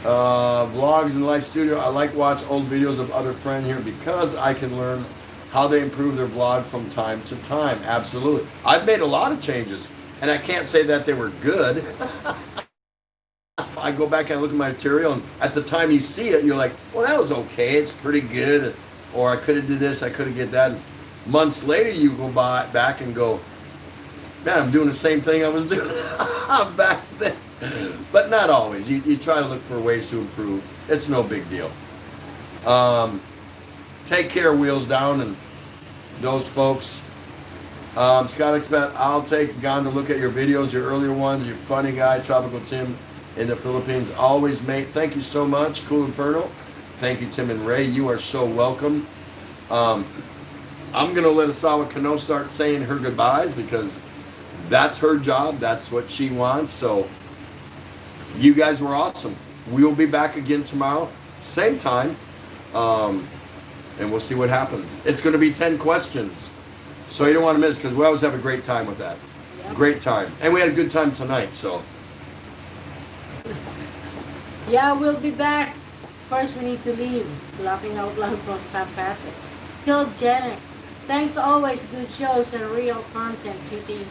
Vlogs in the live studio. I like watch old videos of other friends here because I can learn how they improve their vlog from time to time. Absolutely. I've made a lot of changes, and I can't say that they were good. I go back and look at my material, and at the time you see it, you're like, well, that was okay. It's pretty good. Or I could have did this. I could have did that. And months later, you go back and go, man, I'm doing the same thing I was doing back then. But not always. You try to look for ways to improve. It's no big deal. Take care, Wheels Down, and those folks. Scott Expat, I'll take Gone to look at your videos, your earlier ones. You're a funny guy. Tropical Tim in the Philippines. Always, mate. Thank you so much. Cool Inferno. Thank you, Tim and Ray. You are so welcome. I'm going to let Asawa Kano start saying her goodbyes because that's her job. That's what she wants. So you guys were awesome. We will be back again tomorrow, same time, and we'll see what happens. It's going to be 10 questions, so you don't want to miss because we always have a great time with that. Yep. Great time. And we had a good time tonight, so. Yeah, we'll be back. First, we need to leave. Laughing out loud from Tom Patrick. Kill Janet. Thanks always. Good shows and real content, TT.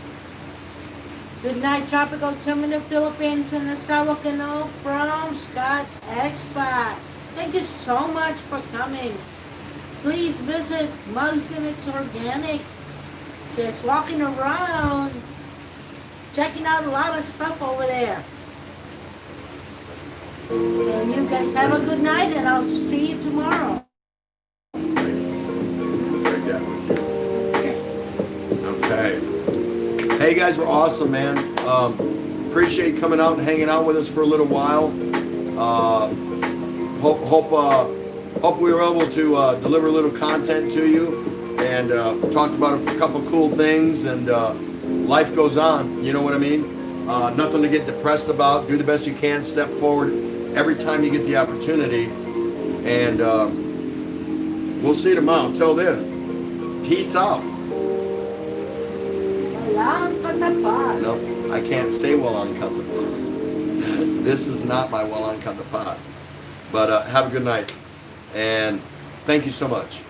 Good night, Tropical Tim in the Philippines and Asawa Kano from Scott Expat. Thank you so much for coming. Please visit Muggs and It's Organic. Just walking around, checking out a lot of stuff over there. And you guys have a good night, and I'll see you tomorrow. Okay. Hey, you guys were awesome, man. Appreciate you coming out and hanging out with us for a little while. Hope we were able to deliver a little content to you and talked about a couple cool things. And life goes on. You know what I mean? Nothing to get depressed about. Do the best you can. Step forward every time you get the opportunity. And we'll see you tomorrow. Until then, peace out. No, I can't say Walang Katapat. This is not my Walang Katapat. But have a good night. And thank you so much.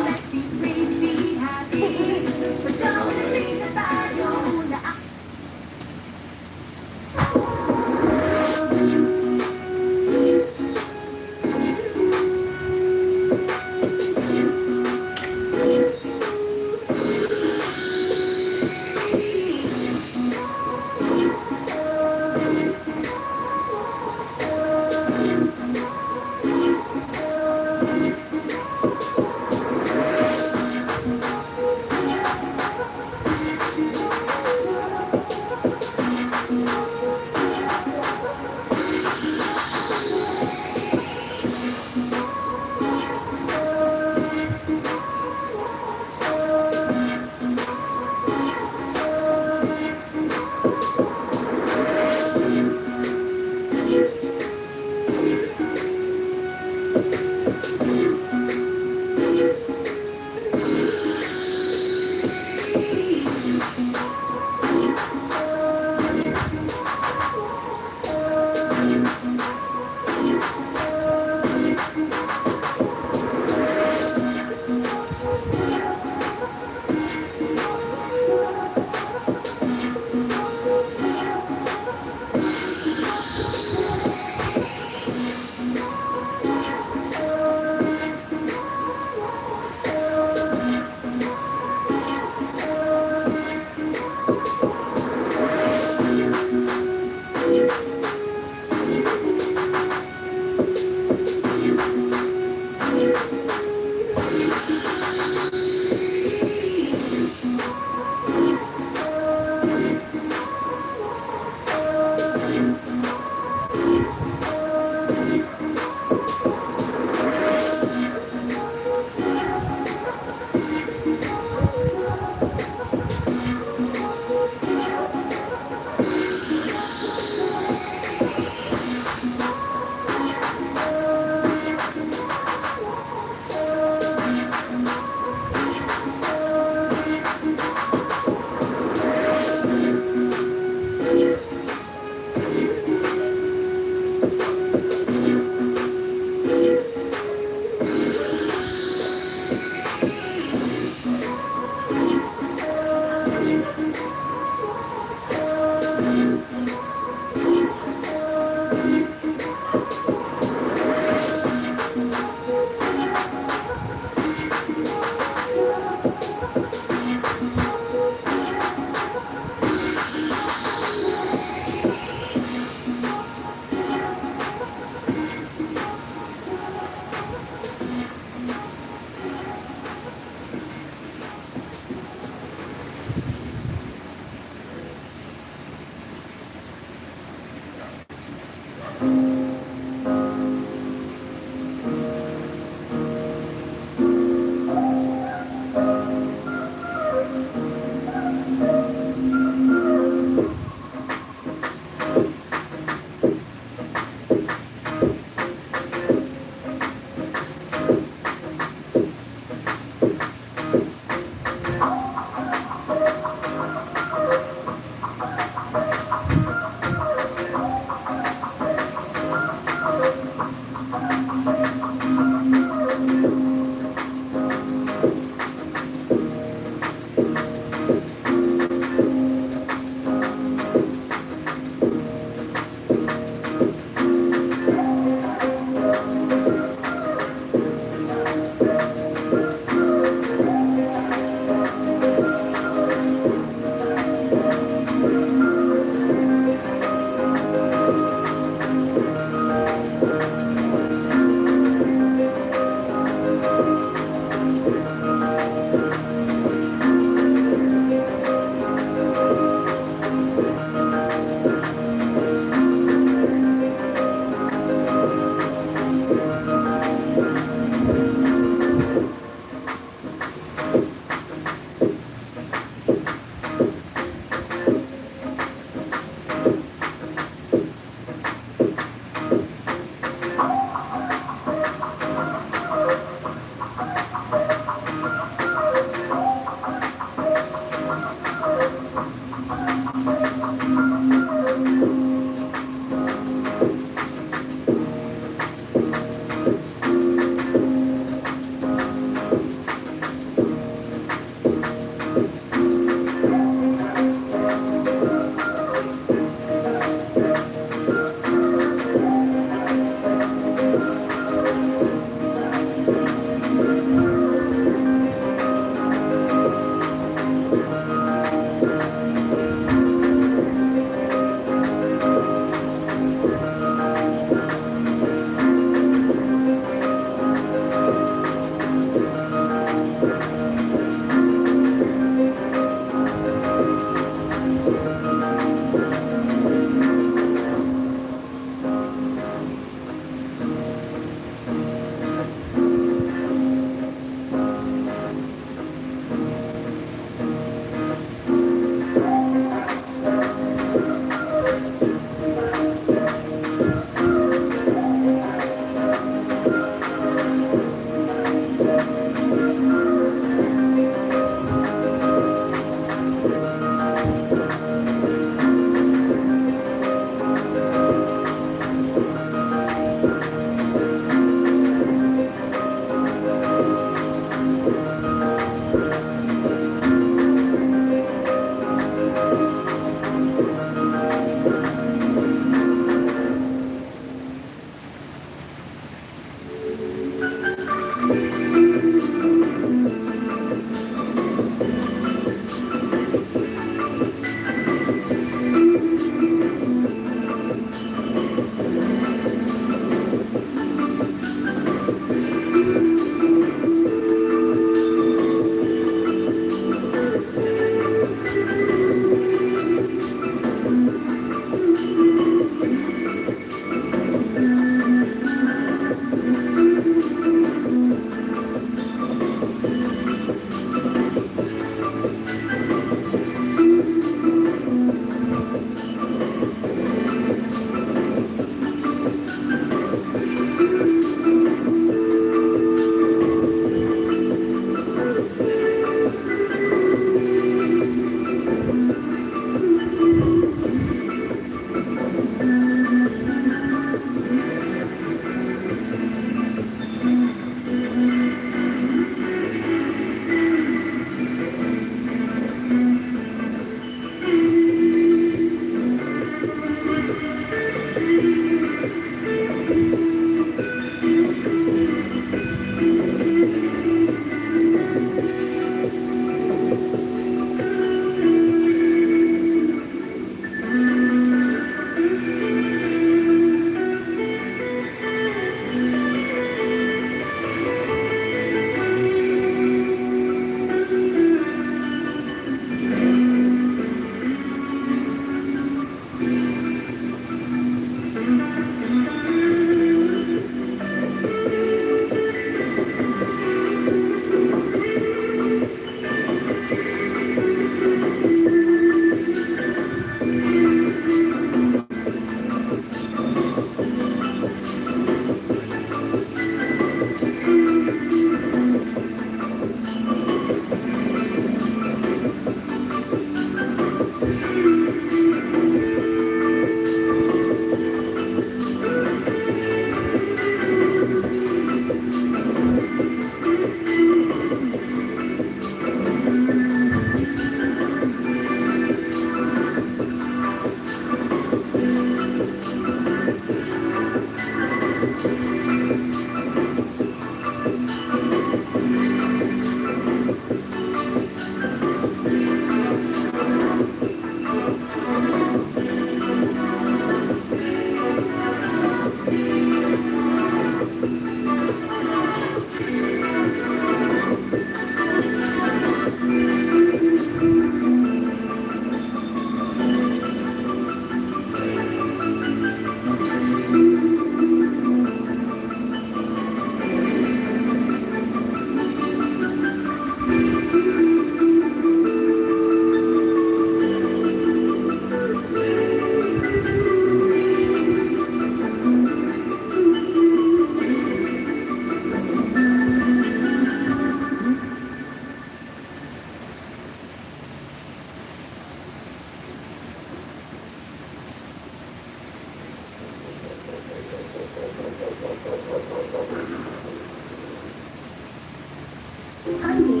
हाँ जी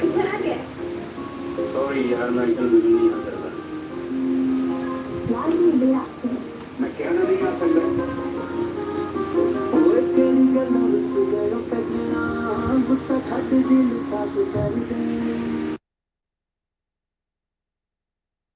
किधर आ गया sorry यार मैं इधर नहीं आ सकता Why do you do that to me?